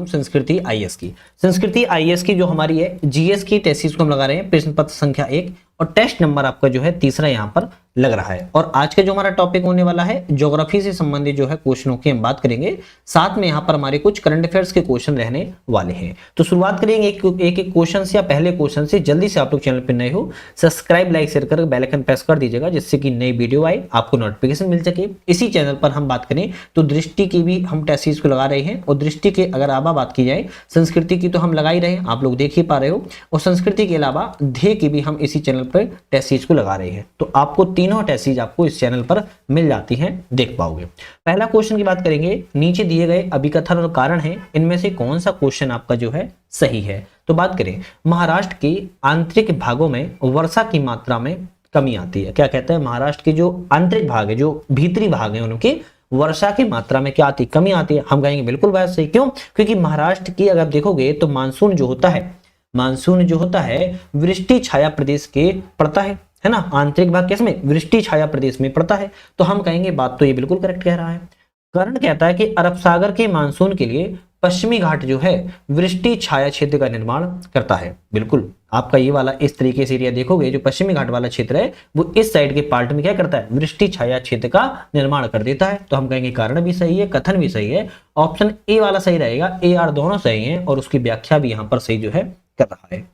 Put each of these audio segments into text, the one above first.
संस्कृति आईएएस की। संस्कृति आईएएस की जो हमारी है जीएस की टेस्ट को हम लगा रहे हैं, प्रश्न पत्र संख्या 1 और टेस्ट नंबर आपका जो है तीसरा यहाँ पर लग रहा है। और आज का जो हमारा टॉपिक होने वाला है ज्योग्राफी से संबंधित जो है क्वेश्चनों की हम बात करेंगे, साथ में यहाँ पर हमारे कुछ करंट अफेयर्स के क्वेश्चन रहने वाले हैं। तो शुरुआत करेंगे एक क्वेश्चन से या पहले क्वेश्चन से। जल्दी से आप लोग चैनल पर नए हो सब्सक्राइब लाइक शेयर कर बेल आइकन प्रेस कर दीजिएगा, जिससे कि नई वीडियो आए आपको नोटिफिकेशन मिल सके। इसी चैनल पर हम बात करें तो दृष्टि की भी हम टेस्ट सीरीज को लगा रहे हैं, और दृष्टि के अगर आबा बात की जाए संस्कृति की तो हम लगा ही रहे हैं, आप लोग देख ही पा रहे हो, और संस्कृति के अलावा ध्येय की भी हम इसी चैनल पर टेस्ट सीरीज को लगा रहे हैं। तो आपको तीनों टेस्ट सीरीज आपको इस चैनल पर मिल जाती हैं, देख पाओगे। पहला क्वेश्चन की बात करेंगे, नीचे दिए गए अभिकथन और कारण हैं, इनमें से कौन सा क्वेश्चन आपका जो है सही है। तो बात करें महाराष्ट्र के आंतरिक भागों में वर्षा की मात्रा में कमी आती है। क्या कहते हैं, महाराष्ट्र के जो आंतरिक भाग है, जो भीतरी भाग है, उनके वर्षा की मात्रा में क्या आती है, कमी आती है। हम कहेंगे बिल्कुल बात सही। क्यों? क्योंकि महाराष्ट्र की अगर देखोगे तो मानसून जो होता है वृष्टि छाया प्रदेश के पड़ता है ना। आंतरिक भाग किसमें? वृष्टि छाया प्रदेश में पड़ता है। तो हम कहेंगे बात तो ये बिल्कुल करेक्ट कह रहा है। करण कहता है कि अरब सागर के मानसून के लिए पश्चिमी घाट जो है वृष्टि छाया क्षेत्र का निर्माण करता है। बिल्कुल आपका ये वाला इस तरीके से एरिया देखोगे, जो पश्चिमी घाट वाला क्षेत्र है वो इस साइड के पार्ट में क्या करता है, वृष्टि छाया क्षेत्र का निर्माण कर देता है। तो हम कहेंगे कारण भी सही है, कथन भी सही है, ऑप्शन ए वाला सही रहेगा। ए आर दोनों सही है और उसकी व्याख्या भी यहाँ पर सही जो है कर रहा है।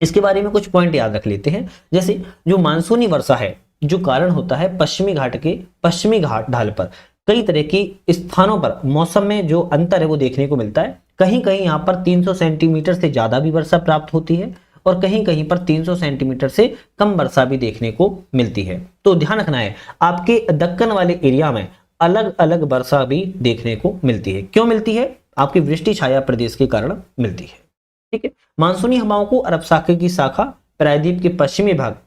इसके बारे में कुछ पॉइंट याद रख लेते हैं। जैसे जो मानसूनी वर्षा है, जो कारण होता है पश्चिमी घाट के पश्चिमी घाट ढाल पर कई तरह की स्थानों पर मौसम में जो अंतर है वो देखने को मिलता है। कहीं कहीं यहाँ पर 300 सेंटीमीटर से ज्यादा भी वर्षा प्राप्त होती है, और कहीं कहीं पर 300 सेंटीमीटर से कम वर्षा भी देखने को मिलती है। तो ध्यान रखना है, आपके दक्कन वाले एरिया में अलग अलग वर्षा भी देखने को मिलती है। क्यों मिलती है? आपकी वृष्टि छाया प्रदेश के कारण मिलती है। ठीक है। मानसूनी हवाओं को अरब सागर की शाखा प्रायद्वीप के पश्चिमी भाग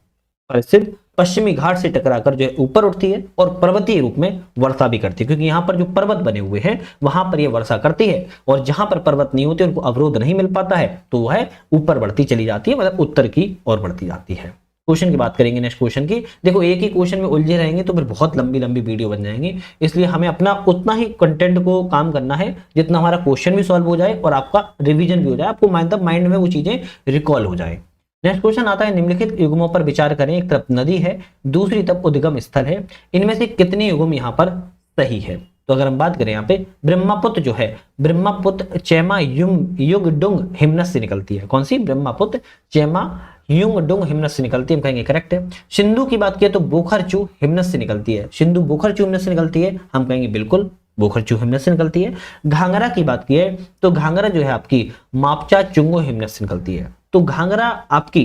पर स्थित पश्चिमी घाट से टकराकर जो है ऊपर उठती है और पर्वतीय रूप में वर्षा भी करती है, क्योंकि यहाँ पर जो पर्वत बने हुए हैं वहां पर यह वर्षा करती है, और जहां पर पर्वत नहीं होते उनको अवरोध नहीं मिल पाता है तो वह ऊपर बढ़ती चली जाती है, मतलब उत्तर की ओर बढ़ती जाती है। क्वेश्चन की बात करेंगे नेक्स्ट क्वेश्चन की। देखो एक ही क्वेश्चन में उलझे रहेंगे तो फिर बहुत लंबी लंबी वीडियो बन जाएंगी, इसलिए हमें अपना उतना ही कंटेंट को काम करना है जितना हमारा क्वेश्चन भी सॉल्व हो जाए और आपका रिवीजन भी हो जाए, आपको माइंड में वो चीजें रिकॉल हो जाए। नेक्स्ट क्वेश्चन आता है, निम्नलिखित युग्मों पर विचार करें। एक तरफ नदी है, दूसरी तरफ उद्गम स्थल है, इनमें से कितने युग्म यहाँ पर सही है। तो अगर हम बात करें यहाँ पे ब्रह्मपुत्र जो है, ब्रह्मपुत्र चैमा युगडुंग हिमनस से निकलती है। कौन सी? ब्रह्मपुत्र चैमा युगडुंग हिमनस से निकलती है, हम कहेंगे करेक्ट है। सिंधु की बात किया तो बोखरचू हिमनस से निकलती है, सिंधु बोखरचू हिमनस से निकलती है, हम कहेंगे बिल्कुल बोखरचू हिमनस से निकलती है। घाघरा की बात की है तो घाघरा जो है आपकी मापचा चुंगो हिमनस से निकलती है। तो घाघरा आपकी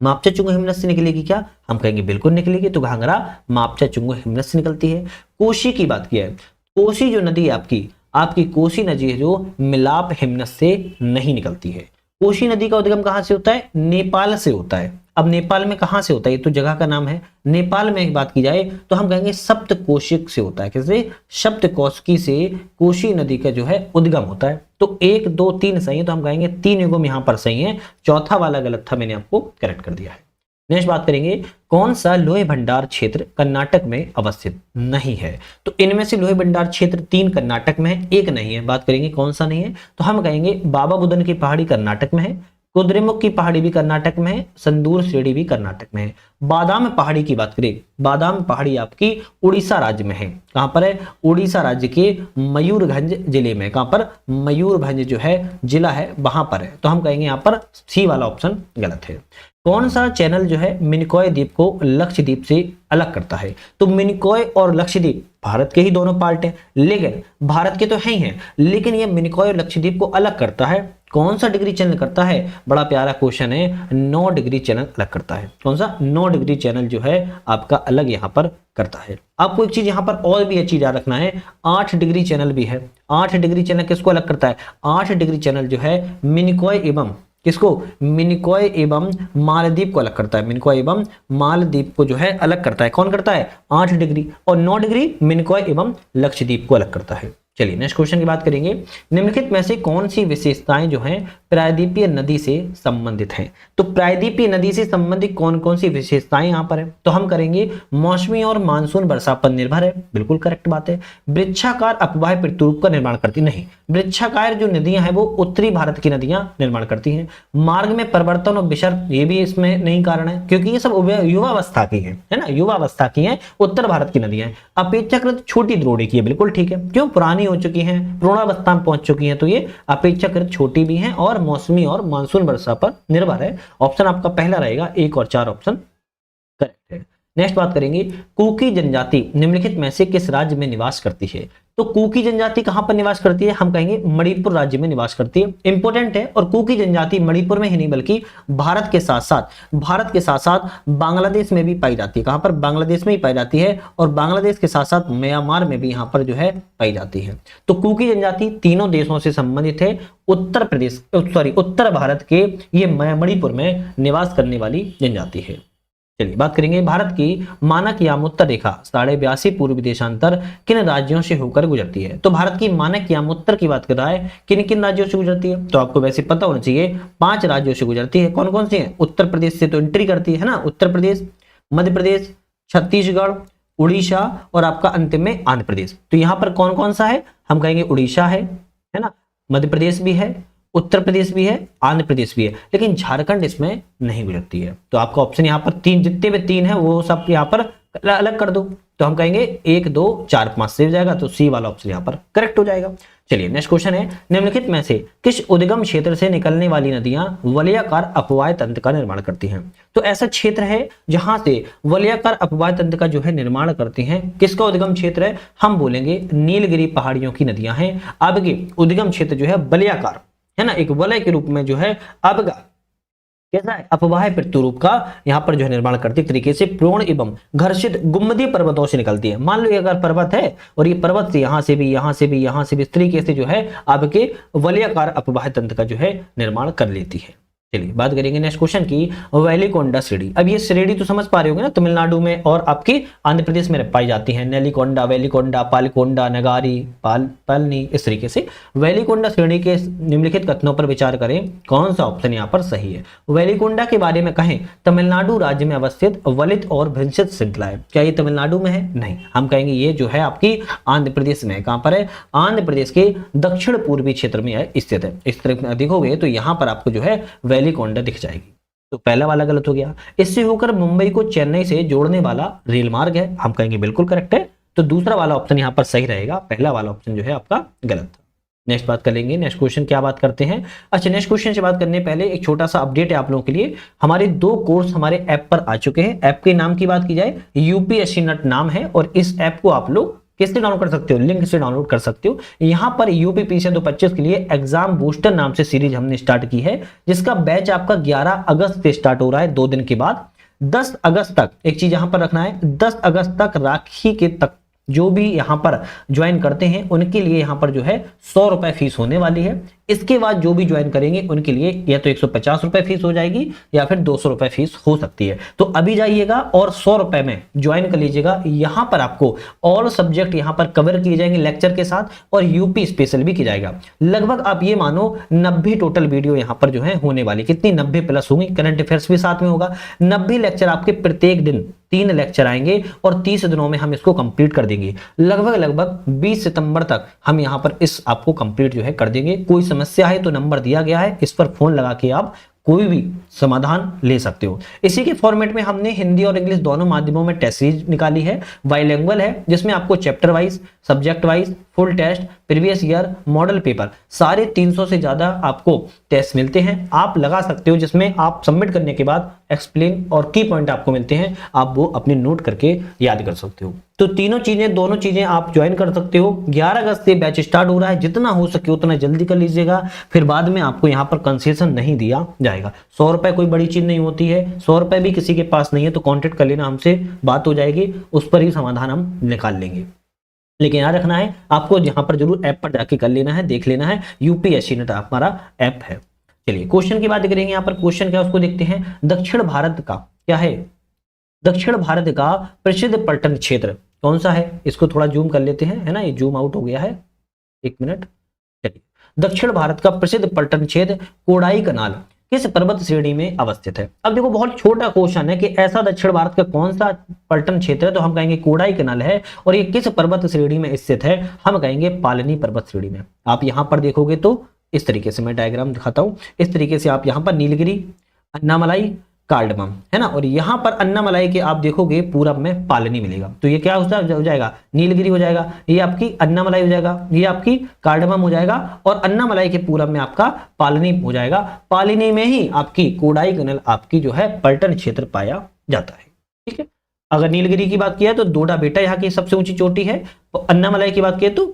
मापचा चुंगो हिमनस से निकलेगी क्या? हम कहेंगे बिल्कुल निकलेगी। तो घाघरा मापचा चुंगो हिमनस से निकलती है। कोसी की बात की है, कोसी जो नदी है आपकी कोसी नदी है जो मिलाप हिमनस से नहीं निकलती है। कोसी नदी का उद्गम कहां से होता है? नेपाल से होता है। अब नेपाल में कहां से होता है? ये तो जगह का नाम है। नेपाल में एक बात की जाए तो हम कहेंगे सप्तकोशिक से होता है। कैसे? सप्तकोशिकी से कोसी नदी का जो है उद्गम होता है। तो 1 2 3 सही है, तो हम कहेंगे 3 युग्म यहाँ पर सही है, चौथा वाला गलत था, मैंने आपको करेक्ट कर दिया है। नेक्स्ट बात करेंगे, कौन सा लोहे भंडार क्षेत्र कर्नाटक में अवस्थित नहीं है। तो इनमें से लोहे भंडार क्षेत्र 3 कर्नाटक में है, 1 नहीं है। बात करेंगे कौन सा नहीं है, तो हम कहेंगे बाबा बुदन की पहाड़ी कर्नाटक में है, कुद्रेमुख की पहाड़ी भी कर्नाटक में है, संदूर श्रेणी भी कर्नाटक में है। बादाम पहाड़ी की बात करें, बादाम पहाड़ी आपकी उड़ीसा राज्य में है। कहां पर है? उड़ीसा राज्य के मयूरभंज जिले में। कहां पर? मयूरभंज जो है जिला है वहां पर है। तो हम कहेंगे यहाँ पर सी वाला ऑप्शन गलत है। कौन सा चैनल जो है मिनिकॉय द्वीप को लक्षद्वीप से अलग करता है। तो मिनिकॉय और लक्षद्वीप भारत के ही दोनों पार्ट हैं, लेकिन भारत के तो है ही हैं, लेकिन ये मिनिकॉय और लक्षद्वीप को अलग करता है। कौन सा डिग्री चैनल करता है? बड़ा प्यारा क्वेश्चन है, 9 डिग्री चैनल अलग करता है। कौन सा? 9 डिग्री चैनल जो है आपका अलग यहाँ पर करता है। आपको एक चीज यहाँ पर और भी अच्छी याद रखना है, 8 डिग्री चैनल भी है। 8 डिग्री चैनल किसको अलग करता है? 8 डिग्री चैनल जो है मिनिकॉय एवं किसको? मिनिकॉय एवं मालदीव को अलग करता है। मिनिकॉय एवं मालदीव को जो है अलग करता है। कौन करता है? 8 डिग्री, और 9 डिग्री मिनिकॉय एवं लक्षद्वीप को अलग करता है। चलिए नेक्स्ट क्वेश्चन की बात करेंगे। निम्नलिखित में से कौन सी विशेषताएं जो हैं प्रायद्वीपीय नदी से संबंधित हैं? तो प्रायद्वीपीय नदी से संबंधित कौन कौन सी विशेषताएं यहां पर है? तो हम करेंगे मौसमी और मानसून वर्षा पर निर्भर है, बिल्कुल करेक्ट बात है। वृक्षाकार अपवाह प्रतिरूप का निर्माण करती नहीं, वृक्षाकार जो नदियां हैं वो उत्तरी भारत की नदियां निर्माण करती हैं। मार्ग में परिवर्तन और विसर्ग, ये भी इसमें नहीं कारण है क्योंकि ये सब युवावस्था की है ना, युवावस्था की है, उत्तर भारत की नदियां। अपेक्षाकृत छोटी द्रोणी की है, बिल्कुल ठीक है, क्यों पुरानी हो चुकी हैं, पूर्णावस्था में पहुंच चुकी हैं, तो ये अपेक्षाकृत छोटी भी हैं और मौसमी और मानसून वर्षा पर निर्भर है। ऑप्शन आपका पहला रहेगा, 1 और 4 ऑप्शन करेक्ट है। नेक्स्ट बात करेंगे, कुकी जनजाति निम्नलिखित में से किस राज्य में निवास करती है? तो कुकी जनजाति कहां पर निवास करती है? हम कहेंगे मणिपुर राज्य में निवास करती है, इंपॉर्टेंट है। और कुकी जनजाति मणिपुर में ही नहीं बल्कि भारत के साथ साथ बांग्लादेश में भी पाई जाती है। कहां पर? बांग्लादेश में ही पाई जाती है, और बांग्लादेश के साथ साथ म्यांमार में भी यहां पर जो है पाई जाती है। तो कुकी जनजाति तीनों देशों से संबंधित है, उत्तर भारत के ये मणिपुर में निवास करने वाली जनजाति है। चलिए बात करेंगे, भारत की मानक यामोत्तर रेखा 82.5 पूर्वी देशांतर किन राज्यों से होकर गुजरती है? तो भारत की मानक यामोत्तर की बात कर रहा है, किन किन राज्यों से गुजरती है? तो आपको वैसे पता होना चाहिए, 5 राज्यों से गुजरती है। कौन कौन से हैं? उत्तर प्रदेश से तो एंट्री करती है ना, उत्तर प्रदेश, मध्य प्रदेश, छत्तीसगढ़, उड़ीसा और आपका अंतिम में आंध्र प्रदेश। तो यहां पर कौन कौन सा है? हम कहेंगे उड़ीसा है ना, मध्य प्रदेश भी है, उत्तर प्रदेश भी है, आंध्र प्रदेश भी है, लेकिन झारखंड इसमें नहीं गुजरती है। तो आपका ऑप्शन यहाँ पर 3, जितने भी 3 है वो सब यहाँ पर अलग कर दो। तो हम कहेंगे 1, 2, 4, 5 से हो जाएगा, तो सी वाला ऑप्शन यहाँ पर करेक्ट हो जाएगा। चलिए नेक्स्ट क्वेश्चन है, निम्नलिखित में से किस उद्गम क्षेत्र से निकलने वाली नदियां वलयाकार अपवाह तंत्र का निर्माण करती हैं? तो ऐसा क्षेत्र है जहां से वलयाकार अपवाह तंत्र का जो है निर्माण करती हैं। किसका उद्गम क्षेत्र है? हम बोलेंगे नीलगिरी पहाड़ियों की नदियां हैं। आपके उद्गम क्षेत्र जो है वलयाकार है ना, एक वलय के रूप में जो है आपका कैसा है, अपवाह प्रतिरूप का यहाँ पर जो है निर्माण करती तरीके से प्रोण एवं घर्षित गुम्बदीय पर्वतों से निकलती है। मान लो अगर पर्वत है और ये पर्वत से यहाँ से भी इस तरीके से जो है आपके वलयाकार अपवाह तंत्र का जो है निर्माण कर लेती है। चलिए बात करेंगे नेक्स्ट क्वेश्चन की, वेलिकोंडा श्रेणी। अब ये श्रेणी तो समझ पा रहे होंगे ना, तमिलनाडु में और आपकी आंध्र प्रदेश में पाई जाती है। नेलिकोंडा, वेलिकोंडा, पालकोंडा, नगारी, पालनी, इस तरीके से वेलिकोंडा श्रेणी के निम्नलिखित कथनों पर विचार करें, कौन सा ऑप्शन यहाँ पर सही है? वेलिकोंडा के बारे में कहें, तमिलनाडु राज्य में अवस्थित वलित और भ्रंशित श्रृंखला है। क्या ये तमिलनाडु में है? नहीं, हम कहेंगे ये जो है आपकी आंध्र प्रदेश में है। कहां पर है? आंध्र प्रदेश के दक्षिण पूर्वी क्षेत्र में स्थित है। इस तरह देखोगे तो यहाँ पर आपको जो है वेलिकोंडा दिख जाएगी। तो पहला वाला गलत हो गया। इससे होकर मुंबई को चेन्नई से जोड़ने वाला रेल मार्ग है, हम कहेंगे बिल्कुल करेक्ट है। तो दूसरा वाला ऑप्शन यहाँ पर सही रहेगा, पहला वाला ऑप्शन जो है आपका गलत था। नेक्स्ट बात कर लेंगे, नेक्स्ट क्वेश्चन क्या बात करते हैं। अच्छा, नेक्स्ट क्वेश्चन से बात करने पहले एक छोटा सा अपडेट है आप लोगों के लिए। हमारे 2 कोर्स हमारे ऐप पर आ चुके हैं। ऐप के नाम की बात की जाए, यूपीएससी नेट नाम है, और इस ऐप को आप लोग किससे डाउनलोड कर सकते हो? लिंक से डाउनलोड कर सकते हो। यहाँ पर यूपीपीसीएल 2025 के लिए एग्जाम बूस्टर नाम से सीरीज हमने स्टार्ट की है, जिसका बैच आपका 11 अगस्त से स्टार्ट हो रहा है, 2 दिन के बाद। 10 अगस्त तक एक चीज यहां पर रखना है, 10 अगस्त तक राखी के तक जो भी यहां पर ज्वाइन करते हैं उनके लिए यहां पर जो है 100 रुपए फीस होने वाली है। इसके बाद जो भी ज्वाइन करेंगे उनके लिए या तो 150 रुपए फीस हो जाएगी या फिर 200 रुपए फीस हो सकती है। तो अभी जाइएगा और 100 रुपए में ज्वाइन कर लीजिएगा। यहां पर आपको ऑल सब्जेक्ट यहां पर कवर किए जाएंगे लेक्चर के साथ, और यूपी स्पेशल भी किया जाएगा। लगभग आप ये मानो 90 टोटल वीडियो यहां पर जो है होने वाली, कितनी 90 प्लस होंगी, करंट अफेयर्स भी साथ में होगा। 90 लेक्चर आपके प्रत्येक दिन 3 लेक्चर आएंगे और 30 दिनों में हम इसको कंप्लीट कर देंगे। लगभग 20 सितंबर तक हम यहां पर इस आपको कंप्लीट जो है कर देंगे। कोई समस्या है तो नंबर दिया गया है, इस पर फोन लगा के आप कोई भी समाधान ले सकते हो। इसी के फॉर्मेट में हमने हिंदी और इंग्लिश दोनों माध्यमों में टेस्ट सीरीज निकाली है। बाइलिंगुअल है, जिसमें आपको chapter wise, subject wise, full test, previous year, model paper, सारे 300 से ज्यादा आपको टेस्ट मिलते हैं। आप लगा सकते हो, जिसमें आप सबमिट करने के बाद एक्सप्लेन और की पॉइंट आपको मिलते हैं, आप वो अपने नोट करके याद कर सकते हो। तो दोनों चीजें आप ज्वाइन कर सकते हो। 11 अगस्त से बैच स्टार्ट हो रहा है, जितना हो सके उतना जल्दी कर लीजिएगा, फिर बाद में आपको यहाँ पर कंसेशन नहीं दिया जाएगा। 100 रुपए कोई बड़ी चीज नहीं होती है। 100 रुपए भी किसी के पास नहीं है तो कॉन्टेक्ट कर लेना, हमसे बात हो जाएगी, उस पर ही समाधान हम निकाल लेंगे। लेकिन याद रखना है आपको, यहाँ पर जरूर ऐप पर जाके कर लेना है, देख लेना है, यूपीएससी नेट हमारा ऐप है। चलिए क्वेश्चन की बात करेंगे। यहाँ पर क्वेश्चन क्या उसको देखते हैं। दक्षिण भारत का क्या है? दक्षिण भारत का प्रसिद्ध पर्यटन क्षेत्र कौन सा है? इसको थोड़ा जूम कर लेते हैं, है ना, ये जूम आउट हो गया है। एक मिनट, चलिए। दक्षिण भारत का प्रसिद्ध पर्यटन क्षेत्र कोडाई कनाल किस पर्वत श्रेणी में अवस्थित है? अब देखो बहुत छोटा क्वेश्चन है कि ऐसा दक्षिण भारत का कौन सा पर्यटन क्षेत्र है, तो हम कहेंगे कोडाई कनाल है। और ये किस पर्वत श्रेणी में स्थित है? हम कहेंगे पालनी पर्वत श्रेणी में। आप यहां पर देखोगे तो इस तरीके से मैं डायग्राम दिखाता हूं, इस तरीके से आप यहां पर नीलगिरी, अन्नामलाई, कार्डमम है ना, और यहां पर अन्नामलाई के आप देखोगे पूरब में पालनी मिलेगा। तो ये क्या हो जाएगा? नीलगिरी हो जाएगा, ये आपकी अन्नामलाई हो जाएगा, ये आपकी कार्डमम हो जाएगा, और अन्नामलाई के पूरब में आपका पालनी हो जाएगा। पालनी में ही आपकी कोडाई कनाल आपकी जो है पर्यटन क्षेत्र पाया जाता है। ठीक है, अगर नीलगिरी की बात किया तो डोडा बेटा यहाँ की सबसे ऊंची चोटी है, और अन्नामलाई की बात किया तो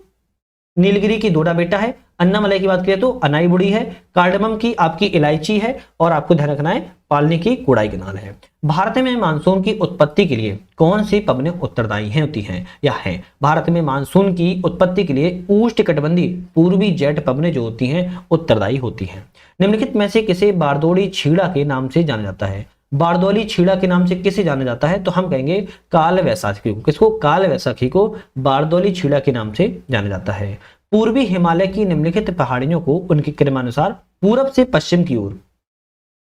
नीलगिरी की डोडा बेटा है, अन्नामलाई की बात करें तो अनाईबुड़ी है, कार्डमम की आपकी इलायची है, और आपको ध्यान रखना है पालनी की कोडाई कनाल है। भारत में मानसून की उत्पत्ति के लिए कौन सी पवनें उत्तरदायी होती हैं या हैं? भारत में मानसून की उत्पत्ति के लिए उष्णकटिबंधीय पूर्वी जेट पवनें जो होती हैं उत्तरदायी होती हैं। निम्नलिखित में से किसे बारदोली छीड़ा के नाम से जाना जाता है? बारदौली छीड़ा के नाम से किसे जाना जाता है? तो हम कहेंगे काल वैसाखी को। किसको? काल वैसाखी को बारदौली छीड़ा के नाम से जाना जाता है। पूर्वी हिमालय की निम्नलिखित पहाड़ियों को उनके क्रमानुसार पूरब से पश्चिम की ओर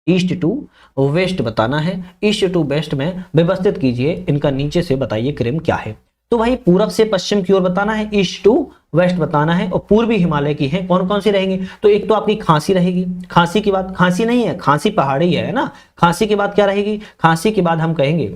ईस्ट टू वेस्ट बताना है। ईस्ट टू वेस्ट में व्यवस्थित कीजिए, इनका नीचे से बताइए क्रम क्या है। तो भाई पूरब से पश्चिम की ओर बताना है, ईस्ट टू वेस्ट बताना है, और पूर्वी हिमालय की है कौन कौन सी रहेंगी? तो एक तो आपकी खांसी रहेगी, खांसी की बात, खांसी नहीं है, खांसी पहाड़ी है ना। खांसी के बाद क्या रहेगी? खांसी के बाद हम कहेंगे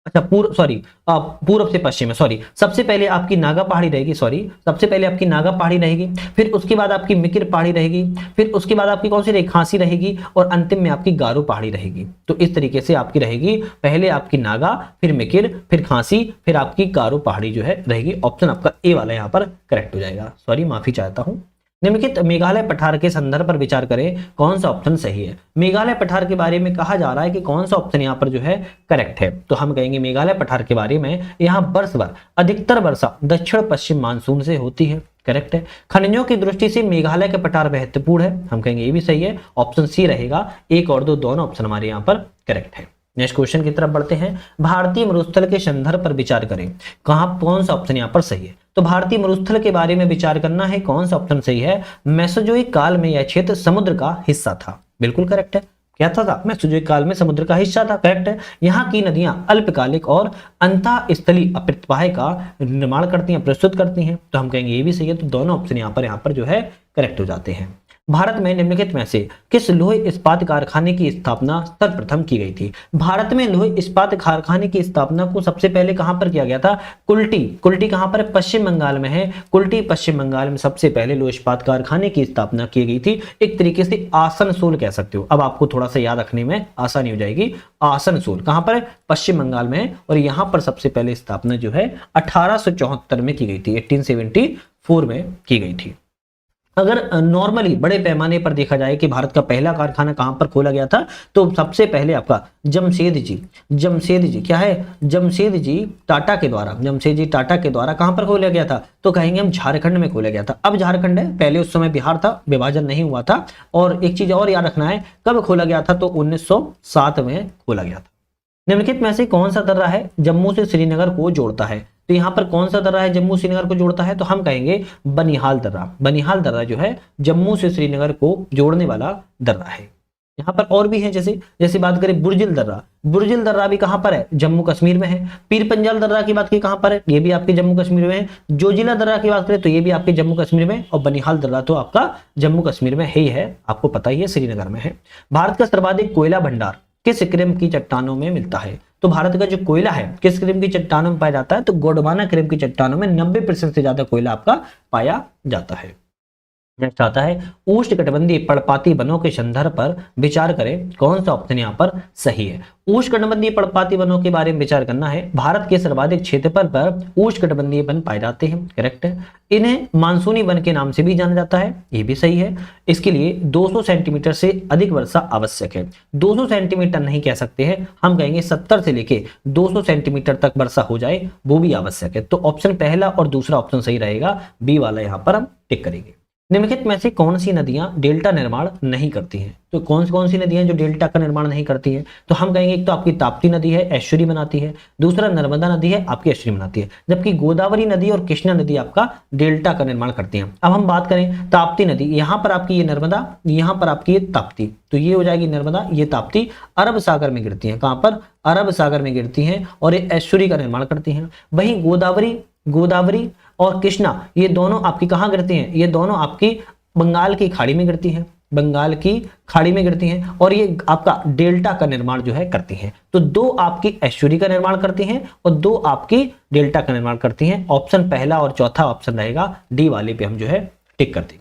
अच्छा पूर्व से पश्चिम में, सबसे पहले आपकी नागा पहाड़ी रहेगी, सबसे पहले आपकी नागा पहाड़ी रहेगी, फिर उसके बाद आपकी मिकिर पहाड़ी रहेगी, फिर उसके बाद आपकी कौन सी रहेगी? खांसी रहेगी, और अंतिम में आपकी गारो पहाड़ी रहेगी। तो इस तरीके से आपकी रहेगी, पहले आपकी नागा, फिर मिकिर, फिर खांसी, फिर आपकी गारो पहाड़ी जो है रहेगी। ऑप्शन आपका ए वाला यहाँ पर करेक्ट हो जाएगा। माफी चाहता हूँ। निम्नलिखित मेघालय पठार के संदर्भ पर विचार करें, कौन सा ऑप्शन सही है? मेघालय पठार के बारे में कहा जा रहा है कि कौन सा ऑप्शन यहाँ पर जो है करेक्ट है। तो हम कहेंगे मेघालय पठार के बारे में, यहाँ वर्ष भर अधिकतर वर्षा दक्षिण पश्चिम मानसून से होती है, करेक्ट है। खनिजों की दृष्टि से मेघालय का पठार महत्वपूर्ण है, हम कहेंगे ये भी सही है। ऑप्शन सी रहेगा, एक और दो दोनों ऑप्शन हमारे यहाँ पर करेक्ट है। नेक्स्ट क्वेश्चन की तरफ बढ़ते हैं। भारतीय मरुस्थल के संदर्भ पर विचार करें, कौन सा ऑप्शन यहाँ पर सही है? तो भारतीय मरुस्थल के बारे में विचार करना है, कौन सा ऑप्शन सही है? मेसोजोइक काल में यह क्षेत्र समुद्र का हिस्सा था, बिल्कुल करेक्ट है। क्या था? मेसोजोइक काल में समुद्र का हिस्सा था, करेक्ट है। यहाँ की नदियां अल्पकालिक और अंतःस्थलीय अपप्रवाह का निर्माण करती हैं, प्रस्तुत करती हैं, तो हम कहेंगे ये भी सही है। तो दोनों ऑप्शन यहाँ पर जो है करेक्ट हो जाते हैं। भारत में निम्नलिखित में से किस लोहे इस्पात कारखाने की स्थापना सर्वप्रथम की गई थी? भारत में लोहे इस्पात कारखाने की स्थापना को सबसे पहले कहां पर किया गया था? कुल्टी कहां पर? पश्चिम बंगाल में है। कुल्टी पश्चिम बंगाल में सबसे पहले लोहे इस्पात कारखाने की स्थापना की गई थी। एक तरीके से आसनसोल कह सकते हो। अब आपको थोड़ा सा याद रखने में आसानी हो जाएगी। आसनसोल कहां पर है? पश्चिम बंगाल में है, और यहां पर सबसे पहले स्थापना जो है 1874 में की गई थी, 1874 में की गई थी। अगर नॉर्मली बड़े पैमाने पर देखा जाए कि भारत का पहला कारखाना कहां पर खोला गया था, तो सबसे पहले आपका जमशेद जी क्या है? जमशेद जी टाटा के द्वारा कहां पर खोला गया था? तो कहेंगे हम झारखंड में खोला गया था। अब झारखंड है, पहले उस समय बिहार था, विभाजन नहीं हुआ था। और एक चीज और याद रखना है, कब खोला गया था? तो 1907 में खोला गया था। निम्नलिखित में से कौन सा दर्रा है जम्मू से श्रीनगर को जोड़ता है? तो यहाँ पर कौन सा दर्रा है जम्मू श्रीनगर को जोड़ता है? तो हम कहेंगे बनिहाल दर्रा जो है जम्मू से श्रीनगर को जोड़ने वाला दर्रा है। यहाँ पर और भी है, जैसे बात करें बुर्जिल दर्रा भी कहाँ पर है? जम्मू कश्मीर में है। पीर पंजाल दर्रा की बात की कहाँ पर है? ये भी आपके जम्मू कश्मीर में है। जोजिला दर्रा की बात करें तो ये भी आपके जम्मू कश्मीर में, और बनिहाल दर्रा तो आपका जम्मू कश्मीर में ही है, आपको पता ही है, श्रीनगर में है। भारत का सर्वाधिक कोयला भंडार किस क्रम की चट्टानों में मिलता है? तो भारत का जो कोयला है किस क्रम की चट्टानों में पाया जाता है? तो गोंडवाना क्रम की चट्टानों में 90% से ज्यादा कोयला आपका पाया जाता है। नेक्स्ट आता है उष्णकटिबंधीय पर्णपाती वनों के संदर्भ पर विचार करें, कौन सा ऑप्शन यहाँ पर सही है? उष्णकटिबंधीय पर्णपाती वनों के बारे में विचार करना है। भारत के सर्वाधिक क्षेत्रफल पर उष्णकटिबंधीय वन पाए जाते हैं, करेक्ट है। इन्हें मानसूनी वन के नाम से भी जाना जाता है, ये भी सही है। इसके लिए 200 सेंटीमीटर से अधिक वर्षा आवश्यक है। 200 सेंटीमीटर नहीं कह सकते हैं, हम कहेंगे 70 से लेके 200 सेंटीमीटर तक वर्षा हो जाए, वो भी आवश्यक है। तो ऑप्शन पहला और दूसरा ऑप्शन सही रहेगा, बी वाला यहाँ पर हम टिक करेंगे। निम्नलिखित में से कौन सी नदियां डेल्टा निर्माण नहीं करती हैं? तो कौन सी नदियां जो डेल्टा का निर्माण नहीं करती हैं? तो हम कहेंगे एक तो आपकी ताप्ती नदी है, एस्चुरी बनाती है। दूसरा नर्मदा नदी है, आपकी एस्चुरी बनाती है। जबकि गोदावरी नदी और कृष्णा नदी आपका डेल्टा का निर्माण करती हैं। अब हम बात करें ताप्ती नदी, यहां पर आपकी ये नर्मदा, यहां पर आपकी ये ताप्ती, तो ये हो जाएगी नर्मदा, ये ताप्ती अरब सागर में गिरती है। कहां पर? अरब सागर में गिरती हैं और ये एस्चुरी का निर्माण करती हैं। वहीं गोदावरी और कृष्णा ये दोनों आपकी कहां गिरती हैं? ये दोनों आपकी बंगाल की खाड़ी में गिरती हैं, बंगाल की खाड़ी में गिरती हैं और ये आपका डेल्टा का निर्माण जो है करती हैं। तो दो आपकी एस्चुरी का निर्माण करती हैं और दो आपकी डेल्टा का निर्माण करती हैं। ऑप्शन पहला और चौथा ऑप्शन रहेगा, डी वाले पे हम जो है टिक कर देंगे।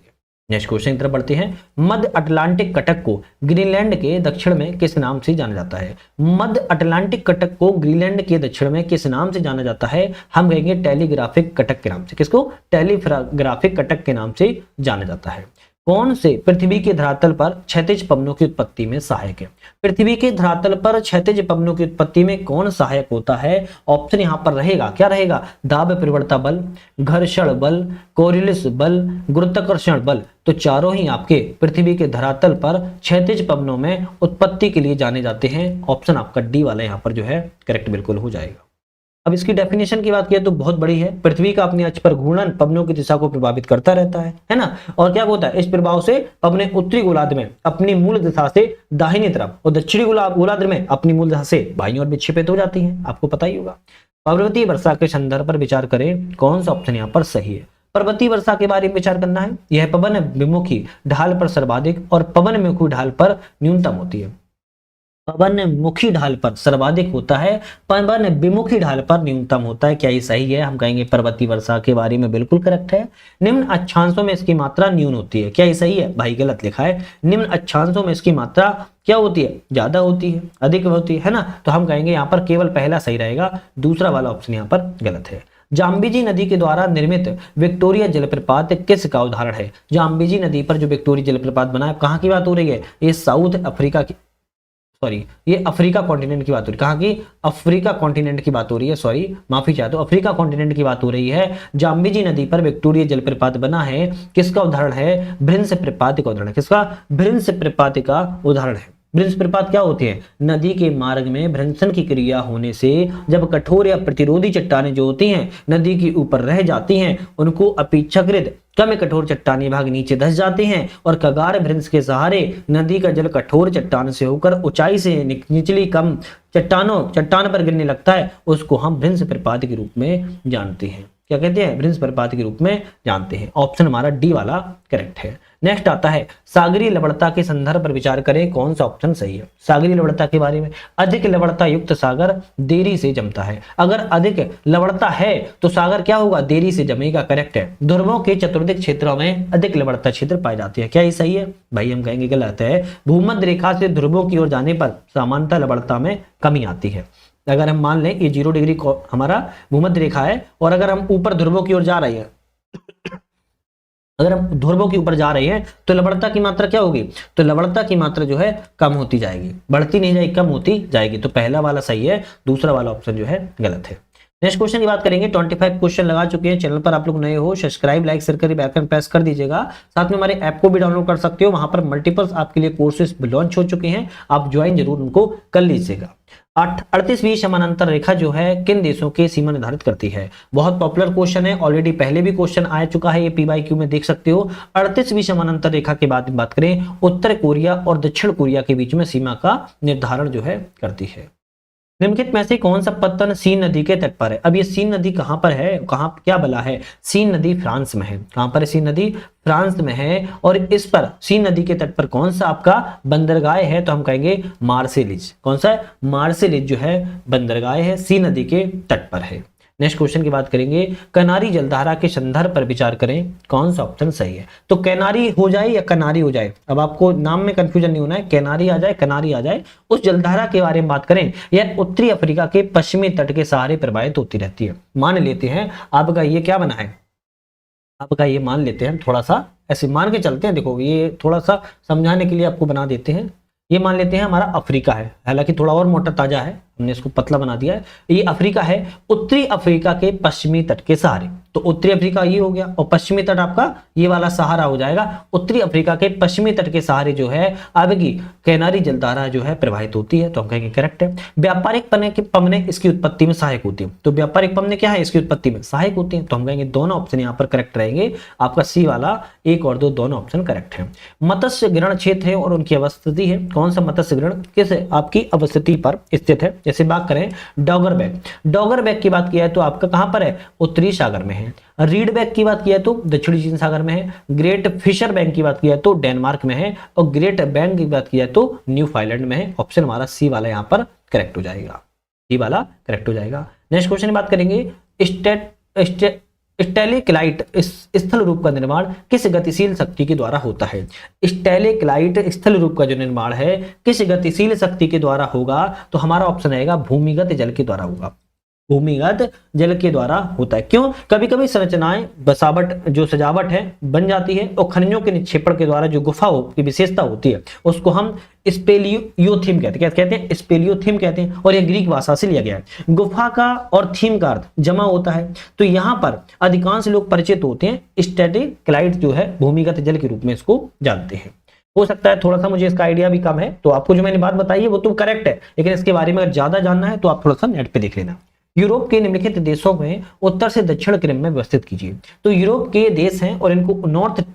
नेक्स्ट क्वेश्चन की तरफ बढ़ते हैं। मध्य अटलांटिक कटक को ग्रीनलैंड के दक्षिण में किस नाम से जाना जाता है? मध्य अटलांटिक कटक को ग्रीनलैंड के दक्षिण में किस नाम से जाना जाता है? हम कहेंगे टेलीग्राफिक कटक के नाम से। किसको? टेलीग्राफिक कटक के नाम से जाना जाता है। कौन से पृथ्वी के धरातल पर क्षैतिज पवनों की उत्पत्ति में सहायक है? पृथ्वी के धरातल पर क्षैतिज पवनों की उत्पत्ति में कौन सहायक होता है? ऑप्शन यहां पर रहेगा, क्या रहेगा? दाब प्रवणता बल, घर्षण बल, कोरिलिस बल, गुरुत्वाकर्षण बल। तो चारों ही आपके पृथ्वी के धरातल पर क्षैतिज पवनों में उत्पत्ति के लिए जाने जाते हैं। ऑप्शन आपका डी वाला यहां पर जो है करेक्ट बिल्कुल हो जाएगा। अब इसकी डेफिनेशन की बात किया तो बहुत बड़ी है। पृथ्वी का अपनी अक्ष पर घूर्णन पवनों की दिशा को प्रभावित करता रहता है ना। और क्या होता है? इस प्रभाव से पवनें उत्तरी गोलार्ध में अपनी मूल दिशा से दाहिनी तरफ और दक्षिणी गोलार्ध में अपनी मूल दिशा से बाईं ओर विक्षेपित हो जाती हैं। आपको पता ही होगा। पर्वतीय वर्षा के संदर्भ पर विचार करें, कौन सा ऑप्शन यहाँ पर सही है? पर्वतीय वर्षा के बारे में विचार करना है। यह पवन विमुखी ढाल पर सर्वाधिक और पवन विमुखी ढाल पर न्यूनतम होती है। पवन मुखी ढाल पर सर्वाधिक होता है, पवन विमुखी ढाल पर न्यूनतम होता है। क्या ये सही है? हम कहेंगे पर्वतीय वर्षा के बारे में बिल्कुल करेक्ट है। निम्न अक्षांशों में इसकी मात्रा न्यून होती है। क्या ये सही है? भाई गलत लिखा है। निम्न अक्षांशों में इसकी मात्रा क्या होती है? ज्यादा होती है, अधिक होती है ना। तो हम कहेंगे यहाँ पर केवल पहला सही रहेगा, दूसरा वाला ऑप्शन यहाँ पर गलत है। जाम्बेजी नदी के द्वारा निर्मित विक्टोरिया जलप्रपात किसका उदाहरण है? जाम्बेजी नदी पर जो विक्टोरिया जलप्रपात बना है, कहाँ की बात हो रही है? ये साउथ अफ्रीका की, सॉरी ये अफ्रीका कॉन्टिनेंट की बात हो रही है। कहाँ की? अफ्रीका कॉन्टिनेंट की बात हो रही है। सॉरी माफी चाहता हूं, अफ्रीका कॉन्टिनेंट की बात हो रही है। जाम्बेजी नदी पर विक्टोरिया जलप्रपात बना है, किसका उदाहरण है? भ्रंश प्रपात का उदाहरण है। किसका? भ्रंश प्रपात का उदाहरण है। भ्रंश प्रपात क्या होती है? नदी के मार्ग में भ्रंशन की क्रिया होने से जब कठोर या प्रतिरोधी चट्टानें जो होती हैं नदी के ऊपर रह जाती हैं, उनको अपेक्षाकृत कम कठोर चट्टानी भाग नीचे धंस जाते हैं और कगार भ्रंश के सहारे नदी का जल कठोर चट्टान से होकर ऊंचाई से निचली कम चट्टान पर गिरने लगता है। उसको हम भ्रंश प्रपात के रूप में जानते हैं। क्या कहते हैं? भ्रंश प्रपात के रूप में जानते हैं। ऑप्शन हमारा डी वाला करेक्ट है। नेक्स्ट आता है सागरीय लवणता के संदर्भ पर विचार करें, कौन सा ऑप्शन सही है? सागरीय लवणता के बारे में, अधिक लवणता युक्त सागर देरी से जमता है। अगर अधिक लवणता है तो सागर क्या होगा? देरी से जमेगा। करेक्ट है। ध्रुवों के चतुर्दिक क्षेत्रों में अधिक लवणता क्षेत्र पाए जाते हैं। क्या ये सही है? भाई हम कहेंगे गलत है। भूमध्य रेखा से ध्रुवों की ओर जाने पर सामान्यतः लवणता में कमी आती है। अगर हम मान लें ये 0 डिग्री हमारा भूमध्य रेखा है और अगर हम ऊपर ध्रुवों की ओर जा रहे हैं, अगर हम ध्रुवों के ऊपर जा रहे हैं तो लवणता की मात्रा क्या होगी? तो लवणता की मात्रा जो है कम होती जाएगी, बढ़ती नहीं जाएगी, कम होती जाएगी। तो पहला वाला सही है, दूसरा वाला ऑप्शन जो है गलत है। नेक्स्ट क्वेश्चन की बात करेंगे। 25 क्वेश्चन लगा चुके हैं। चैनल पर आप लोग नए हो, सब्सक्राइब लाइक शेयर कर बेल आइकन प्रेस कर दीजिएगा। साथ में हमारे ऐप को भी डाउनलोड कर सकते हो, वहां पर मल्टीपल आपके लिए कोर्सेज लॉन्च हो चुके हैं, आप ज्वाइन जरूर उनको कर लीजिएगा। 38वीं समानांतर रेखा जो है किन देशों के सीमा निर्धारित करती है? बहुत पॉपुलर क्वेश्चन है, ऑलरेडी पहले भी क्वेश्चन आ चुका है, ये PYQ में देख सकते हो। 38वीं समानांतर रेखा के बाद बात करें, उत्तर कोरिया और दक्षिण कोरिया के बीच में सीमा का निर्धारण जो है करती है। निम्नलिखित में से कौन सा पत्तन सीन नदी के तट पर है? अब ये सीन नदी कहां पर है? कहां क्या बला है? सीन नदी फ्रांस में है। कहां पर है सीन नदी? फ्रांस में है। और इस पर सीन नदी के तट पर कौन सा आपका बंदरगाह है? तो हम कहेंगे मार्सेलिज। कौन सा है? मार्सेलिज जो है बंदरगाह है, सीन नदी के तट पर है। नेक्स्ट क्वेश्चन की बात करेंगे, कैनारी जलधारा के संदर्भ पर विचार करें, कौन सा ऑप्शन सही है? तो कैनारी हो जाए या कनारी हो जाए, अब आपको नाम में कंफ्यूजन नहीं होना है, कैनारी आ जाए कनारी आ जाए। उस जलधारा के बारे में बात करें, यह उत्तरी अफ्रीका के पश्चिमी तट के सहारे प्रवाहित होती रहती है। मान लेते हैं आपका ये क्या बना है, आपका ये मान लेते हैं, थोड़ा सा ऐसे मान के चलते हैं। देखो ये थोड़ा सा समझाने के लिए आपको बना देते हैं। ये मान लेते हैं हमारा अफ्रीका है, हालांकि थोड़ा और मोटा ताजा है, हमने इसको पतला बना दिया है। ये अफ्रीका है, उत्तरी अफ्रीका के पश्चिमी तट के सहारे। तो उत्तरी अफ्रीका ये हो गया और पश्चिमी तट आपका ये वाला सहारा हो जाएगा। उत्तरी अफ्रीका के पश्चिमी तट के सहारे जो है आपकी कैनारी जलधारा जो है प्रवाहित होती है, तो हम कहेंगे करेक्ट है। व्यापारिक पवने इसकी उत्पत्ति में सहायक होती है। तो व्यापारिक पवने क्या है, इसकी उत्पत्ति में सहायक होती है, तो हम कहेंगे दोनों ऑप्शन यहाँ पर करेक्ट रहेंगे। आपका सी वाला 1 और 2 दोनों ऑप्शन करेक्ट है। मत्स्य ग्रहण क्षेत्र है और उनकी अवस्थिति है। कौन सा मत्स्य ग्रहण किस आपकी अवस्थिति पर स्थित है? जैसे बात करें डॉगर बैग, डॉगर बैग की बात किया है तो आपका कहां पर है? उत्तरी सागर में है। रीड बैग की बात किया है तो दक्षिणी चीन सागर में है। ग्रेट फिशर बैंक की बात किया है तो डेनमार्क में है। और ग्रेट बैंक की बात किया है तो न्यूफाइलैंड में है। ऑप्शन हमारा सी वाला यहाँ पर करेक्ट हो जाएगा, सी वाला करेक्ट हो जाएगा। नेक्स्ट क्वेश्चन की बात करेंगे, स्टेलेक्लाइट स्थल रूप का निर्माण किस गतिशील शक्ति के द्वारा होता है? स्टेलेक्लाइट स्थल रूप का जो निर्माण है किस गतिशील शक्ति के द्वारा होगा? तो हमारा ऑप्शन आएगा भूमिगत जल के द्वारा होगा। भूमिगत जल के द्वारा होता है। क्यों? कभी कभी संरचनाएं बसावट जो सजावट है बन जाती है और खनिजों के निक्षेपण के द्वारा जो गुफा की विशेषता होती है उसको हम स्पेलियोथीम कहते हैं। क्या कहते हैं? स्पेलियोथीम कहते हैं। और यह ग्रीक भाषा से लिया गया है। गुफा का और थीम का अर्थ जमा होता है। तो यहाँ पर अधिकांश लोग परिचित होते हैं स्टेलेक्लाइट जो है भूमिगत जल के रूप में इसको जानते हैं। हो सकता है थोड़ा सा मुझे इसका आइडिया भी कम है, तो आपको जो मैंने बात बताई है वो तो करेक्ट है, लेकिन इसके बारे में अगर ज्यादा जानना है तो आप थोड़ा सा नेट पे देख लेना। यूरोप के निम्नलिखित देशों में उत्तर से दक्षिण क्रम में व्यवस्थित कीजिए। तो यूरोप के देश हैं और इनको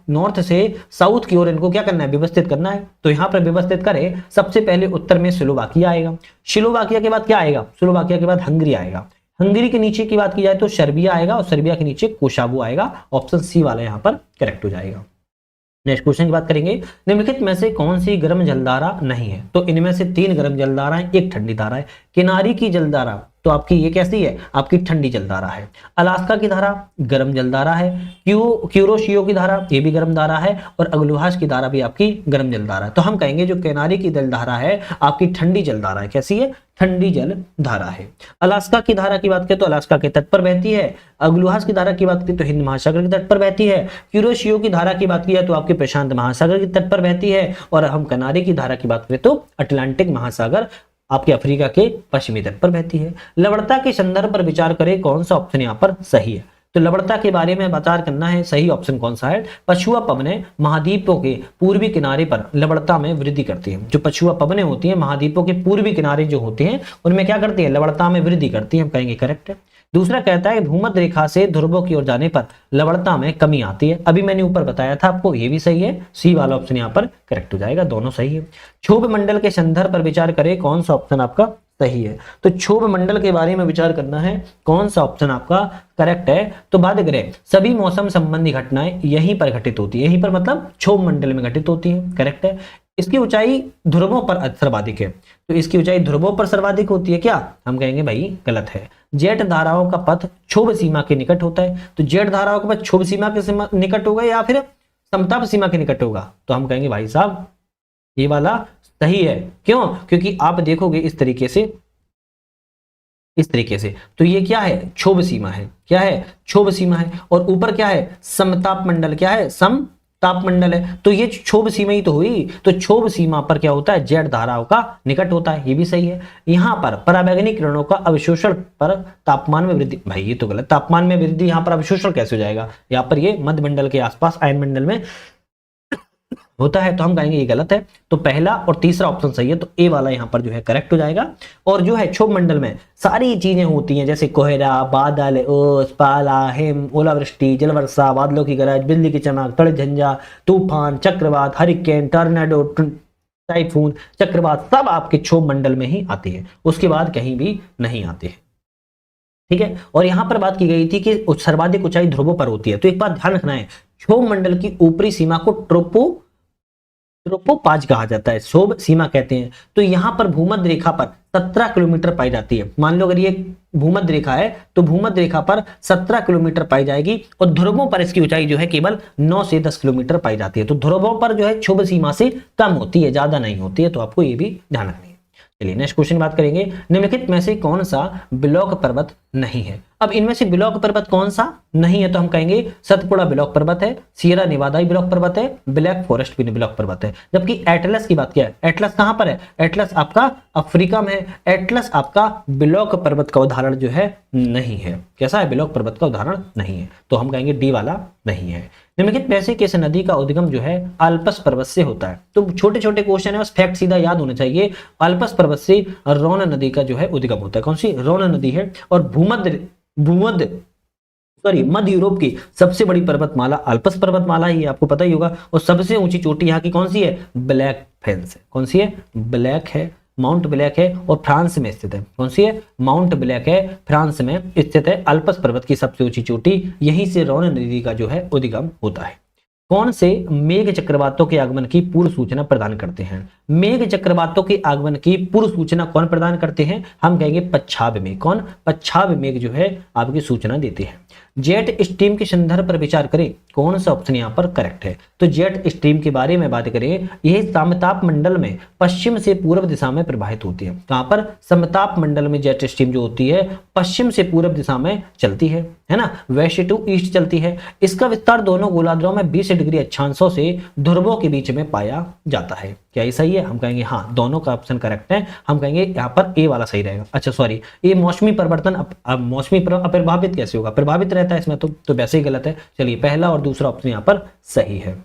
नॉर्थ से साउथ की ओर इनको क्या करना है? व्यवस्थित करना है। तो यहाँ पर व्यवस्थित करें, सबसे पहले उत्तर में स्लोवाकिया आएगा। स्लोवाकिया के बाद क्या आएगा? स्लोवाकिया के बाद हंगरी आएगा। हंगरी के नीचे की बात की जाए तो सर्बिया आएगा और सर्बिया के नीचे कोसावो आएगा। ऑप्शन सी वाला यहाँ पर करेक्ट हो जाएगा। नेक्स्ट क्वेश्चन की बात करेंगे, निम्नलिखित में से कौन सी गर्म जलधारा नहीं है? तो इनमें से 3 गर्म जलधाराएं, 1 ठंडी धारा है। किनारी की जलधारा तो आपकी ये कैसी है? आपकी ठंडी जलधारा है। अलास्का की धारा गर्म जलधारा है। क्यूरोशियो की धारा ये भी गर्म धारा है। और अगलुहास की धारा भी आपकी गर्म जलधारा है। तो हम कहेंगे जो किनारी की जलधारा है आपकी ठंडी जलधारा है। कैसी है? ठंडी जल धारा है। अलास्का की धारा की बात करें तो अलास्का के तट पर बहती है। अगलुहास की धारा की बात करें तो हिंद महासागर के तट पर बहती है। क्यूरोशियो की धारा की बात की जाए तो आपके प्रशांत महासागर के तट पर बहती है। और हम किनारे की धारा की बात करें तो अटलांटिक महासागर आपके अफ्रीका के पश्चिमी तट पर बहती है। लवणता के संदर्भ पर विचार करें, कौन सा ऑप्शन यहाँ पर सही है? तो लवणता के बारे में विचार करना है, सही ऑप्शन कौन सा है? पछुआ पवनें महाद्वीपों के पूर्वी किनारे पर लवणता में वृद्धि करती है। जो पछुआ पवनें होती हैं महाद्वीपों के पूर्वी किनारे जो होते हैं उनमें क्या करती है? लवणता में वृद्धि करती है। हम कहेंगे करेक्ट है। दूसरा कहता है भूमध्य रेखा से ध्रुवों की ओर जाने पर लवणता में कमी आती है। अभी मैंने ऊपर बताया था आपको, ये भी सही है। सी वाला ऑप्शन यहाँ पर करेक्ट हो जाएगा, दोनों सही है। क्षोभ मंडल के संदर्भ पर विचार करें, कौन सा ऑप्शन आपका सही है? तो क्षोभ मंडल के बारे में विचार करना है, कौन सा ऑप्शन आपका करेक्ट है? तो बात करें सभी मौसम संबंधी घटनाएं यहीं पर घटित होती है। यहीं पर मतलब क्षोभ मंडल में घटित होती है, करेक्ट है। इसकी ऊंचाई ध्रुवों पर सर्वाधिक है। तो इसकी ऊंचाई ध्रुवों पर सर्वाधिक होती है क्या? हम कहेंगे भाई गलत है। जेट धाराओं का पथ क्षोभ सीमा के निकट होता है। तो जेट धाराओं का पथ क्षोभ सीमा के निकट होगा या फिर समताप सीमा के निकट होगा? तो हम कहेंगे भाई साहब ये वाला सही है। क्यों? क्योंकि आप देखोगे इस तरीके से तो ये क्या है? क्षोभ सीमा है। क्या है? क्षोभ सीमा है। और ऊपर क्या है? समताप मंडल। क्या है? समताप मंडल है। तो ये क्षोभ सीमा ही तो हुई। तो क्षोभ सीमा पर क्या होता है? जेट धाराओं का निकट होता है। ये भी सही है। यहाँ पर पराबैंगनी किरणों का अवशोषण पर तापमान में वृद्धि, भाई ये तो गलत। तापमान में वृद्धि यहाँ पर अवशोषण कैसे हो जाएगा? यहाँ पर ये मध्य मंडल के आसपास आयन मंडल में होता है। तो हम कहेंगे ये गलत है। तो पहला और तीसरा ऑप्शन सही है। तो ए वाला यहाँ पर जो है करेक्ट हो जाएगा। और जो है क्षोभ मंडल में सारी चीजें होती हैं जैसे कोहरा, बादल, ओस, पाला, हिम, ओलावृष्टि, जलवर्षा, बादलों की गरज, बिजली की चमक, तड़ झंझा, तूफान, चक्रवात, हरिकेन, टॉर्नेडो, टाइफून, चक्रवात सब आपके क्षोभ मंडल में ही आते हैं। उसके बाद कहीं भी नहीं आते हैं। ठीक है। और यहां पर बात की गई थी कि सर्वाधिक ऊंचाई ध्रुवों पर होती है। तो एक बात ध्यान रखना है, क्षोभ मंडल की ऊपरी सीमा को ट्रोपोपाज कहा जाता है, क्षोभ सीमा कहते हैं। तो यहां पर भूमध्य रेखा पर 17 किलोमीटर पाई जाती है। मान लो अगर ये भूमध्य रेखा है तो भूमध्य रेखा पर 17 किलोमीटर पाई जाएगी और ध्रुवों पर इसकी ऊंचाई जो है केवल 9 से 10 किलोमीटर पाई जाती है। तो ध्रुवों पर जो है क्षोभ सीमा से कम होती है, ज्यादा नहीं होती है। तो आपको ये भी ध्यान रखना है। चलिए नेक्स्ट क्वेश्चन बात करेंगे, निम्नलिखित में से कौन सा ब्लॉक पर्वत नहीं है। अब इनमें से बिलॉक पर्वत कौन सा नहीं है, तो हम कहेंगे सतपुड़ा बिलॉक पर्वत है, सियरा नेवादा बिलॉक पर्वत है, ब्लैक फॉरेस्ट भी बिलॉक पर्वत है। जबकि एटलस की बात क्या है, एटलस कहां पर है, एटलस आपका अफ्रीका में है। एटलस आपका बिलॉक पर्वत का उदाहरण जो है नहीं है। कैसा है, बिलॉक पर्वत का उदाहरण नहीं है, तो हम कहेंगे डी वाला नहीं है। निम्नलिखित में से किस नदी का उद्गम जो है अल्पस पर्वत से होता है, तो छोटे छोटे क्वेश्चन है, बस फैक्ट सीधा याद होना चाहिए। अल्पस पर्वत से रोन नदी का जो है उद्गम होता है। कौन सी, रोन नदी है। और मध्य यूरोप की सबसे बड़ी पर्वतमाला अल्पस पर्वतमाला ही है, आपको पता ही होगा। और सबसे ऊंची चोटी यहाँ की कौन सी है, ब्लैक फेंस है। कौन सी है, ब्लैक है, माउंट ब्लैक है और फ्रांस में स्थित है। कौन सी है, माउंट ब्लैक है, फ्रांस में स्थित है। अल्पस पर्वत की सबसे ऊंची चोटी, यहीं से रोन नदी का जो है उद्गम होता है। कौन से मेघ चक्रवातों के आगमन की पूर्व सूचना प्रदान करते हैं, मेघ चक्रवातों के आगमन की पूर्व सूचना कौन प्रदान करते हैं, हम कहेंगे पच्छाद मेघ। कौन, पच्छाद मेघ जो है आपकी सूचना देते हैं। जेट स्ट्रीम के संदर्भ पर विचार करें, कौन सा ऑप्शन यहाँ पर करेक्ट है, तो जेट स्ट्रीम के बारे में बात करें, यह समताप मंडल में पश्चिम से पूर्व दिशा में प्रवाहित होती है। कहां पर, समताप मंडल में जेट स्ट्रीम जो होती है पश्चिम से पूर्व दिशा में चलती है ना, वेस्ट टू ईस्ट चलती है। इसका विस्तार दोनों गोलार्धों में 20 डिग्री अक्षांशों से ध्रुवों के बीच में पाया जाता है। क्या ये सही है, हम कहेंगे हाँ, दोनों का ऑप्शन करेक्ट है। हम कहेंगे यहाँ पर ए वाला सही रहेगा। अच्छा सॉरी, ये मौसमी परिवर्तन, अब मौसमी अप्रभावित कैसे होगा, प्रभावित रहता है इसमें, तो वैसे ही गलत है। चलिए पहला और दूसरा ऑप्शन यहाँ पर सही है।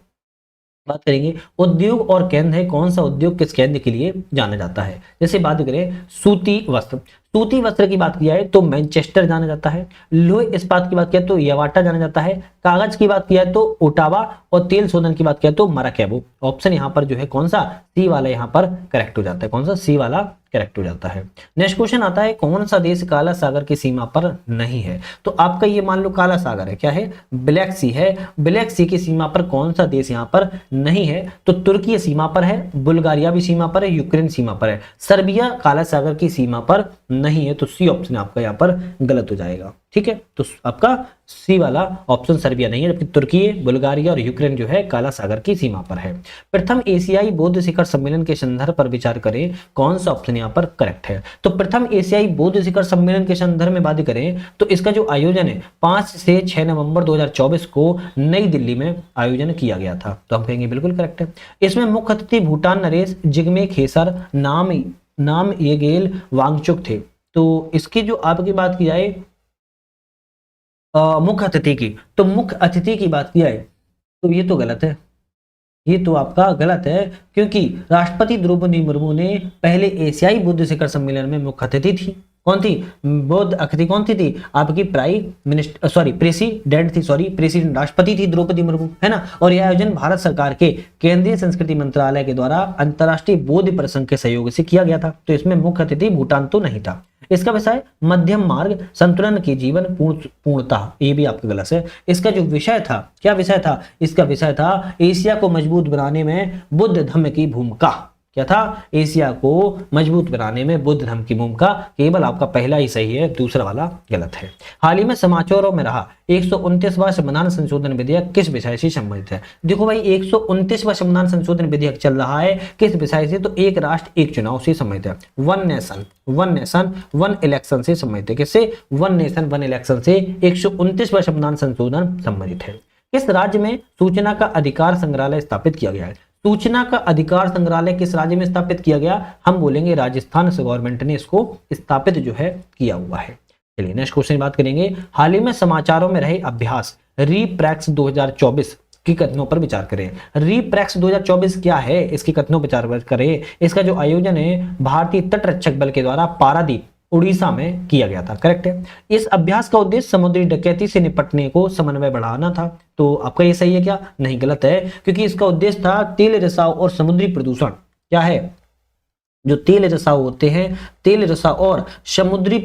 बात करेंगे उद्योग और केंद्र है, कौन सा उद्योग किस केंद्र के लिए जाना जाता है। जैसे बात करें सूती वस्त्र, सूती वस्त्र की बात किया है तो मैनचेस्टर जाना जाता है। लोहे इस्पात की बात किया तो यवाटा जाना जाता है। कागज की बात किया है तो ओटावा, और तेल शोधन की बात किया तो मराकेबो। ऑप्शन यहाँ पर जो है कौन सा, सी वाला यहाँ पर करेक्ट हो जाता है। कौन सा, सी वाला करेक्ट हो जाता है। नेक्स्ट क्वेश्चन आता है, कौन सा देश काला सागर की सीमा पर नहीं है, तो आपका ये मान लो काला सागर है, क्या है, ब्लैक सी है। ब्लैक सी की सीमा पर कौन सा देश यहाँ पर नहीं है, तो तुर्की सीमा पर है, बुल्गारिया भी सीमा पर है, यूक्रेन सीमा पर है। सर्बिया काला सागर की सीमा पर नहीं है, तो सी ऑप्शन आपका यहाँ पर गलत हो जाएगा। ठीक है, तो आपका सी वाला ऑप्शन सर्बिया नहीं है, जबकि तुर्की, बुल्गारिया और यूक्रेन जो है काला सागर की सीमा पर है। प्रथम एशियाई बौद्ध शिखर सम्मेलन के संदर्भ पर विचार करें, कौन सा ऑप्शन यहाँ पर करेक्ट है, तो प्रथम एशियाई बौद्ध शिखर सम्मेलन के संदर्भ में बात करें तो इसका जो आयोजन है 5 से 6 नवंबर 2024 को नई दिल्ली में आयोजन किया गया था, तो हम कहेंगे बिल्कुल करेक्ट है। इसमें मुख्य अतिथि भूटान नरेश जिग्मे खेसर नाम येगेल वांगचुक थे। तो इसकी जो आपकी बात की जाए मुख्य अतिथि की, तो मुख्य अतिथि की बात की जाए तो ये तो गलत है, ये तो आपका गलत है, क्योंकि राष्ट्रपति द्रौपदी मुर्मू ने पहले एशियाई बुद्ध शिखर सम्मेलन में मुख्य अतिथि थी। कौन थी, बुद्ध अतिथि कौन थी आपकी प्रेसिडेंट राष्ट्रपति थी द्रौपदी मुर्मू, है ना। और यह आयोजन भारत सरकार के केंद्रीय संस्कृति मंत्रालय के द्वारा अंतर्राष्ट्रीय बौद्ध परिसंघ के सहयोग से किया गया था। तो इसमें मुख्य अतिथि भूटान तो नहीं था। इसका विषय मध्यम मार्ग संतुलन की जीवन पूर्णता, ये भी आपका गलत है। इसका जो विषय था, क्या विषय था, इसका विषय था एशिया को मजबूत बनाने में बुद्ध धर्म की भूमिका। क्या था, एशिया को मजबूत बनाने में बुद्ध धर्म की भूमिका। केवल आपका पहला ही सही है, दूसरा वाला गलत है। हाल ही में समाचारों में रहा 129वां संविधान संशोधन विधेयक किस विषय से संबंधित है। देखो भाई 129वां संविधान संशोधन विधेयक चल रहा है किस विषय से, तो एक राष्ट्र एक चुनाव से संबंधित है, वन नेशन वन इलेक्शन से संबंधित है। किससे, वन नेशन वन इलेक्शन से 129वां संविधान संशोधन संबंधित है। किस राज्य में सूचना का अधिकार संग्रहालय स्थापित किया गया है, सूचना का अधिकार संग्रहालय किस राज्य में स्थापित किया गया, हम बोलेंगे राजस्थान से गवर्नमेंट ने इसको स्थापित जो है किया हुआ है। चलिए नेक्स्ट क्वेश्चन की बात करेंगे, हाल ही में समाचारों में रहे अभ्यास रीप्रैक्स 2024 की कथनों पर विचार करें। रीप्रैक्स 2024 क्या है, इसकी कथनों पर विचार करें। इसका जो आयोजन है भारतीय तटरक्षक बल के द्वारा पारादीप उड़ीसा में किया गया था, करेक्ट है। इस अभ्यास का उद्देश्य समुद्री डकैती से निपटने को समन्वय बढ़ाना था। तो आपका ये सही है क्या, नहीं गलत है, क्योंकि इसका उद्देश्य था तेल रिसाव और समुद्री प्रदूषण। क्या है, जो तेल रिसाव होते हैं, तेल रिसाव और समुद्री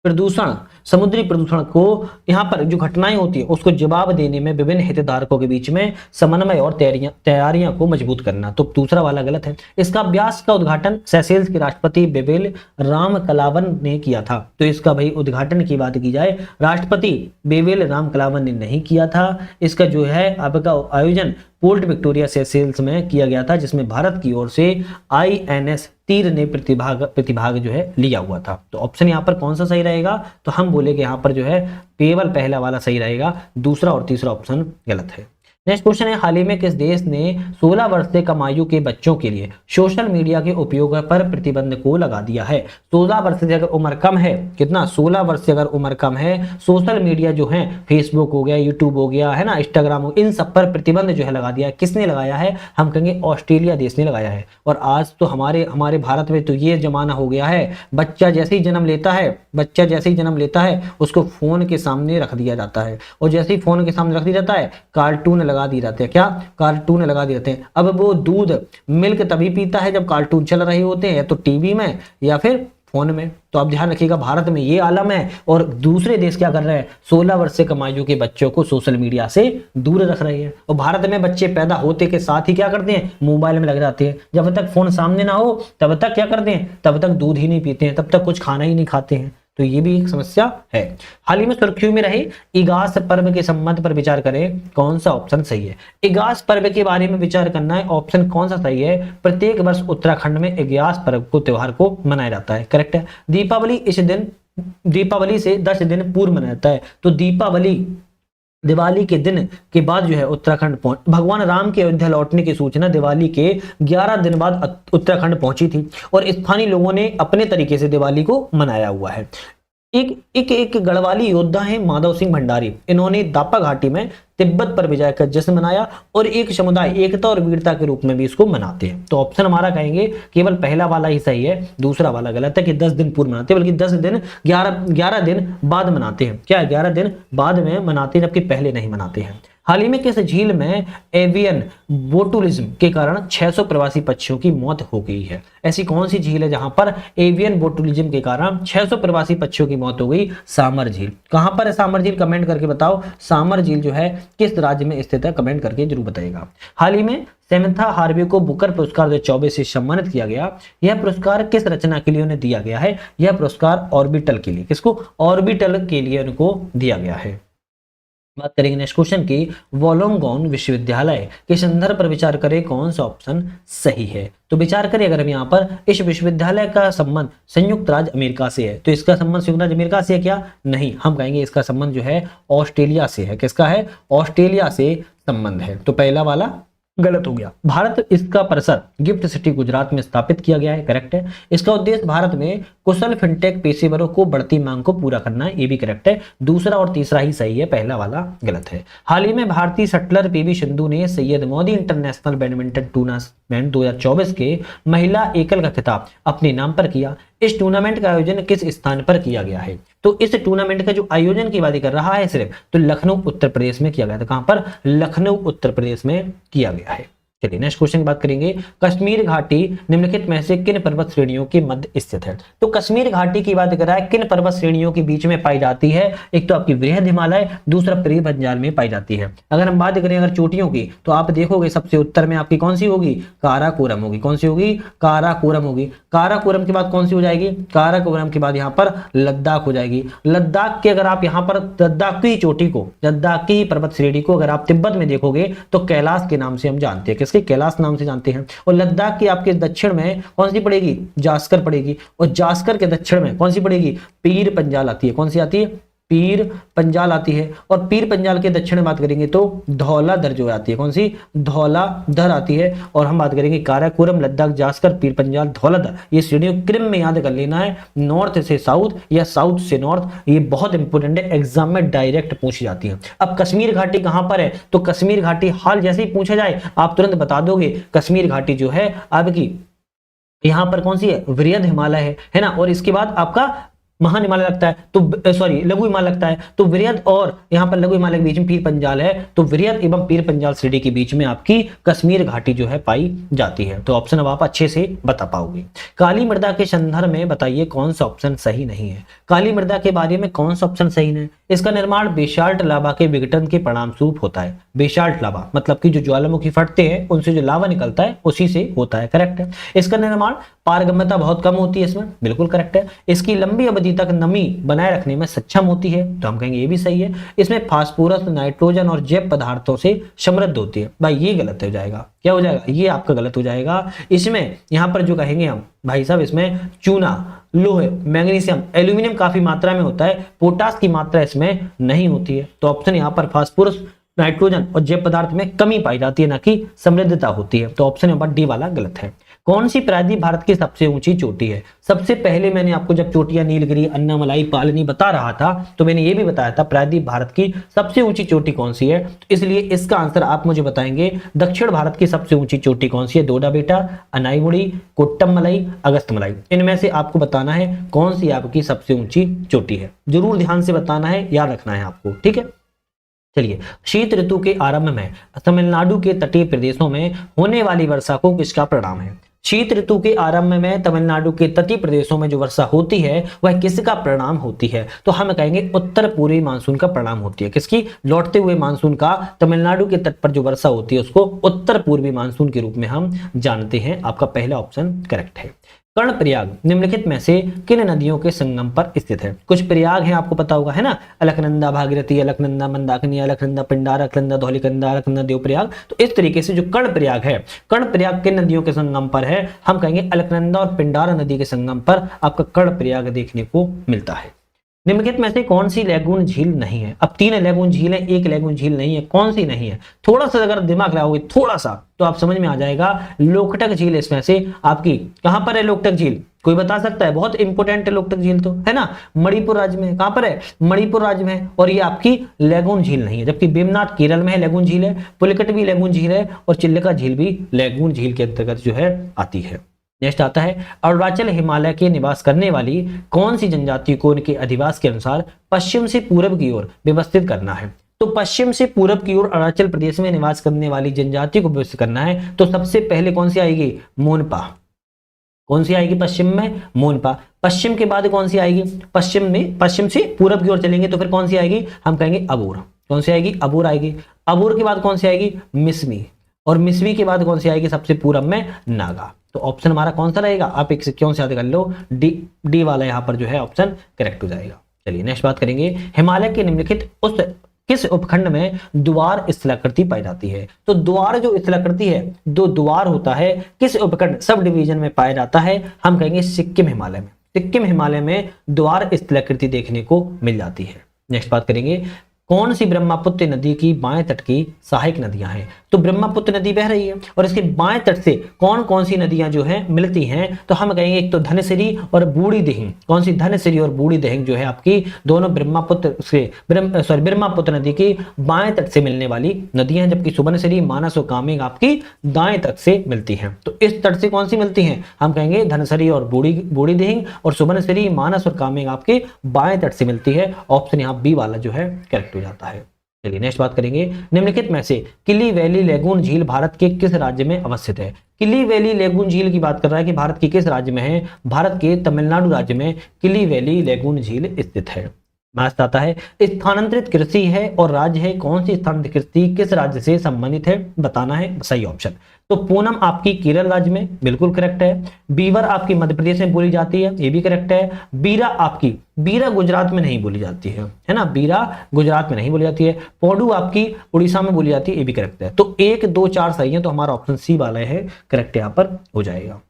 प्रदूषण समुद्री प्रदूषण को यहाँ पर जो घटनाएं होती है उसको जवाब देने में विभिन्न हितधारकों के बीच में समन्वय और तैयारियां को मजबूत करना। तो दूसरा वाला गलत है। इसका अभ्यास का उद्घाटन सेशेल्स के राष्ट्रपति बेबिल रामकलावन ने किया था। तो इसका भाई उद्घाटन की बात की जाए, राष्ट्रपति बेबिल रामकलावन ने नहीं किया था। इसका जो है आपका आयोजन पोर्ट विक्टोरिया सेशेल्स में किया गया था, जिसमें भारत की ओर से INS तीर ने प्रतिभाग जो है लिया हुआ था। तो ऑप्शन यहाँ पर कौन सा सही रहेगा, तो हम बोलेंगे यहाँ पर जो है केवल पहला वाला सही रहेगा, दूसरा और तीसरा ऑप्शन गलत है। नेक्स्ट क्वेश्चन है, हाल ही में किस देश ने 16 वर्ष से कम आयु के बच्चों के लिए सोशल मीडिया के उपयोग पर प्रतिबंध को लगा दिया है। 16 वर्ष से अगर उम्र कम है, कितना 16 वर्ष से अगर उम्र कम है, सोशल मीडिया जो है फेसबुक हो गया, यूट्यूब हो गया है ना, इंस्टाग्राम हो, इन सब पर प्रतिबंध जो है लगा दिया है। किसने लगाया है, हम कहेंगे ऑस्ट्रेलिया देश ने लगाया है। और आज तो हमारे भारत में तो ये जमाना हो गया है, बच्चा जैसे ही जन्म लेता है उसको फोन के सामने रख दिया जाता है, और जैसे ही फोन के सामने रख दिया जाता है कार्टून लगा दिए जाते हैं। क्या कार्टून लगा दिए जाते हैं। अब वो दूध मिल्क तभी पीता है जब कार्टून चल रहे होते हैं, या तो टीवी में या फिर फोन में। तो आप ध्यान रखिएगा, भारत में ये आलम है, और दूसरे देश क्या कर रहे हैं, 16 वर्ष से कम आयु के बच्चों को सोशल मीडिया से दूर रख रहे हैं। और भारत में बच्चे पैदा होते के साथ ही क्या करते हैं, मोबाइल में लग जाते हैं। जब तक फोन सामने ना हो तब तक क्या करते हैं, तब तक दूध ही नहीं पीते हैं, तब तक कुछ खाना ही नहीं खाते हैं। तो ये भी एक समस्या है। हाल ही में सुर्खियों में रहे इगास पर्व के संबंध पर विचार करें, कौन सा ऑप्शन सही है। इगास पर्व के बारे में विचार करना है, ऑप्शन कौन सा सही है। प्रत्येक वर्ष उत्तराखंड में इगास पर्व को त्योहार को मनाया जाता है, करेक्ट है। दीपावली से 10 दिन पूर्व मनाया जाता है। तो दिवाली के दिन के बाद जो है उत्तराखंड भगवान राम के अयोध्या लौटने की सूचना दिवाली के 11 दिन बाद उत्तराखंड पहुंची थी, और स्थानीय लोगों ने अपने तरीके से दिवाली को मनाया हुआ है। एक गढ़वाली योद्धा है माधव सिंह भंडारी, इन्होंने दापा घाटी में तिब्बत पर विजय का जश्न मनाया, और एक समुदाय एकता और वीरता के रूप में भी इसको मनाते हैं। तो ऑप्शन हमारा कहेंगे केवल पहला वाला ही सही है, दूसरा वाला गलत है कि 10 दिन पूर्व मनाते हैं, बल्कि 10 दिन 11 दिन बाद मनाते हैं। क्या 11 दिन बाद में मनाते हैं, जबकि पहले नहीं मनाते हैं। हाल ही में किस झील में एवियन बोटुलिज्म के कारण 600 प्रवासी पक्षियों की मौत हो गई है। ऐसी कौन सी झील है जहां पर एवियन बोटुलिज्म के कारण 600 प्रवासी पक्षियों की मौत हो गई। सामर झील। कहां पर है सामर झील, कमेंट करके बताओ। सामर झील जो है किस राज्य में स्थित है, कमेंट करके जरूर बताइएगा। हाल ही में सेमेंथा हार्वे को बुकर पुरस्कार 2024 से सम्मानित किया गया। यह पुरस्कार किस रचना के लिए उन्हें दिया गया है। यह पुरस्कार ऑर्बिटल के लिए, किसको, ऑर्बिटल के लिए उनको दिया गया है। बात करेंगे नेक्स्ट क्वेश्चन की, वोलोंगोंग विश्वविद्यालय के संदर्भ पर विचार करें, कौन सा ऑप्शन सही है। तो विचार करें, अगर हम यहाँ पर इस विश्वविद्यालय का संबंध संयुक्त राज्य अमेरिका से है, तो इसका संबंध संयुक्त राज्य अमेरिका से है क्या, नहीं, हम कहेंगे इसका संबंध जो है ऑस्ट्रेलिया से है। किसका है, ऑस्ट्रेलिया से संबंध है। तो पहला वाला गलत हो गया। भारत इसका परिसर गिफ्ट सिटी गुजरात में स्थापित किया गया है, करेक्ट है। इसका उद्देश्य भारत में कुशल फिनटेक पेशेवरों को बढ़ती मांग को पूरा करना है, ये भी करेक्ट है। दूसरा और तीसरा ही सही है, पहला वाला गलत है। हाल ही में भारतीय शटलर PV सिंधु ने Syed Modi international badminton tournament 2024 के महिला एकल का खिताब अपने नाम पर किया। इस टूर्नामेंट का आयोजन किस स्थान पर किया गया है। तो इस टूर्नामेंट का जो आयोजन की बात कर रहा है सिर्फ, तो लखनऊ उत्तर प्रदेश में किया गया था। कहां पर, लखनऊ उत्तर प्रदेश में किया गया है। चलिए नेक्स्ट क्वेश्चन की बात करेंगे, कश्मीर घाटी निम्नलिखित में से किन पर्वत श्रेणियों के मध्य स्थित है। तो कश्मीर घाटी की बात कर रहा है, किन पर्वत श्रेणियों के बीच में पाई जाती है। एक तो आपकी वृहद हिमालय, दूसरा प्री बंजाल में पाई जाती है। अगर हम बात करें अगर चोटियों की, तो आप देखोगे सबसे उत्तर में आपकी कौन सी होगी, काराकोरम होगी। कौन सी होगी, काराकोरम होगी। काराकोरम के बाद कौन सी हो जाएगी, काराकोरम के बाद यहाँ पर लद्दाख हो जाएगी। लद्दाख के अगर आप यहाँ पर लद्दाख की चोटी को, लद्दाख की पर्वत श्रेणी को अगर आप तिब्बत में देखोगे तो कैलाश के नाम से हम जानते हैं, कैलाश नाम से जानते हैं। और लद्दाख की आपके दक्षिण में कौन सी पड़ेगी, जास्कर पड़ेगी। और जास्कर के दक्षिण में कौन सी पड़ेगी, पीर पंजाल आती है। कौन सी आती है, पीर पंजाल आती है। और पीर पंजाल के दक्षिण में बात करेंगे तो धौलाधर जो आती है, कौन सी, धौलाधर आती है। और हम बात करेंगे काराकोरम, लद्दाख, जास्कर, पीर पंजाल, धौलाधर, ये श्रेणियों क्रम में याद कर लेना है, नॉर्थ से साउथ या साउथ से नॉर्थ। ये बहुत इंपोर्टेंट है, एग्जाम में डायरेक्ट पूछी जाती है। अब कश्मीर घाटी कहां पर है, तो कश्मीर घाटी हाल जैसे ही पूछा जाए आप तुरंत बता दोगे। कश्मीर घाटी जो है आपकी यहां पर कौन सी है, वृहद हिमालय है ना। और इसके बाद आपका महान हिमालय लगता है तो सॉरी लघु हिमालय लगता है तो वृहद और यहाँ पर लघु हिमालय के बीच में पीर पंजाल है तो वृहद एवं पीर पंजाल श्रेणी के बीच में आपकी कश्मीर घाटी जो है पाई जाती है। तो ऑप्शन अब आप अच्छे से बता पाओगे। काली मृदा के संदर्भ में बताइए कौन सा ऑप्शन सही नहीं है। काली मृदा के बारे में कौन सा ऑप्शन सही नहीं है? इसका निर्माण बेसाल्ट लावा के विघटन के परिणाम स्वरूप होता है। बेसाल्ट लावा मतलब कि जो ज्वालामुखी फटते हैं उनसे जो लावा निकलता है उसी से होता है, करेक्ट है। इसका निर्माण पारगम्यता बहुत कम होती है इसमें, बिल्कुल करेक्ट है। इसकी लंबी अवधि तक नमी बनाए रखने में सक्षम होती है, तो हम कहेंगे ये भी सही है। इसमें फास्फोरस, नाइट्रोजन और जैव पदार्थों से समृद्ध होती है। भाई ये गलत हो जाएगा, क्या हो जाएगा? ये आपका गलत हो जाएगा। इसमें यहाँ पर जो कहेंगे हम भाई साहब, इसमें चूना, लोहे, मैग्नीशियम, एल्यूमिनियम काफी मात्रा में होता है, पोटास की मात्रा इसमें नहीं होती है। तो ऑप्शन यहाँ पर फास्फोरस, नाइट्रोजन और जैव पदार्थ में कमी पाई जाती है, ना कि समृद्धता होती है। तो ऑप्शन नंबर डी वाला गलत है। कौन सी प्रायद्वीप भारत की सबसे ऊंची चोटी है? सबसे पहले मैंने आपको जब चोटियां नीलगिरी, अन्नामलाई, पालनी बता रहा था तो मैंने ये भी बताया था प्रायद्वीप भारत की सबसे ऊंची चोटी कौन सी है। तो इसलिए इसका आंसर आप मुझे बताएंगे दक्षिण भारत की सबसे ऊंची चोटी कौन सी है? डोडा बेटा, अनाईमुड़ी, कोट्टमलाई, अगस्तमलाई। इनमें से आपको बताना है कौन सी आपकी सबसे ऊंची चोटी है। जरूर ध्यान से बताना है, याद रखना है आपको, ठीक है। चलिए, शीत ऋतु के आरंभ में तमिलनाडु के तटीय प्रदेशों में होने वाली वर्षा को किसका परिणाम है? शीत ऋतु के आरंभ में तमिलनाडु के तटीय प्रदेशों में जो वर्षा होती है वह किसका परिणाम होती है? तो हम कहेंगे उत्तर पूर्वी मानसून का परिणाम होती है। किसकी? लौटते हुए मानसून का तमिलनाडु के तट पर जो वर्षा होती है उसको उत्तर पूर्वी मानसून के रूप में हम जानते हैं। आपका पहला ऑप्शन करेक्ट है। कर्णप्रयाग निम्नलिखित में से किन नदियों के संगम पर स्थित है? कुछ प्रयाग हैं, आपको पता होगा, है ना। अलकनंदा भागीरथी, अलकनंदा मंदाकिनी, अलकनंदा पिंडार, अलकनंदा धौलीकंदा, अलकनंदा देवप्रयाग। तो इस तरीके से जो कर्णप्रयाग है, कर्णप्रयाग किन नदियों के संगम पर है? हम कहेंगे अलकनंदा और पिंडार नदी के संगम पर आपका कर्णप्रयाग देखने को मिलता है। निम्नलिखित में से कौन सी लैगून झील नहीं है? अब 3 लैगून झील है, एक लैगून झील नहीं है, कौन सी नहीं है? थोड़ा सा अगर दिमाग लगाओगे थोड़ा सा तो आप समझ में आ जाएगा। लोकटक झील इसमें से आपकी कहां पर है? लोकटक झील कोई बता सकता है? बहुत इंपोर्टेंट है लोकटक झील, तो है ना, मणिपुर राज्य में। कहां पर है? मणिपुर राज्य में है। और ये आपकी लैगून झील नहीं है। जबकि बेमनाथ केरल में है, लैगून झील है। पुलिकट भी लैगून झील है और चिल्लिका झील भी लैगून झील के अंतर्गत जो है आती है। नेक्स्ट आता है अरुणाचल हिमालय के निवास करने वाली कौन सी जनजाति को उनके अधिवास के अनुसार पश्चिम से पूर्व की ओर व्यवस्थित करना है? तो पश्चिम से पूर्व की ओर अरुणाचल प्रदेश में निवास करने वाली जनजाति को व्यवस्थित करना है तो सबसे पहले कौन सी आएगी? मोनपा। कौन सी आएगी पश्चिम में? मोनपा। पश्चिम के बाद कौन सी आएगी? पश्चिम से पूर्व की ओर चलेंगे तो फिर कौन सी आएगी? हम कहेंगे अबोर। कौन सी आएगी? अबोर आएगी। अबोर के बाद कौन सी आएगी? मिसमी। और मिसमी के बाद कौन सी आएगी? सबसे पूर्व में नागा। तो ऑप्शन हमारा कौन सा रहेगा? आप एक क्यों से याद कर लो, डी वाला यहाँ पर जो है ऑप्शन करेक्ट हो जाएगा। चलिए नेक्स्ट बात करेंगे, हिमालय के निम्नलिखित उस किस उपखंड में द्वार स्थलाकृति पाई जाती है? तो द्वार जो स्थलाकृति है, दो द्वार होता है, किस उपखंड सब डिवीजन में पाया जाता है? हम कहेंगे सिक्किम हिमालय में। सिक्किम हिमालय में द्वार स्थलाकृति देखने को मिल जाती है। नेक्स्ट बात करेंगे, कौन सी ब्रह्मपुत्र नदी की बाएं तट की सहायक नदियां हैं? तो ब्रह्मपुत्र नदी बह रही है और इसके बाएं तट से कौन कौन सी नदियां जो है मिलती हैं? तो हम कहेंगे एक तो धनसिरी और बूढ़ी दिहिंग। कौन सी? धनसिरी और बूढ़ी दिहिंग जो है आपकी दोनों ब्रह्मपुत्र नदी की बाएं तट से मिलने वाली नदियां हैं। जबकि सुबनसिरी, मानस और कामेंग आपकी दाएं तट से मिलती हैं। तो इस तट से कौन सी मिलती हैं? हम कहेंगे धनसिरी और बूढ़ी दिहिंग, और सुबनसिरी, मानस और कामेंग आपके बाएं तट से मिलती है। ऑप्शन यहाँ बी वाला जो है करेक्ट जाता है। चलिए नेक्स्ट बात करेंगे, निम्नलिखित में से किली वैली लैगून झील भारत के किस राज्य में अवस्थित है? किली वैली लैगून झील की बात कर रहा है कि भारत के किस राज्य में है? भारत के तमिलनाडु राज्य में किली वैली लैगून झील स्थित है। मैथ आता है स्थानांतरित कृषि है और राज्य है, कौन सी स्थानांतरित कृषि किस राज्य से संबंधित है? बताना है सही ऑप्शन। तो पूनम आपकी केरल राज्य में, बिल्कुल करेक्ट है। बीवर आपकी मध्य प्रदेश में बोली जाती है, ये भी करेक्ट है। बीरा गुजरात में नहीं बोली जाती है ना, बीरा गुजरात में नहीं बोली जाती है। पौडू आपकी उड़ीसा में बोली जाती है, ये भी करेक्ट है। तो 1, 2, 4 सही है, तो हमारा ऑप्शन सी वाला है करेक्ट यहाँ पर हो जाएगा।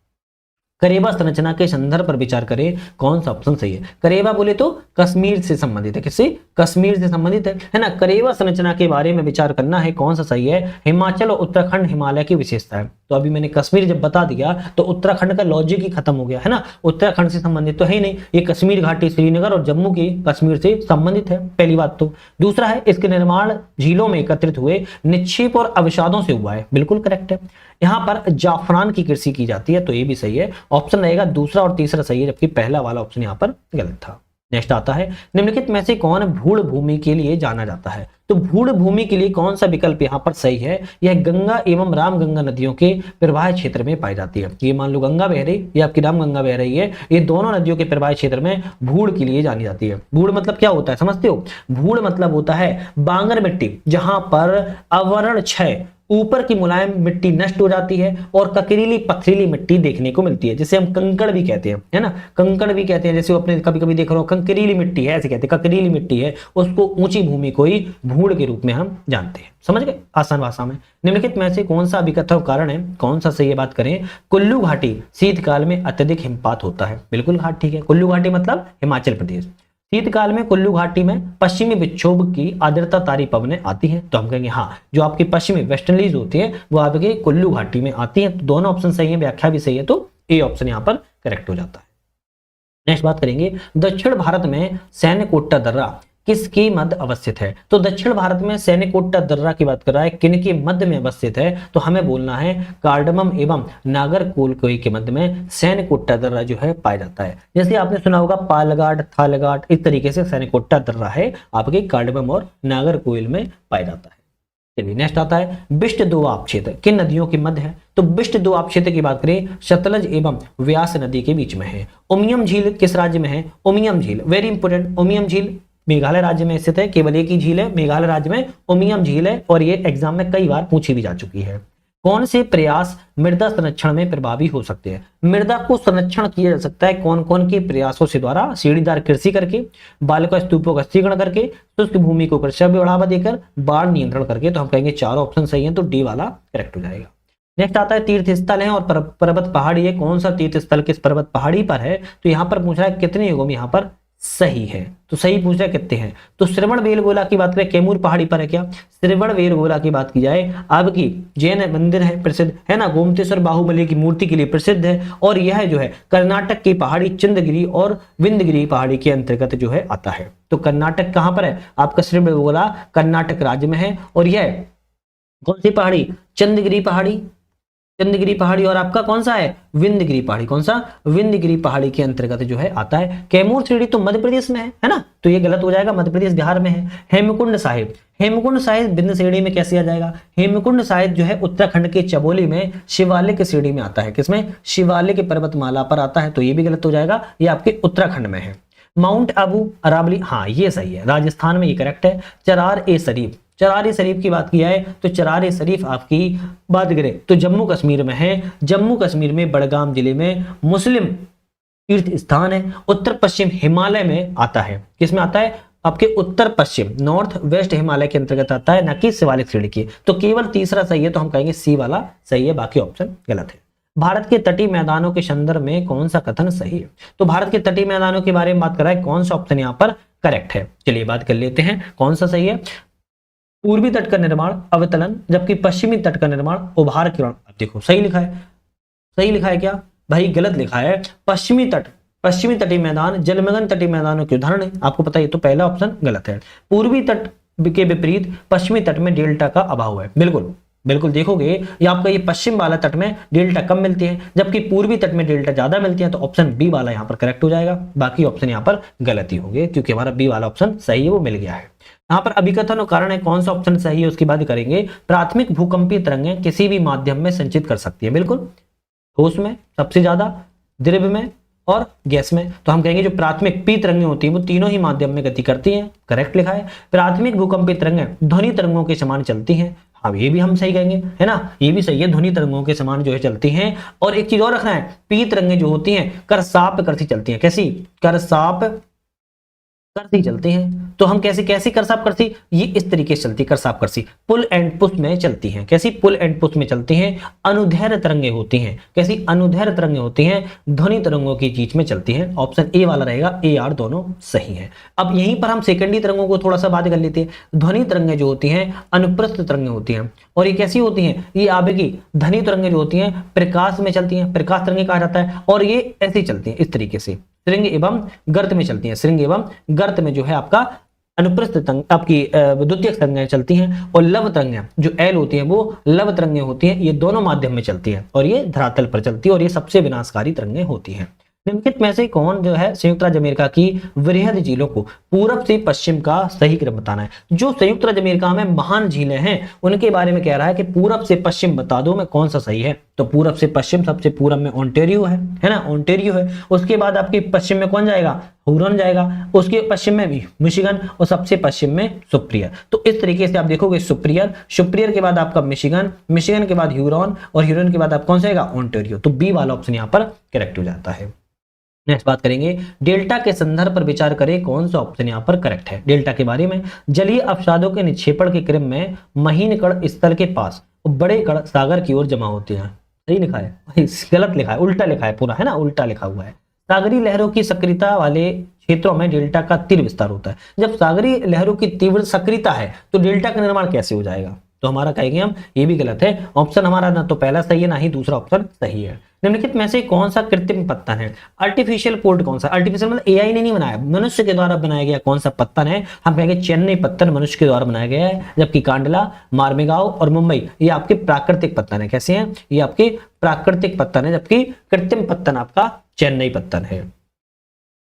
करेवा संरचना के संदर्भ पर विचार करें, कौन सा ऑप्शन सही है? करेवा बोले तो कश्मीर से संबंधित है। किससे? कश्मीर से संबंधित है ना। करेवा संरचना के बारे में विचार करना है, कौन सा सही है? हिमाचल और उत्तराखंड हिमालय की विशेषता है। तो अभी मैंने कश्मीर जब बता दिया तो उत्तराखंड का लॉजिक ही खत्म हो गया, है ना। उत्तराखंड से संबंधित तो है ही नहीं, ये कश्मीर घाटी, श्रीनगर और जम्मू की कश्मीर से संबंधित है, पहली बात तो। दूसरा है इसके निर्माण झीलों में एकत्रित हुए निक्षेप और अवसादों से हुआ है, बिल्कुल करेक्ट है। यहाँ पर जाफरान की कृषि की जाती है, तो ये भी सही है। ऑप्शन रहेगा दूसरा और तीसरा सही है, जबकि पहला वाला ऑप्शन यहाँ पर गलत था। नेक्स्ट आता है निम्नलिखित में से कौन भूड़ भूमि के लिए जाना जाता है। तो भूड़ भूमि के लिए कौन सा विकल्प यहाँ पर सही है? यह गंगा एवं रामगंगा नदियों के प्रवाह क्षेत्र में पाई जाती है। ये मान लो गंगा बह रही, ये आपकी रामगंगा बह रही है, ये दोनों नदियों के प्रवाह क्षेत्र में भूड़ के लिए जानी जाती है। भूड़ मतलब क्या होता है समझते हो? भूड़ मतलब होता है बांगर मिट्टी, जहां पर आवरण क्षय, ऊपर की मुलायम मिट्टी नष्ट हो जाती है और ककरीली पथरीली मिट्टी देखने को मिलती है, जिसे हम कंकड़ भी कहते हैं, है ना, कंकड़ भी कहते हैं। जैसे अपने कभी कभी देख रहे हो कंकरीली मिट्टी है, ऐसे कहते हैं, ककरीली मिट्टी है, उसको ऊंची भूमि को ही भूड़ के रूप में हम जानते हैं। समझ गए आसान भाषा में। निम्नलिखित में से कौन सा विकथन कारण है, कौन सा सही बात करें? कुल्लू घाटी शीतकाल में अत्यधिक हिमपात होता है। बिल्कुल घाट ठीक है। कुल्लू घाटी मतलब हिमाचल प्रदेश। शीतकाल में कुल्लू घाटी में पश्चिमी विक्षोभ की आर्द्रता तारी पवनें आती हैं। तो हम कहेंगे हाँ, जो आपकी पश्चिमी वेस्टर्नलीज होती है वो आपके कुल्लू घाटी में आती है। तो दोनों ऑप्शन सही है, व्याख्या भी सही है, तो ए ऑप्शन यहाँ पर करेक्ट हो जाता है। नेक्स्ट बात करेंगे दक्षिण भारत में सैन्यकोट्टा दर्रा किसके मध्य अवस्थित है? तो दक्षिण भारत में सैन्यकोट्टा दर्रा की बात कर रहा है, किनके मध्य में अवस्थित है? तो हमें बोलना है कार्डमम एवं नागरकोइल के मध्य में सैन्यकोट्टा दर्रा जो है पाया जाता है। जैसे आपने सुना होगा पालघाट, थालघाट, इस तरीके से सैन्यकोट्टा दर्रा है आपके कार्डमम और नागरकोइल में पाया जाता है। चलिए नेक्स्ट आता है बिष्ट दोआब क्षेत्र किन नदियों के मध्य है? तो बिष्ट दोआब क्षेत्र की बात करें सतलज एवं व्यास नदी के बीच में है। उमियम झील किस राज्य में है? उमियम झील वेरी इंपोर्टेंट, उमियम झील मेघालय राज्य में स्थित है। केवल एक ही झील है मेघालय राज्य में, उमियम झील है, और ये एग्जाम में कई बार पूछी भी जा चुकी है। कौन से प्रयास मृदा संरक्षण में प्रभावी हो सकते हैं? मृदा को संरक्षण किया जा सकता है कौन कौन के प्रयासों से द्वारा? सीढ़ीदार कृषि करके, बालुका स्तूपों का शीघ्रण करके, शुष्क भूमि को कृषि में बढ़ावा देकर, बाढ़ नियंत्रण करके। तो हम कहेंगे चारों ऑप्शन सही है, तो डी वाला करेक्ट हो जाएगा। नेक्स्ट आता है तीर्थ स्थल है और पर्वत पहाड़ी है। कौन सा तीर्थ स्थल किस पर्वत पहाड़ी पर है? तो यहाँ पर पूछ रहा है कितने युगों में यहाँ पर सही है, तो सही पूछ रहा है कितने हैं? तो श्रवणबेलगोला की बात करें कैमूर पहाड़ी पर है क्या? श्रवणबेलगोला की बात की जाए आपकी जैन मंदिर है प्रसिद्ध, है ना, गोमतेश्वर बाहुबली की मूर्ति के लिए प्रसिद्ध है, और यह जो है कर्नाटक की पहाड़ी चंद्रगिरी और विंध्यगिरी पहाड़ी के अंतर्गत जो है आता है। तो कर्नाटक कहां पर है आपका? श्रवणबेलगोला कर्नाटक राज्य में है, और यह कौन सी पहाड़ी? चंद्रगिरी पहाड़ी, चंद्रगिरी पहाड़ी, और आपका कौन सा है? विंध्यगिरी पहाड़ी। कौन सा? विंध्यगिरी पहाड़ी के अंतर्गत जो है आता है। कैमूर श्रेणी तो मध्य प्रदेश में है ना, तो ये गलत हो जाएगा, मध्य प्रदेश बिहार में है। हेमकुंड साहिब, हेमकुंड साहिब विंध्य श्रेणी में कैसे आ जाएगा? हेमकुंड साहिब जो है उत्तराखंड के चमोली में शिवालिक श्रेणी में आता है। किसमें? शिवालिक पर्वतमाला पर आता है, तो ये भी गलत हो जाएगा, ये आपके उत्तराखंड में है। माउंट आबू अरावली, हाँ ये सही है, राजस्थान में ये करेक्ट है। चरार ए शरीफ, चरार ए शरीफ की बात की जाए तो चरार ए शरीफ आपकी बात करें तो जम्मू कश्मीर में है। जम्मू कश्मीर में बड़गाम जिले में मुस्लिम तीर्थ स्थान है। उत्तर पश्चिम हिमालय में आता है। किस में आता है? आपके उत्तर पश्चिम नॉर्थ वेस्ट हिमालय के अंतर्गत आता है, न कि शिवालिक श्रेणी की। तो केवल तीसरा सही है, तो हम कहेंगे सी वाला सही है, बाकी ऑप्शन गलत है। भारत के तटीय मैदानों के संदर्भ में कौन सा कथन सही है? तो भारत के तटीय मैदानों के बारे में बात कर रहा है, कौन सा ऑप्शन यहाँ पर करेक्ट है? चलिए बात कर लेते हैं कौन सा सही है। पूर्वी तट का निर्माण अवतलन, जबकि पश्चिमी तट का निर्माण उभार किरण। अब देखो सही लिखा है, सही लिखा है क्या भाई? गलत लिखा है। पश्चिमी तट, पश्चिमी तटीय मैदान जलमग्न तटीय मैदानों के उदाहरण है, आपको पता है, तो पहला ऑप्शन गलत है। पूर्वी तट के विपरीत पश्चिमी तट में डेल्टा का अभाव है। बिल्कुल बिल्कुल देखोगे ये आपका ये पश्चिम वाला तट में डेल्टा कम मिलती है, जबकि पूर्वी तट में डेल्टा ज्यादा मिलती है, तो ऑप्शन बी वाला यहाँ पर करेक्ट हो जाएगा। बाकी ऑप्शन यहाँ पर गलत ही होंगे, क्योंकि हमारा बी वाला ऑप्शन सही है, वो मिल गया है। यहाँ पर अभिकथन और कारण है, कौन सा ऑप्शन सही है उसकी बात करेंगे। प्राथमिक भूकंपीय तरंगें किसी भी माध्यम में संचित कर सकती है। बिल्कुल, ठोस में सबसे ज्यादा, द्रव्य में और गैस में। तो हम कहेंगे जो प्राथमिक पी तरंगें होती हैं वो तीनों ही माध्यम में गति करती हैं, करेक्ट लिखा है। प्राथमिक भूकंपीय तरंगें ध्वनि तरंगों के समान चलती हैं, अब ये भी हम सही कहेंगे, है ना, ये भी सही है, ध्वनि तरंगों के समान जो है चलती हैं। और एक चीज और रखना है, पी तरंगें जो होती हैं करसाप करती चलती हैं। कैसी? करसाप करती चलती हैं। तो हम कैसे कैसे करसाप करती? ये इस तरीके से चलती, करसाप करती पुल एंड पुश में चलती हैं। कैसी? पुल एंड पुश में चलती हैं। अनुदैर्घ्य तरंगें होती हैं। कैसी? अनुदैर्घ्य तरंगें होती हैं, ध्वनि तरंगों की बीच में चलती हैं। ऑप्शन ए वाला रहेगा, ए आर दोनों सही है। अब यहीं पर हम सेकेंडरी तरंगों को थोड़ा सा बात कर लेते हैं। ध्वनि तरंगें जो होती हैं अनुप्रस्थ तरंगें होती हैं, और ये कैसी होती हैं? ये आवेगी ध्वनि तरंगें जो होती हैं प्रकाश में चलती हैं, प्रकाश तरंगें कहा जाता है, और ये ऐसी चलती हैं इस तरीके से, श्रृंग एवं गर्त में चलती हैं। श्रृंग एवं गर्त में जो है आपका अनुप्रस्थ तरंग आपकी द्वितीयक तरंगें चलती हैं, और लव तरंगें जो एल होती हैं वो लव तरंगें होती हैं, ये दोनों माध्यम में चलती हैं, और ये धरातल पर चलती है, और ये सबसे विनाशकारी तरंगें होती हैं। निम्नलिखित में से कौन जो है संयुक्त राज्य अमेरिका की वृहद झीलों को पूरब से पश्चिम का सही क्रम बताना है। जो संयुक्त राज्य अमेरिका में महान झीलें हैं उनके बारे में कह रहा है कि पूरब से पश्चिम बता दो मैं कौन सा सही है। तो पूरब से पश्चिम सबसे पूरब में ओंटारियो है ना, ओंटारियो है। उसके बाद आपके पश्चिम में कौन जाएगा, हुरन जाएगा। उसके पश्चिम में भी मिशिगन और सबसे पश्चिम में सुप्रियर। तो इस तरीके से आप देखोगे सुप्रियर, सुप्रियर के बाद आपका मिशिगन, मिशिगन के बाद ह्यूरन और ह्यूरन के बाद आप कौन सा आएगा, ओंटारियो। तो बी वाला ऑप्शन यहाँ पर करेक्ट हो जाता है। नेक्स्ट बात करेंगे डेल्टा के संदर्भ पर विचार करें कौन सा ऑप्शन यहाँ पर करेक्ट है। डेल्टा के बारे में, जलीय अपसादों के निक्षेपण के क्रम में महीन कण स्थल के पास और बड़े कण सागर की ओर जमा होते हैं। सही लिखा है, गलत लिखा है, उल्टा लिखा है पूरा, है ना, उल्टा लिखा हुआ है। सागरीय लहरों की सक्रियता वाले क्षेत्रों में डेल्टा का तीव्र विस्तार होता है। जब सागरीय लहरों की तीव्र सक्रियता है तो डेल्टा का निर्माण कैसे हो जाएगा। तो हमारा कहेंगे हम ये भी गलत है। ऑप्शन हमारा ना तो पहला सही है ना ही दूसरा ऑप्शन सही है। निम्नलिखित में से कौन सा कृत्रिम पत्तन है। आर्टिफिशियल पोर्ट कौन सा, आर्टिफिशियल मतलब एआई ने नहीं बनाया, मनुष्य के द्वारा बनाया गया कौन सा पत्तन है। हम कहेंगे चेन्नई पत्तन मनुष्य के द्वारा बनाया गया है, जबकि कांडला, मार्मेगांव और मुंबई ये आपके प्राकृतिक पत्तन है। कैसे हैं, ये आपके प्राकृतिक पत्तन है, जबकि कृत्रिम पत्तन आपका चेन्नई पत्तन है।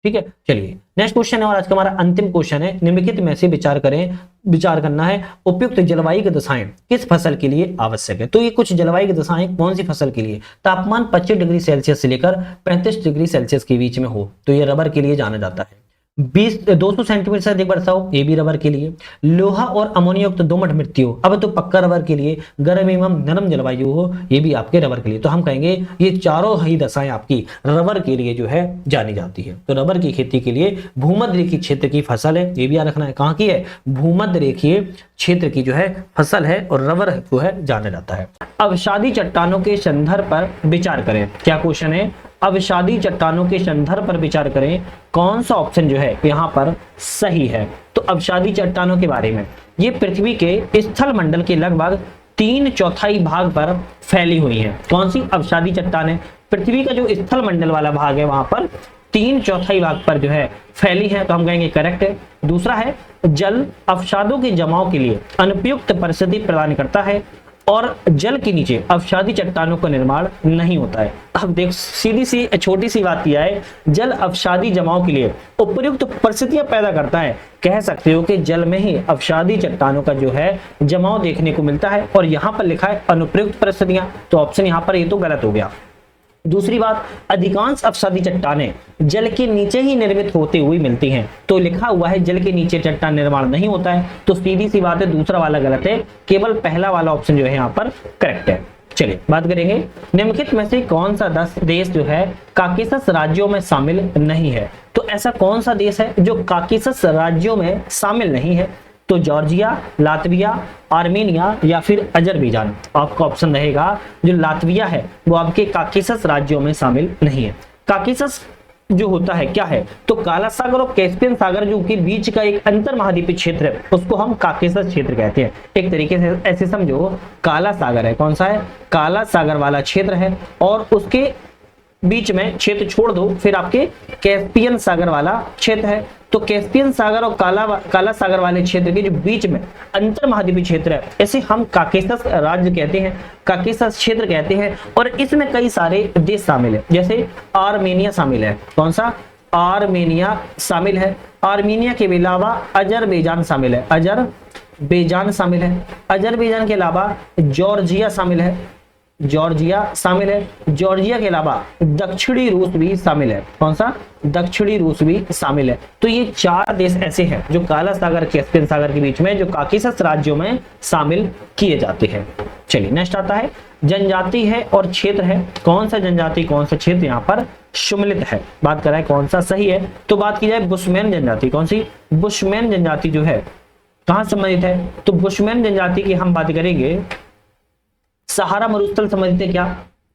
ठीक है, चलिए नेक्स्ट क्वेश्चन है और आज का हमारा अंतिम क्वेश्चन है। निम्नलिखित में से विचार करना है उपयुक्त जलवायु दशाएं किस फसल के लिए आवश्यक है। तो ये कुछ जलवायु दशाएं कौन सी फसल के लिए, तापमान 25 डिग्री सेल्सियस से लेकर 35 डिग्री सेल्सियस के बीच में हो तो ये रबर के लिए जाना जाता है। 200 सेंटीमीटर से अधिक वर्षा हो ये भी रबर के लिए। लोहा और अमोनिया युक्त दोमट मिट्टी हो अब तो पक्का रबर के लिए। गर्म एवं नरम जलवायु हो ये भी आपके रबर के लिए। तो हम कहेंगे ये चारों ही दशाएं आपकी रबर के लिए जो है जानी जाती है। तो रबर की खेती के लिए भूमध्य रेखीय क्षेत्र की फसल है, ये भी याद रखना है। कहाँ की है, भूमध्य रेखीय क्षेत्र की जो है फसल है और रबर जो है जाना जाता है। अवसादी चट्टानों के संदर्भ पर विचार करें। क्या क्वेश्चन है, अवसादी चट्टानों के संदर्भ पर विचार करें कौन सा ऑप्शन जो है यहाँ पर सही है। तो अवसादी चट्टानों के बारे में, ये पृथ्वी के स्थल मंडल के लगभग 3/4 भाग पर फैली हुई है। कौन सी, अवसादी चट्टानें पृथ्वी का जो स्थल मंडल वाला भाग है वहां पर 3/4 भाग पर जो है फैली है। तो हम कहेंगे करेक्ट है। दूसरा है जल अवसादों के जमाव के लिए अनुपयुक्त परिस्थिति प्रदान करता है और जल के नीचे अवसादी चट्टानों का निर्माण नहीं होता है। अब देख सीधी सी छोटी सी बात किया है, जल अवसादी जमाव के लिए उपयुक्त परिस्थितियां पैदा करता है। कह सकते हो कि जल में ही अवसादी चट्टानों का जो है जमाव देखने को मिलता है और यहाँ पर लिखा है अनुपयुक्त परिस्थितियां। तो ऑप्शन यहाँ पर ये तो गलत हो गया। दूसरी बात, अधिकांश अवसादी चट्टानें जल के नीचे ही निर्मित होते हुए मिलती हैं। तो लिखा हुआ है जल के नीचे चट्टान निर्माण नहीं होता है। तो सीधी सी बात है दूसरा वाला गलत है, केवल पहला वाला ऑप्शन जो है यहाँ पर करेक्ट है। चलिए बात करेंगे निम्नलिखित में से कौन सा देश जो है काकेशस राज्यों में शामिल नहीं है। तो ऐसा कौन सा देश है जो काकेशस राज्यों में शामिल नहीं है। तो जॉर्जिया, लातविया, आर्मेनिया या फिर अजरबैजान। आपका ऑप्शन रहेगा जो लातविया है वो आपके काकेशस राज्यों में शामिल नहीं है। काकेशस जो होता है क्या है, तो काला सागर और कैस्पियन सागर जो के बीच का एक अंतर महाद्वीपीय क्षेत्र है उसको हम काकेशस क्षेत्र कहते हैं। एक तरीके से ऐसे समझो काला सागर है, कौन सा है, काला सागर वाला क्षेत्र है और उसके बीच में क्षेत्र छोड़ दो फिर आपके कैस्पियन सागर वाला क्षेत्र है। तो कैस्पियन सागर और काला सागर वाले क्षेत्र के जो बीच में अंतर महाद्वीपीय क्षेत्र है ऐसे हम काकेशस राज्य कहते हैं, काकेशस क्षेत्र कहते हैं। और इसमें कई सारे देश शामिल है, जैसे आर्मेनिया शामिल है। कौन सा, आर्मेनिया शामिल है। आर्मेनिया के अलावा अजरबैजान शामिल है, अजरबैजान शामिल है। अजरबैजान के अलावा जॉर्जिया शामिल है, जॉर्जिया शामिल है। जॉर्जिया के अलावा दक्षिणी रूस भी शामिल है। कौन सा, दक्षिणी रूस भी शामिल है। तो ये 4 देश ऐसे हैं जो काला सागर कैस्पियन सागर के बीच में जो काकेशस राज्यों में शामिल किए जाते हैं। चलिए नेक्स्ट आता है जनजाति है और क्षेत्र है। कौन सा जनजाति कौन सा क्षेत्र यहाँ पर सम्मिलित है, बात कराए कौन सा सही है। तो बात की जाए बुशमैन जनजाति, कौन सी, बुशमैन जनजाति जो है कहाँ संबंधित है। तो बुशमैन जनजाति की हम बात करेंगे सहारा मरुस्थल संबंधित है क्या,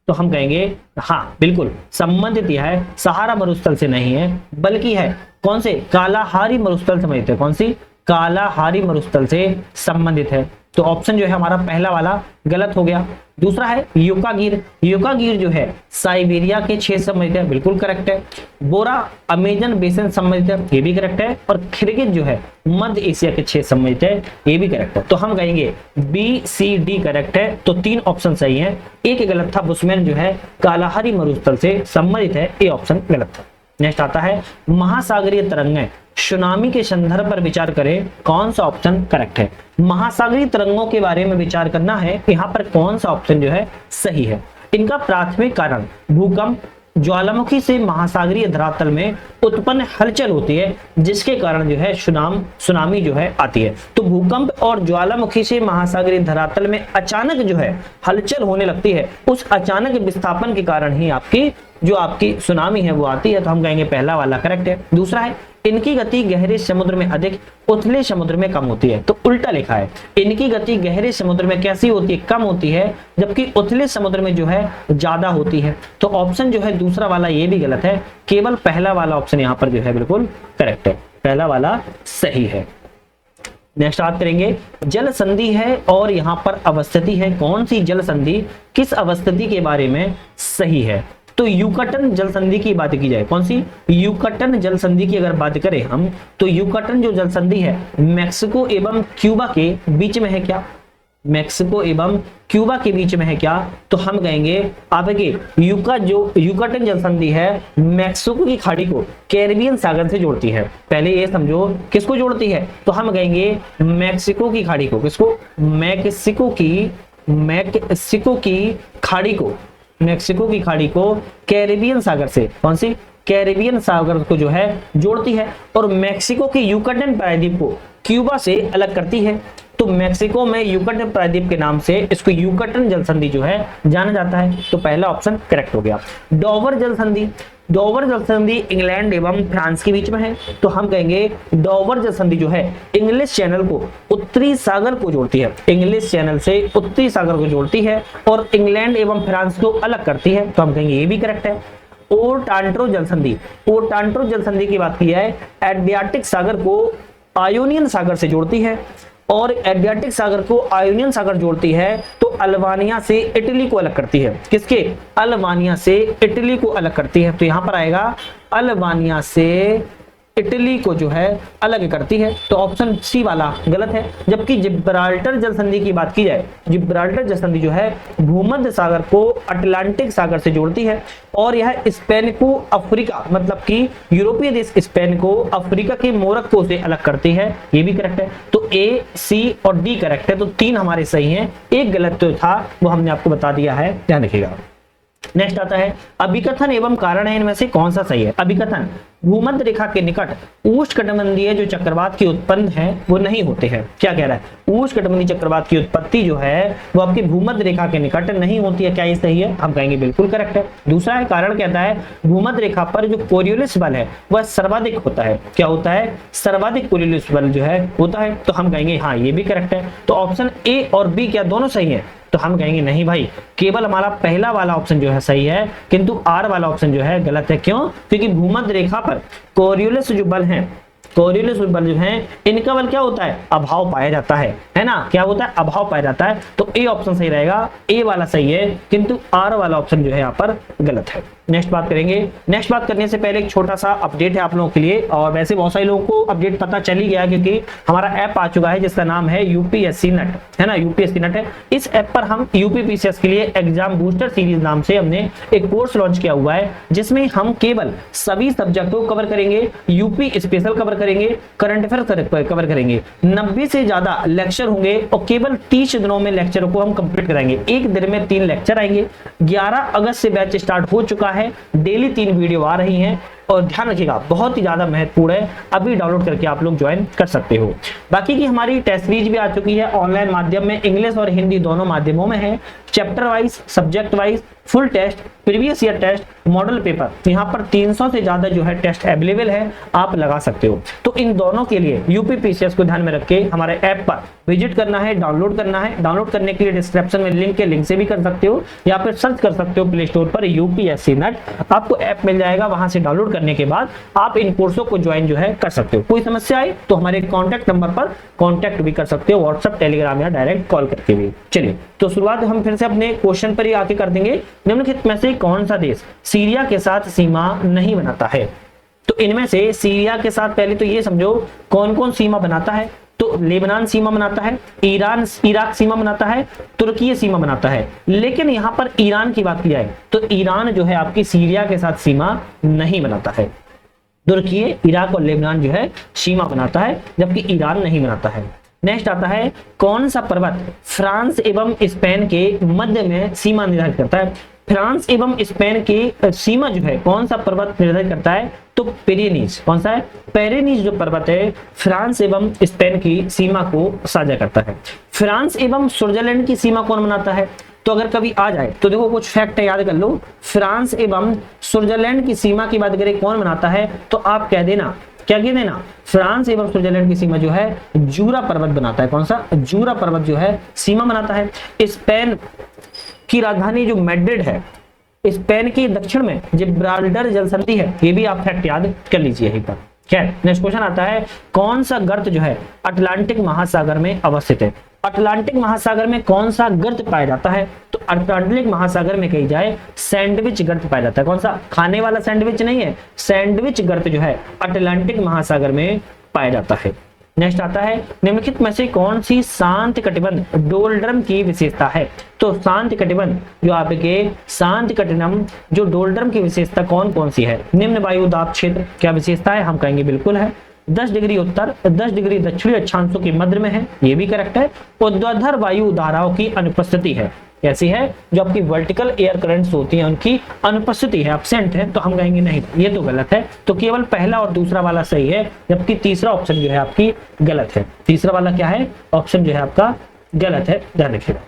तो हम कहेंगे हाँ बिल्कुल संबंधित यह है, सहारा मरुस्थल से नहीं है बल्कि है कौन से, कालाहारी मरुस्थल संबंधित है। कौन सी, कालाहारी मरुस्थल से संबंधित है। तो ऑप्शन जो है हमारा पहला वाला गलत हो गया। दूसरा है यूकागिर, यूकागिर जो है साइबेरिया के क्षेत्र सम्मिलित है, बिल्कुल करेक्ट है। बोरा अमेजन बेसिन सम्मिलित है, ये भी करेक्ट है। और खिरगिज जो है मध्य एशिया के क्षेत्र सम्मिलित है, ये भी करेक्ट है। तो हम कहेंगे बी सी डी करेक्ट है। तो 3 ऑप्शन सही है, एक गलत था, बुशमैन जो है कालाहारी मरुस्थल से संबंधित है, ये ऑप्शन गलत था। नेक्स्ट आता है महासागरीय तरंगें सुनामी के संदर्भ पर विचार करें, कौन सा ऑप्शन करेक्ट है। महासागरीय तरंगों के बारे में विचार करना है, यहाँ पर कौन सा ऑप्शन जो है सही है। इनका प्राथमिक कारण भूकंप, ज्वालामुखी से महासागरीय धरातल में उत्पन्न हलचल होती है, जिसके कारण जो है सुनामी जो है आती है। तो भूकंप और ज्वालामुखी से महासागरीय धरातल में अचानक जो है हलचल होने लगती है, उस अचानक विस्थापन के कारण ही आपकी सुनामी है वो आती है। तो हम कहेंगे पहला वाला करेक्ट है। दूसरा है इनकी गति गहरे समुद्र में अधिक, उथले समुद्र में कम होती है। तो उल्टा लिखा है, इनकी गति गहरे समुद्र में कैसी होती है, कम होती है, जबकि उथले समुद्र में जो है ज्यादा होती है। तो ऑप्शन जो है दूसरा वाला ये भी गलत है, केवल पहला वाला ऑप्शन यहाँ पर जो है बिल्कुल करेक्ट है, पहला वाला सही है। नेक्स्ट बात करेंगे जल संधि है और यहाँ पर अवस्थिति है, कौन सी जल संधि किस अवस्थिति के बारे में सही है। तो युकाटन जल संधि की बात की जाए, कौन सी युकाटन जल संधि की अगर बात करें हम, तो युकाटन जो जल संधि है मैक्सिको एवं क्यूबा के बीच में है क्या, मैक्सिको एवं क्यूबा के बीच में है क्या। तो हम कहेंगे आपके युकाटन जल संधि है मैक्सिको की खाड़ी को कैरिबियन सागर से जोड़ती है। पहले ये समझो किसको जोड़ती है, तो हम कहेंगे मैक्सिको की खाड़ी को, किसको, मैक्सिको की खाड़ी को कैरिबियन सागर से, कौन सी, कैरिबियन सागर को जो है जोड़ती है, और मैक्सिको के युकाटन प्रायद्वीप को क्यूबा से अलग करती है। तो मैक्सिको में युकाटन प्रायद्वीप के नाम से इसको युकाटन जल संधि जो है जाना जाता है। तो पहला ऑप्शन करेक्ट हो गया। डोवर जल संधि, डोवर जल संधि इंग्लैंड एवं फ्रांस के बीच में है। तो हम कहेंगे डोवर जल संधि जो है इंग्लिश चैनल को उत्तरी सागर को जोड़ती है, इंग्लिश चैनल से उत्तरी सागर को जोड़ती है और इंग्लैंड एवं फ्रांस को अलग करती है। तो हम कहेंगे ये भी करेक्ट है। ओटांट्रो जल संधि, ओटांट्रो जल संधि की बात की है, एड्रियाटिक सागर को आयोनियन सागर से जोड़ती है, और एड्रियाटिक सागर को आयोनियन सागर जोड़ती है। तो अल्बानिया से इटली को अलग करती है, किसके, अल्बानिया से इटली को अलग करती है। तो यहां पर आएगा अल्बानिया से इटली को जो है अलग करती है। तो ऑप्शन सी वाला गलत है। जबकि जिब्राल्टर जल संधि की बात की जाए, जिब्राल्टर जल संधि जो है भूमध्य सागर को अटलांटिक सागर से जोड़ती है, और यह स्पेन को अफ्रीका, मतलब कि यूरोपीय देश स्पेन को अफ्रीका के मोरक्को से अलग करती है। ये भी करेक्ट है। तो ए, सी और डी करेक्ट है। तो 3 हमारे सही हैं, एक गलत तो था, वो हमने आपको बता दिया है, ध्यान रखिएगा। नेक्स्ट आता है अभिकथन एवं कारण है, इनमें से कौन सा सही है। अभिकथन, भूमध्य रेखा के निकट उष्णकटिबंधीय जो चक्रवात की उत्पन्न है वो नहीं होते हैं। क्या कह रहा है, उष्णकटिबंधीय चक्रवात की उत्पत्ति जो है वो आपकी भूमध्य रेखा के निकट नहीं होती है। क्या ये सही है, हम कहेंगे बिल्कुल करेक्ट है। दूसरा है कारण कहता है भूमध्य रेखा पर जो कोरियोलिस बल है वह सर्वाधिक होता है। क्या होता है, सर्वाधिक कोरियोलिस बल जो है होता है। तो हम कहेंगे हाँ ये भी करेक्ट है। तो ऑप्शन ए और बी क्या दोनों सही है। तो हम कहेंगे नहीं भाई, केवल हमारा पहला वाला ऑप्शन जो है सही है, किंतु आर वाला ऑप्शन जो है गलत है। क्यों, क्योंकि भूमध्य रेखा पर कोरियोलिस जो बल हैं, कोरियोलिस बल जो है इनका बल क्या होता है, अभाव पाया जाता है ना, क्या होता है, अभाव पाया जाता है। तो ए ऑप्शन सही रहेगा, ए वाला सही है, किंतु आर वाला ऑप्शन जो है यहाँ पर गलत है। नेक्स्ट बात करेंगे। नेक्स्ट बात करने से पहले एक छोटा सा अपडेट है आप लोगों के लिए, और वैसे बहुत सारे लोगों को अपडेट पता चल ही गया क्योंकि हमारा ऐप आ चुका है जिसका नाम है यूपीएससी नेट, है ना, यूपीएससी नेट है। इस ऐप पर हम यूपीपीसीएस के लिए एग्जाम बूस्टर सीरीज नाम से हमने एक कोर्स लॉन्च किया हुआ है, जिसमें हम केवल सभी सब्जेक्ट को कवर करेंगे, यूपी स्पेशल कवर करेंगे, करंट अफेयर कवर करेंगे। 90 से ज्यादा लेक्चर होंगे और केवल 30 दिनों में लेक्चरों को हम कंप्लीट कराएंगे। एक दिन में 3 लेक्चर आएंगे। 11 अगस्त से बैच स्टार्ट हो चुका है, डेली 3 वीडियो आ रही हैं, और ध्यान रखिएगा बहुत ही ज्यादा महत्वपूर्ण है, अभी डाउनलोड करके आप लोग ज्वाइन कर सकते हो। बाकी की हमारी टेस्ट सीरीज भी आ चुकी है ऑनलाइन माध्यम में, इंग्लिश और हिंदी दोनों माध्यमों में है। Chapter wise, subject wise, full test, previous year test, model paper, यहाँ पर 300 से ज्यादा जो है टेस्ट अवेलेबल है, आप लगा सकते हो। तो इन दोनों के लिए यूपीपीसीएस को ध्यान में रख के हमारे ऐप पर विजिट करना है, डाउनलोड करना है। डाउनलोड करने के लिए डिस्क्रिप्शन में लिंक है, लिंक से भी कर सकते हो या फिर सर्च कर सकते हो प्ले स्टोर पर यूपीएससी नेट, आपको ऐप मिल जाएगा। वहां से डाउनलोड करने के बाद आप इन कोर्सों को ज्वाइन जो है कर सकते हो। कोई समस्या आए तो हमारे कॉन्टैक्ट नंबर पर कॉन्टैक्ट भी कर सकते हो, व्हाट्सएप, टेलीग्राम या डायरेक्ट कॉल करके भी। चलिए तो शुरुआत हम फिर से अपने क्वेश्चन पर ही आके कर देंगे। निम्नलिखित में से कौन सा देश सीरिया के साथ सीमा नहीं बनाता है? तो इनमें से सीरिया के साथ पहले तो ये समझो कौन कौन सीमा बनाता है। तो लेबनान सीमा बनाता है, ईरान इराक सीमा बनाता है, तुर्की सीमा बनाता है। लेकिन यहां पर ईरान की बात की जाए तो ईरान जो है आपकी सीरिया के साथ सीमा नहीं बनाता है। तुर्की, इराक और लेबनान जो है सीमा बनाता है, जबकि ईरान नहीं बनाता है। नेक्स्ट आता है कौन सा पर्वत फ्रांस एवं स्पेन के मध्य में सीमा निर्धारित करता है? फ्रांस एवं स्पेन की सीमा जो है कौन सा पर्वत निर्धारित करता है? तो पेरेनीज। कौन सा है? पेरेनीज जो पर्वत है फ्रांस एवं स्पेन की सीमा को साझा करता है। फ्रांस एवं स्विट्जरलैंड की सीमा कौन बनाता है? तो अगर कभी आ जाए तो देखो कुछ फैक्ट याद कर लो। फ्रांस एवं स्विट्जरलैंड की सीमा की बात करें कौन बनाता है तो आप कह देना, क्या कह देना, फ्रांस एवं स्विट्जरलैंड की सीमा जो है जूरा पर्वत बनाता है। कौन सा? जूरा पर्वत जो है सीमा बनाता है। स्पेन की राजधानी जो मैड्रिड है, स्पेन के दक्षिण में जिब्राल्टर जल संधि है, ये भी आप फैक्ट याद कर लीजिए यहीं पर। क्या नेक्स्ट क्वेश्चन आता है कौन सा गर्त जो है अटलांटिक महासागर में अवस्थित है? अटलांटिक महासागर में कौन सा गर्त पाया जाता है? तो अटलांटिक महासागर में कही जाए सैंडविच गर्त पाया जाता है। कौन सा? खाने वाला सैंडविच नहीं है, सैंडविच गर्त जो है अटलांटिक महासागर में पाया जाता है। नेक्स्ट आता है निम्नलिखित में से कौन सी शांत कटिबंध डोलड्रम की विशेषता है? तो शांत कटिबंध जो आपके शांत कटिबंध जो डोलड्रम की विशेषता कौन कौन सी है? निम्न वायु दाब क्षेत्र क्या विशेषता है? हम कहेंगे बिल्कुल है। 10 डिग्री उत्तर, 10 डिग्री दक्षिणी अक्षांशों के मध्य में है, ये भी करेक्ट है। ऊर्ध्वाधर वायु धाराओं की अनुपस्थिति है, कैसी है? जो आपकी वर्टिकल एयर करंट्स होती हैं उनकी अनुपस्थिति है, एब्सेंट है, तो हम कहेंगे नहीं, ये तो गलत है। तो केवल पहला और दूसरा वाला सही है, जबकि तीसरा ऑप्शन जो है आपकी गलत है। तीसरा वाला क्या है? ऑप्शन जो है आपका गलत है, ध्यान रखिएगा।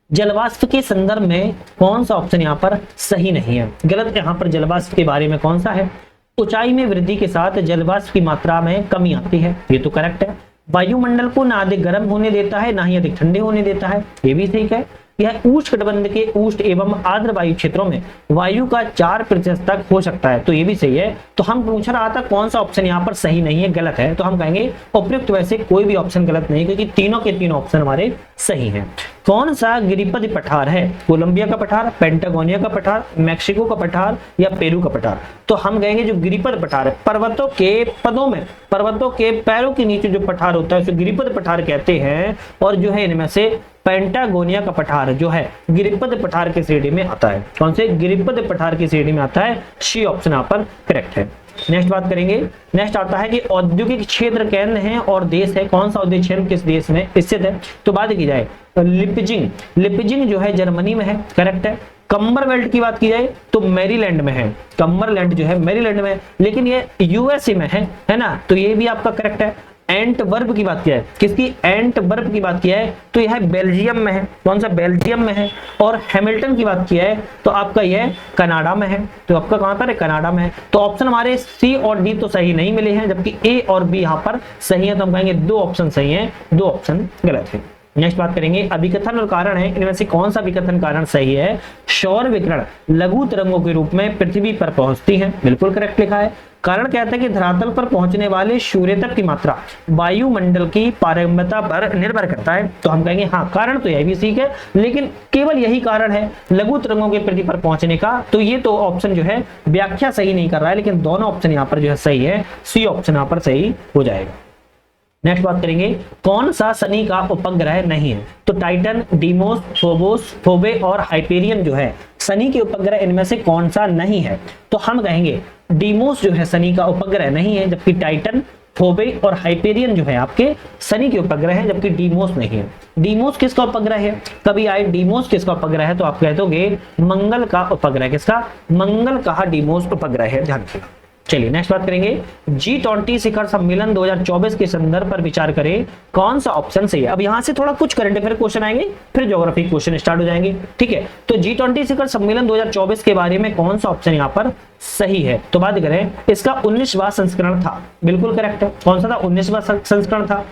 जलवाष्प के संदर्भ में कौन सा ऑप्शन यहाँ पर सही नहीं है? गलत यहाँ पर जलवाष्प के बारे में कौन सा है? ऊंचाई में वृद्धि के साथ जलवाष्प की मात्रा में कमी आती है, ये तो करेक्ट है। वायुमंडल को ना अधिक गर्म होने देता है ना ही अधिक ठंडे होने देता है, ये भी ठीक है। यह उष्णकटिबंध के उष्ण एवं आर्द्र वायु क्षेत्रों में वायु का 4% तक हो सकता है, तो ये भी सही है। तो हम पूछ रहा था कौन सा ऑप्शन यहाँ पर सही नहीं है, गलत है, तो हम कहेंगे उपयुक्त वैसे कोई भी ऑप्शन गलत नहीं, क्योंकि तीनों के तीनों ऑप्शन हमारे सही हैं। कौन सा गिरिपद पठार है? कोलंबिया का पठार, पेंटागोनिया का पठार, मैक्सिको का पठार या पेरू का पठार? तो हम कहेंगे जो गिरिपद पठार है, पर्वतों के पदों में, पर्वतों के पैरों के नीचे जो पठार होता है उसे गिरिपद पठार कहते हैं। और जो है इनमें से पेंटागोनिया का पठार जो है गिरिपद पठार की श्रेणी में आता है। कौन से? गिरिपद पठार की श्रेणी में आता है, सी ऑप्शन यहाँ पर करेक्ट है। नेक्स्ट बात करेंगे, नेक्स्ट आता है कि औद्योगिक क्षेत्र केंद्र है और देश है, कौन सा औद्योगिक क्षेत्र किस देश में स्थित है? तो बात की जाए लिपजिंग, लिपजिंग जो है जर्मनी में है, करेक्ट है। कम्बरवेल्ट की बात की जाए तो मैरीलैंड में है, कम्बरलैंड जो है मैरीलैंड में, लेकिन ये यूएसए में है ना, तो ये भी आपका करेक्ट है। एंटवर्प की बात किया है, किसकी? एंटवर्प की बात किया है तो यह बेल्जियम में है। कौन सा? बेल्जियम में है। और हैमिल्टन की बात किया है तो आपका यह कनाडा में है, तो आपका कहां पर है? कनाडा में है। तो ऑप्शन हमारे सी और डी तो सही नहीं मिले हैं, जबकि ए और बी यहाँ पर सही है, तो हम कहेंगे 2 ऑप्शन सही है, 2 ऑप्शन गलत है। नेक्स्ट बात करेंगे अभिकथन और कारण है, इनमें से कौन सा अभिकथन कारण सही है? सौर विकिरण लघु तरंगों के रूप में पृथ्वी पर पहुंचती है, बिल्कुल करेक्ट लिखा है। कारण कहता है कि धरातल पर पहुंचने वाले सूर्य तक की मात्रा वायुमंडल की पारगम्यता पर निर्भर करता है, तो हम कहेंगे हाँ, कारण तो यह भी ठीक है, लेकिन केवल यही कारण है लघु तरंगों के पृथ्वी पर पहुंचने का, तो ये तो ऑप्शन जो है व्याख्या सही नहीं कर रहा है, लेकिन दोनों ऑप्शन यहाँ पर जो है सही है, सी ऑप्शन यहाँ पर सही हो जाएगा। नेक्स्ट बात करेंगे कौन सा शनि का उपग्रह नहीं है? तो टाइटन, डीमोस, फोबोस, फोबे और हाइपेरियन जो है शनि के उपग्रह, इनमें से कौन सा नहीं है? तो हम कहेंगे डीमोस जो है शनि का उपग्रह नहीं है, जबकि टाइटन, फोबे और हाइपेरियन जो है आपके शनि के उपग्रह है, जबकि डीमोस नहीं है। डीमोस किसका उपग्रह है? कभी आए डीमोस किसका उपग्रह है तो आप कह दोगे मंगल का उपग्रह। किसका? मंगल का डीमोस उपग्रह है, ध्यान रखिएगा। चलिए नेक्स्ट बात करेंगे, G20 शिखर सम्मेलन 2024 के संदर्भ पर विचार करें, कौन सा ऑप्शन सही है। अब यहां से थोड़ा कुछ करंट अफेयर क्वेश्चन आएंगे, फिर ज्योग्राफी क्वेश्चन स्टार्ट हो जाएंगे, ठीक है। तो G20 शिखर सम्मेलन 2024 के बारे में कौन सा ऑप्शन यहां पर सही है। तो बात करें, इसका 19वां संस्करण था, बिल्कुल करेक्ट है। कौन सा था, 19वां संस्करण था।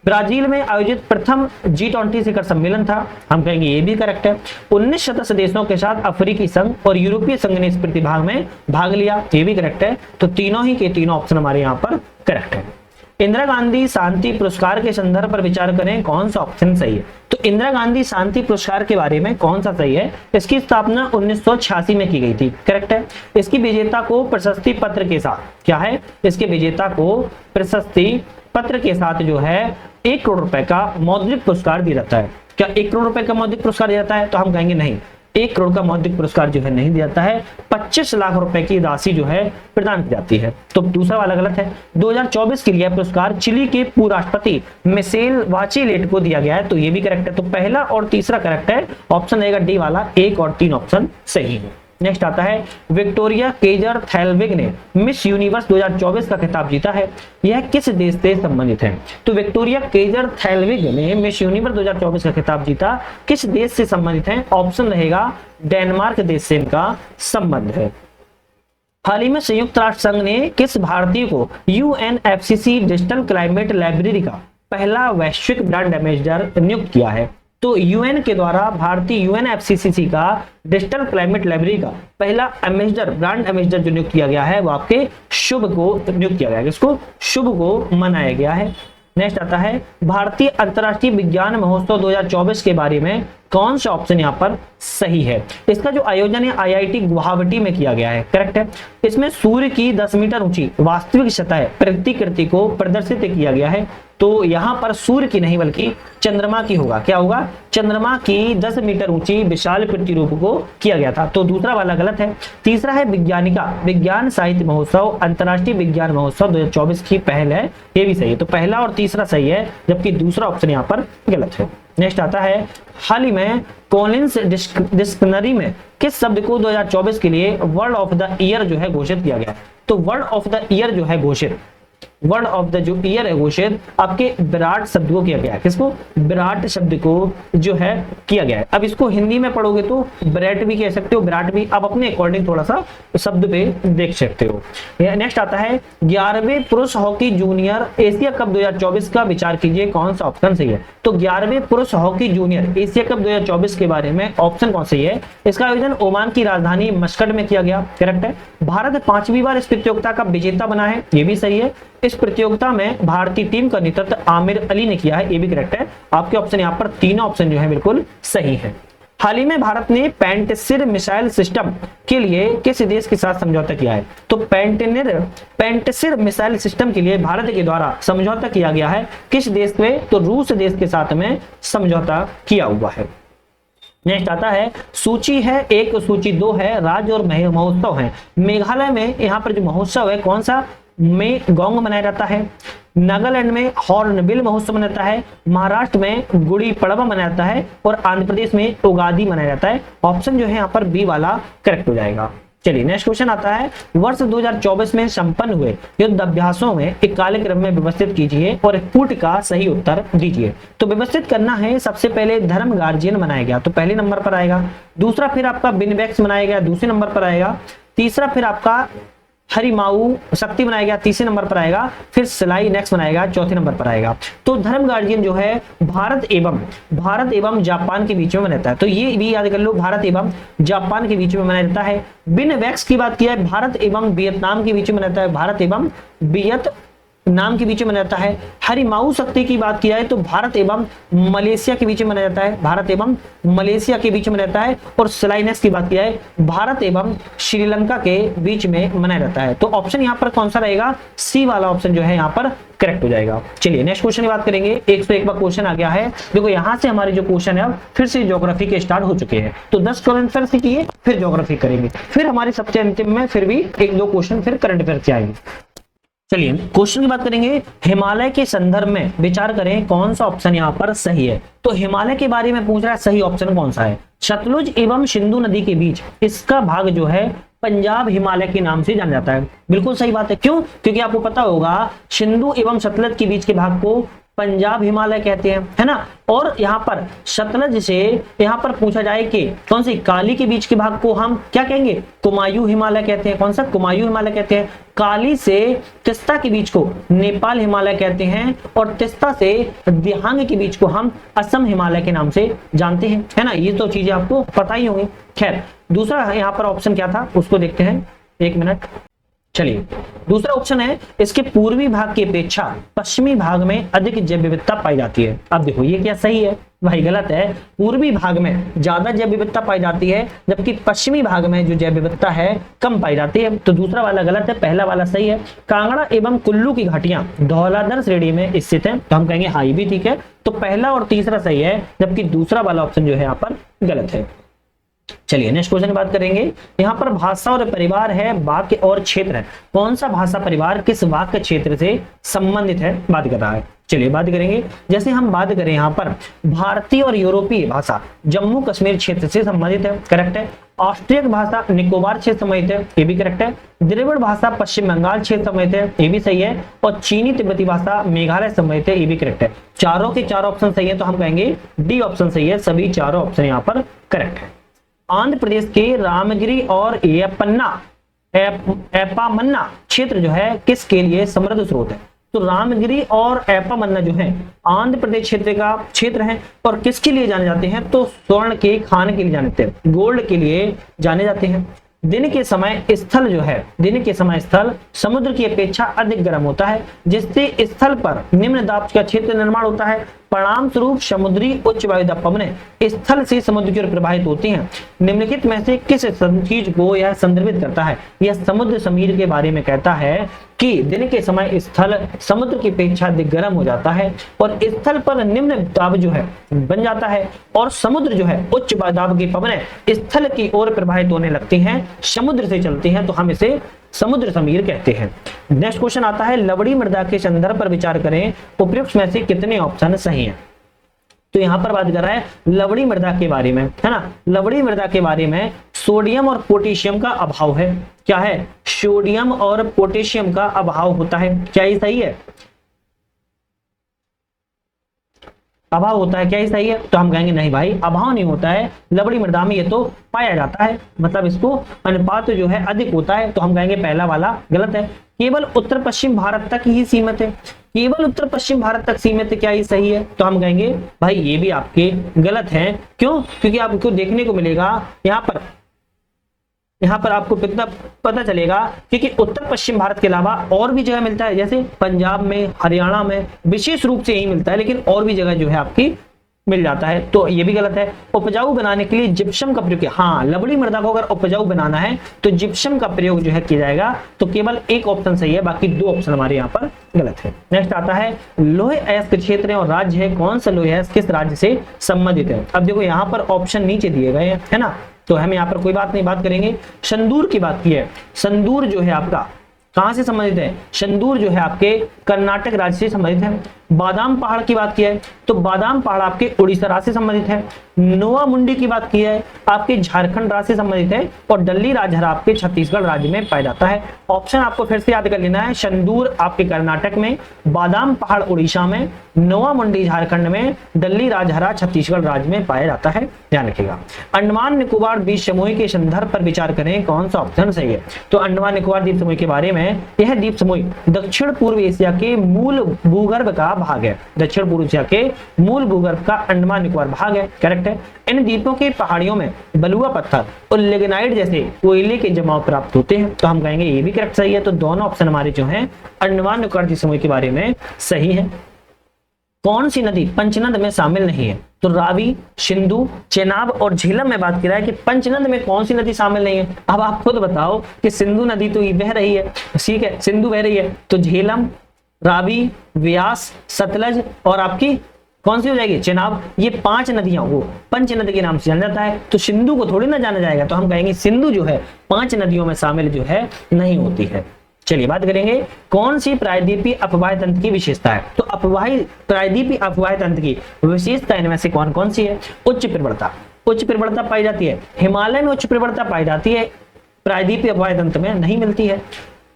ब्राजील में आयोजित प्रथम G20 शिखर सम्मेलन था, हम कहेंगे ये भी करेक्ट है। 19 सदस्य देशों के साथ अफ्रीकी संघ और यूरोपीय संघ ने इस प्रतिभाग में भाग लिया, ये भी करेक्ट है। तो तीनों ही के तीनों ऑप्शन हमारे यहाँ पर करेक्ट है। इंदिरा गांधी शांति पुरस्कार के संदर्भ पर विचार करें, कौन सा ऑप्शन सही है। तो इंदिरा गांधी शांति पुरस्कार के बारे में कौन सा सही है। इसकी स्थापना 1986 में की गई थी, करेक्ट है। इसकी विजेता को प्रशस्ति पत्र के साथ, क्या है, इसके विजेता को प्रशस्ति पत्र के साथ जो है 1 करोड़ रुपए का मौद्रिक पुरस्कार दिया जाता है। क्या 1 करोड़ रुपए का मौद्रिक पुरस्कार दिया जाता है। तो हम कहेंगे नहीं, 1 करोड़ का मौद्रिक पुरस्कार जो है नहीं दिया जाता है, 25 लाख रुपए की राशि जो है प्रदान की जाती है। तो दूसरा वाला गलत है। 2024 के लिए पुरस्कार चिली के पूर्व राष्ट्रपति मिशेल बाचेलेट को दिया गया है, तो ये भी करेक्ट है। तो पहला और तीसरा करेक्ट है, ऑप्शन रहेगा डी वाला, 1 और 3 ऑप्शन सही है। नेक्स्ट आता है, विक्टोरिया केजर थैलविग ने मिस यूनिवर्स 2024 का खिताब जीता है, यह किस देश से संबंधित है। तो विक्टोरिया केजर थैलविग ने मिस यूनिवर्स 2024 का खिताब जीता, किस देश से संबंधित है। ऑप्शन रहेगा डेनमार्क देश से इनका संबंध है। हाल ही में संयुक्त राष्ट्र संघ ने किस भारतीय को UNFCCC डिजिटल क्लाइमेट लाइब्रेरी का पहला वैश्विक ब्रांड एम्बेसडर नियुक्त किया है। तो यूएन के द्वारा भारतीय UNFCCC का डिजिटल क्लाइमेट लाइब्रेरी का पहला एम्बेसडर, ब्रांड एम्बेसडर जो नियुक्त किया गया है वो आपके शुभ को नियुक्त किया गया है, इसको शुभ को मनाया गया है। नेक्स्ट आता है, भारतीय अंतर्राष्ट्रीय विज्ञान महोत्सव 2024 के बारे में कौन सा ऑप्शन यहाँ पर सही है। इसका जो आयोजन है IIT गुवाहाटी में किया गया है, करेक्ट है। इसमें सूर्य की 10 मीटर ऊंची वास्तविक सतह प्रतिकृति को प्रदर्शित किया गया है। तो यहाँ पर सूर्य की नहीं बल्कि चंद्रमा की होगा, क्या होगा, चंद्रमा की 10 मीटर ऊंची विशाल प्रतिरूप को किया गया था। तो दूसरा वाला गलत है। तीसरा है विज्ञानिका विज्ञान साहित्य महोत्सव अंतर्राष्ट्रीय विज्ञान महोत्सव 2024 की पहल है, ये भी सही है। तो पहला और तीसरा सही है, जबकि दूसरा ऑप्शन यहाँ पर गलत है। नेक्स्ट आता है, हाल ही में कॉलिंस डिक्शनरी में किस शब्द को 2024 के लिए वर्ड ऑफ द ईयर जो है घोषित किया गया। तो वर्ड ऑफ द ईयर जो है घोषित, वर्ड ऑफ द जो ईयर है घोषित आपके विराट शब्द को किया गया है। किसको, विराट शब्द को जो है किया गया है। अब इसको हिंदी में पढ़ोगे तो विराट भी कह सकते हो, विराट भी, आप अपने अकॉर्डिंग थोड़ा सा शब्द पे देख सकते हो। नेक्स्ट आता है, 11वें पुरुष हॉकी जूनियर एशिया कप 2024 का विचार कीजिए, कौन सा ऑप्शन सही है। तो 11वें पुरुष हॉकी जूनियर एशिया कप 2024 के बारे में ऑप्शन कौन सही है। इसका आयोजन ओमान की राजधानी मस्कट में किया गया, करेक्ट है। भारत 5वीं बार इस प्रतियोगिता का विजेता बना है, ये भी सही है। इस प्रतियोगिता में भारतीय टीम का नेतृत्व आमिर अली ने किया है, ये भी करेक्ट है। आपके ऑप्शन यहाँ पर तीनों ऑप्शन जो है बिल्कुल सही है। हाल ही में भारत ने पेंटसिर मिसाइल सिस्टम के लिए किस देश के साथ समझौता किया है। तो पेंटसिर मिसाइल सिस्टम के लिए भारत के द्वारा समझौता किया गया है, किस देश में, तो रूस देश के साथ में समझौता किया हुआ है। नेक्स्ट आता है, सूची है 1 सूची 2 है, राज्य और महोत्सव है। मेघालय में यहाँ पर जो महोत्सव है कौन सा, में गोंग मनाया जाता है। नागालैंड में हॉर्नबिल महोत्सव मनाया जाता है। महाराष्ट्र में गुड़ी पड़वा मनाया जाता है और आंध्र प्रदेश में उगादी मनाया जाता है। ऑप्शन जो है यहाँ पर बी वाला करेक्ट हो जाएगा। चलिए नेक्स्ट क्वेश्चन आता है, वर्ष 2024 में संपन्न हुए युद्ध अभ्यासों में एक काले क्रम में व्यवस्थित कीजिए और एक पुट का सही उत्तर दीजिए। तो व्यवस्थित करना है, सबसे पहले धर्म गार्जियन मनाया गया तो पहले नंबर पर आएगा। दूसरा फिर आपका बिनबैक्स मनाया गया, दूसरे नंबर पर आएगा। तीसरा फिर आपका हरिमाऊ शक्ति बनाया गया, तीसरे नंबर पर आएगा। फिर सिलाई नेक्स्ट बनाएगा, चौथे नंबर पर आएगा। तो धर्म गार्जियन जो है भारत एवं जापान के बीच में मनाता है, तो ये भी याद कर लो, भारत एवं जापान के बीच में मनाया जाता है। बिन वैक्स की बात किया है, भारत एवं वियतनाम के बीच में मनाता है, भारत एवं वियतनाम के बीच में मनाया जाता है। हरिमाऊ शक्ति की बात किया है तो भारत एवं मलेशिया के बीच में मनाया जाता है, भारत एवं मलेशिया के बीच में रहता है। और स्लाइनेस की बात किया है, भारत एवं श्रीलंका के बीच में मनाया जाता है। तो ऑप्शन यहाँ पर कौन सा रहेगा, सी वाला ऑप्शन जो है यहाँ पर करेक्ट हो जाएगा। चलिए नेक्स्ट क्वेश्चन की बात करेंगे। 101 का क्वेश्चन आ गया है। देखो यहाँ से हमारे जो क्वेश्चन है अब फिर से ज्योग्राफी के स्टार्ट हो चुके हैं, तो 10 करंट अफेयर से किए, फिर ज्योग्राफी करेंगे, फिर हमारे सबसे अंतिम में फिर भी 1-2 क्वेश्चन फिर करंट अफेयर से आएंगे। चलिए क्वेश्चन की बात करेंगे, हिमालय के संदर्भ में विचार करें, कौन सा ऑप्शन यहाँ पर सही है। तो हिमालय के बारे में पूछ रहा है, सही ऑप्शन कौन सा है। सतलुज एवं सिंधु नदी के बीच इसका भाग जो है पंजाब हिमालय के नाम से जाना जाता है। बिल्कुल सही बात है। क्यों? क्योंकि आपको पता होगा सिंधु एवं सतलज के बीच के भाग को पंजाब हिमालय कहते हैं, है ना। और यहाँ पर सतलज से यहाँ पर पूछा जाए कि कौन सी काली के बीच के भाग को हम क्या कहेंगे? कुमायूं हिमालय कहते हैं। कौन सा? कुमायूं हिमालय कहते हैं। काली से तिस्ता के बीच को नेपाल हिमालय कहते हैं और तिस्ता से दिहांग के बीच को हम असम हिमालय के नाम से जानते हैं, है ना। ये तो चीजें आपको पता ही होंगी। खैर, दूसरा यहाँ पर ऑप्शन क्या था उसको देखते हैं, एक मिनट। चलिए, दूसरा ऑप्शन है इसके पूर्वी भाग की अपेक्षा पश्चिमी भाग में अधिक जैव विविधता पाई जाती है। अब देखो ये क्या सही है? भाई गलत है। पूर्वी भाग में ज्यादा जैव विविधता पाई जाती है जबकि पश्चिमी भाग में जो जैव विविधता है कम पाई जाती है। तो दूसरा वाला गलत है, पहला वाला सही है। कांगड़ा एवं कुल्लू की घाटियां धौलाधर श्रेणी में स्थित है, तो हम कहेंगे हाँ ये भी ठीक है। तो पहला और तीसरा सही है जबकि दूसरा वाला ऑप्शन जो है यहाँ पर गलत है। चलिए नेक्स्ट क्वेश्चन की बात करेंगे। यहाँ पर भाषा और परिवार है, वाक्य और क्षेत्र है। कौन सा भाषा परिवार किस वाक्य क्षेत्र से संबंधित है बात कर रहा है। चलिए बात करेंगे। जैसे हम बात करें यहाँ पर भारतीय और यूरोपीय भाषा जम्मू कश्मीर क्षेत्र से संबंधित है, करेक्ट है। ऑस्ट्रियक भाषा निकोबार क्षेत्र संबंधित है, ये भी करेक्ट है। द्रविड़ भाषा पश्चिम बंगाल क्षेत्र संबंधित है, ये भी सही है। और चीनी तिब्बती भाषा मेघालय संबंधित है, ये भी करेक्ट है। चारों के चारों ऑप्शन सही है, तो हम कहेंगे डी ऑप्शन सही है। सभी चारों ऑप्शन यहाँ पर करेक्ट है। आंध्र प्रदेश के रामगिरी और एपामन्ना क्षेत्र जो है किसके लिए समृद्ध स्रोत है? तो रामगिरी और एपामन्ना जो है आंध्र प्रदेश क्षेत्र का क्षेत्र है और किसके लिए जाने जाते हैं? तो स्वर्ण के खान के लिए जाने जाते हैं, गोल्ड के लिए जाने जाते हैं। दिन के समय स्थल जो है, दिन के समय स्थल समुद्र की अपेक्षा अधिक गर्म होता है जिससे स्थल पर निम्न दाब का क्षेत्र निर्माण होता है। परिणाम स्वरूप समुद्री उच्च वायुदाब पवनें स्थल से समुद्र की ओर प्रवाहित होती हैं। निम्नलिखित में से किस चीज को यह संदर्भित करता है? यह समुद्र समीर के बारे में कहता है कि दिन के समय स्थल समुद्र की अपेक्षा अधिक गर्म हो जाता है और स्थल पर निम्न दाब जो है बन जाता है और समुद्र जो है उच्च दाब की पवनें स्थल की ओर प्रवाहित होने लगती हैं, समुद्र से चलती हैं, तो हम इसे समुद्र समीर कहते हैं। नेक्स्ट क्वेश्चन आता है लवड़ी मृदा के संदर्भ पर विचार करें, उपयुक्त में से कितने ऑप्शन सही हैं? तो यहां पर बात कर रहा है लवड़ी मृदा के बारे में, है ना। लवड़ी मृदा के बारे में सोडियम और पोटेशियम का अभाव है। क्या है? सोडियम और पोटेशियम का अभाव होता है। क्या ये सही है? अभाव होता है, क्या ये सही है? तो हम कहेंगे नहीं भाई, अभाव नहीं होता है। लवड़ी मृदा में ये तो पाया जाता है, मतलब इसको अनुपात जो है अधिक होता है, तो हम कहेंगे पहला वाला गलत है। केवल उत्तर पश्चिम भारत तक ही सीमित है, केवल उत्तर पश्चिम भारत तक सीमित है, क्या ये सही है? तो हम कहेंगे भाई ये भी आपके गलत है। क्यों? क्योंकि आपको देखने को मिलेगा यहाँ पर आपको पता चलेगा क्योंकि उत्तर पश्चिम भारत के अलावा और भी जगह मिलता है, जैसे पंजाब में, हरियाणा में विशेष रूप से यही मिलता है, लेकिन और भी जगह जो है आपकी मिल जाता है, तो ये भी गलत है। उपजाऊ बनाने के लिए जिप्सम का प्रयोग किया। हाँ, लवड़ी मृदा को अगर उपजाऊ बनाना है तो जिप्सम का प्रयोग जो है किया जाएगा, तो केवल एक ऑप्शन सही है, बाकी दो ऑप्शन हमारे यहाँ पर गलत है। नेक्स्ट आता है लोहे अयस्क क्षेत्र और राज्य है, कौन सा लोहे अयस्क किस राज्य से संबंधित है? अब देखो यहाँ पर ऑप्शन नीचे दिए गए हैं, है ना, तो हम यहाँ पर कोई बात नहीं, बात करेंगे संदूर की बात की है। संदूर जो है आपका कहां से संबंधित है? संदूर जो है आपके कर्नाटक राज्य से संबंधित है। बादाम पहाड़ की बात की है तो बादाम पहाड़ आपके उड़ीसा राज्य से संबंधित है। नोआ मुंडी की बात की है आपके झारखंड राज्य से संबंधित है और डल्ली राजहरा आपके छत्तीसगढ़ राज्य में पाया जाता है। ऑप्शन आपको फिर से याद कर लेना है, संदूर आपके कर्नाटक में, बादाम पहाड़ उड़ीसा में, नोआ मुंडी झारखंड में, डल्ली राजहरा छत्तीसगढ़ राज्य में पाया जाता है, ध्यान रखिएगा। अंडमान निकोबार द्वीप समूह के संदर्भ पर विचार करें, कौन सा ऑप्शन सही है? तो अंडमान निकोबार द्वीप समूह के बारे में, यह द्वीप समूह दक्षिण पूर्व एशिया के मूल भूगर्भ का भाग है। दक्षिण पूर्व एशिया के मूल भूगर्भ का अंडमान निकोबार भाग है, करेक्ट है। इन द्वीपों की पहाड़ियों में बलुआ पत्थर और लिग्नाइट जैसे कोयले के जमाव प्राप्त होते हैं, तो हम कहेंगे ये भी करेक्ट सही है। तो दोनों ऑप्शन हमारे जो हैं अंडमान निकोबार द्वीप समूह के बारे में सही है। कौन सी नदी पंचनद में शामिल नहीं है? तो रावी, सिंधु, चेनाब और झेलम में बात की रहा है कि पंचनद में कौन सी नदी शामिल नहीं है। अब आप खुद बताओ कि सिंधु नदी तो बह रही है, ठीक है, सिंधु बह रही है, तो झेलम, रावी, व्यास, सतलज और आपकी कौन सी हो जाएगी? चेनाब। ये 5 नदियां वो पंच नदी के नाम से जाना जाता है, तो सिंधु को थोड़ी ना जाना जाएगा, तो हम कहेंगे सिंधु जो है 5 नदियों में शामिल जो है नहीं होती है। चलिए बात करेंगे कौन सी प्रायद्वीपीय अपवाह तंत्र की विशेषता है? तो प्रायद्वीपीय अपवाह तंत्र की विशेषता इनमें से कौन कौन सी है? उच्च प्रवणता, उच्च प्रवणता पाई जाती है। हिमालय में उच्च प्रवणता पाई जाती है, प्रायद्वीपीय अपवाह तंत्र में नहीं मिलती है।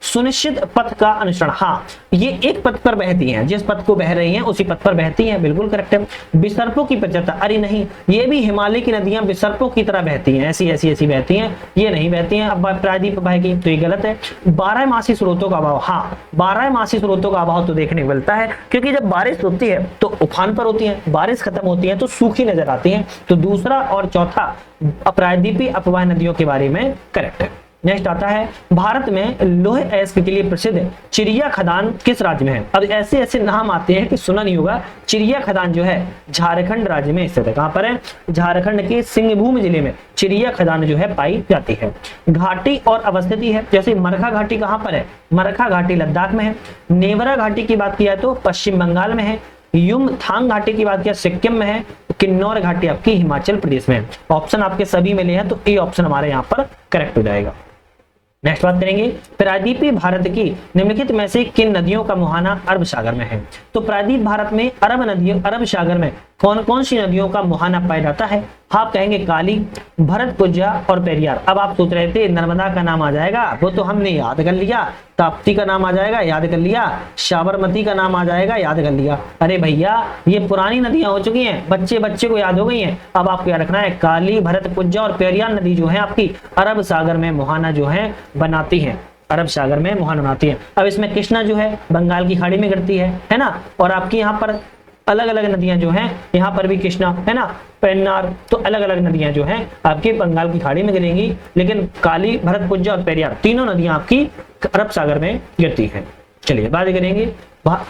सुनिश्चित पथ का अनुसरण, हाँ ये एक पथ पर बहती हैं, जिस पथ को बह रही हैं उसी पथ पर बहती हैं, बिल्कुल करेक्ट है। विसर्पों की प्रचरता, अरे नहीं ये भी हिमालय की नदियां विसर्पों की तरह बहती हैं, ऐसी ऐसी ऐसी बहती हैं, ये नहीं बहती हैं अब प्रायद्वीप बहेगी, तो ये गलत है। 12मासी स्रोतों का अभाव, हाँ 12मासी स्रोतों का अभाव तो देखने को मिलता है, क्योंकि जब बारिश होती है तो उफान पर होती है, बारिश खत्म होती है तो सूखी नजर आती है, तो दूसरा और चौथा प्रायद्वीपीय अपवाह नदियों के बारे में करेक्ट है। नेक्स्ट आता है, भारत में लोहे अयस्क के लिए प्रसिद्ध चिड़िया खदान किस राज्य में है। अब ऐसे ऐसे नाम आते हैं कि सुना नहीं होगा। चिड़िया खदान जो है झारखंड राज्य में स्थित है। कहां पर है? झारखंड के सिंहभूम जिले में चिड़िया खदान जो है पाई जाती है। घाटी और अवस्थिति है, जैसे मरखा घाटी कहां पर है? मरखा घाटी लद्दाख में है। नेवरा घाटी की बात किया तो पश्चिम बंगाल में है। युमथांग घाटी की बात किया सिक्किम में है। किन्नौर घाटी आपकी हिमाचल प्रदेश में है। ऑप्शन आपके सभी मिले हैं तो ए ऑप्शन हमारे यहाँ पर करेक्ट हो जाएगा। नेक्स्ट बात करेंगे, प्रायद्वीपीय भारत की निम्नलिखित में से किन नदियों का मुहाना अरब सागर में है। तो प्रायद्वीप भारत में अरब सागर में कौन कौन सी नदियों का मुहाना पाया जाता है? आप कहेंगे काली, भरतपुजा और पेरियार। अब आप सोच रहे थे नर्मदा का नाम आ जाएगा, वो तो हमने याद कर लिया। ताप्ती का नाम आ जाएगा, याद कर लिया। साबरमती का नाम आ जाएगा, याद कर लिया। अरे भैया ये पुरानी नदियां हो चुकी हैं, बच्चे बच्चे को याद हो गई हैं। अब आपको याद रखना है काली, भरतपुजा और पेरियार नदी जो है आपकी अरब सागर में मुहाना जो है बनाती है, अरब सागर में मुहाना बनाती है। अब इसमें कृष्णा जो है बंगाल की खाड़ी में गिरती है ना, और आपकी यहाँ पर अलग अलग नदियां जो हैं, यहाँ पर भी कृष्णा है ना, पेन्नार, तो अलग अलग नदियां जो हैं आपके बंगाल की खाड़ी में गिरेंगी, लेकिन काली, भरतपुजा और पेरियार तीनों नदियां आपकी अरब सागर में गिरती हैं। चलिए बात करेंगे,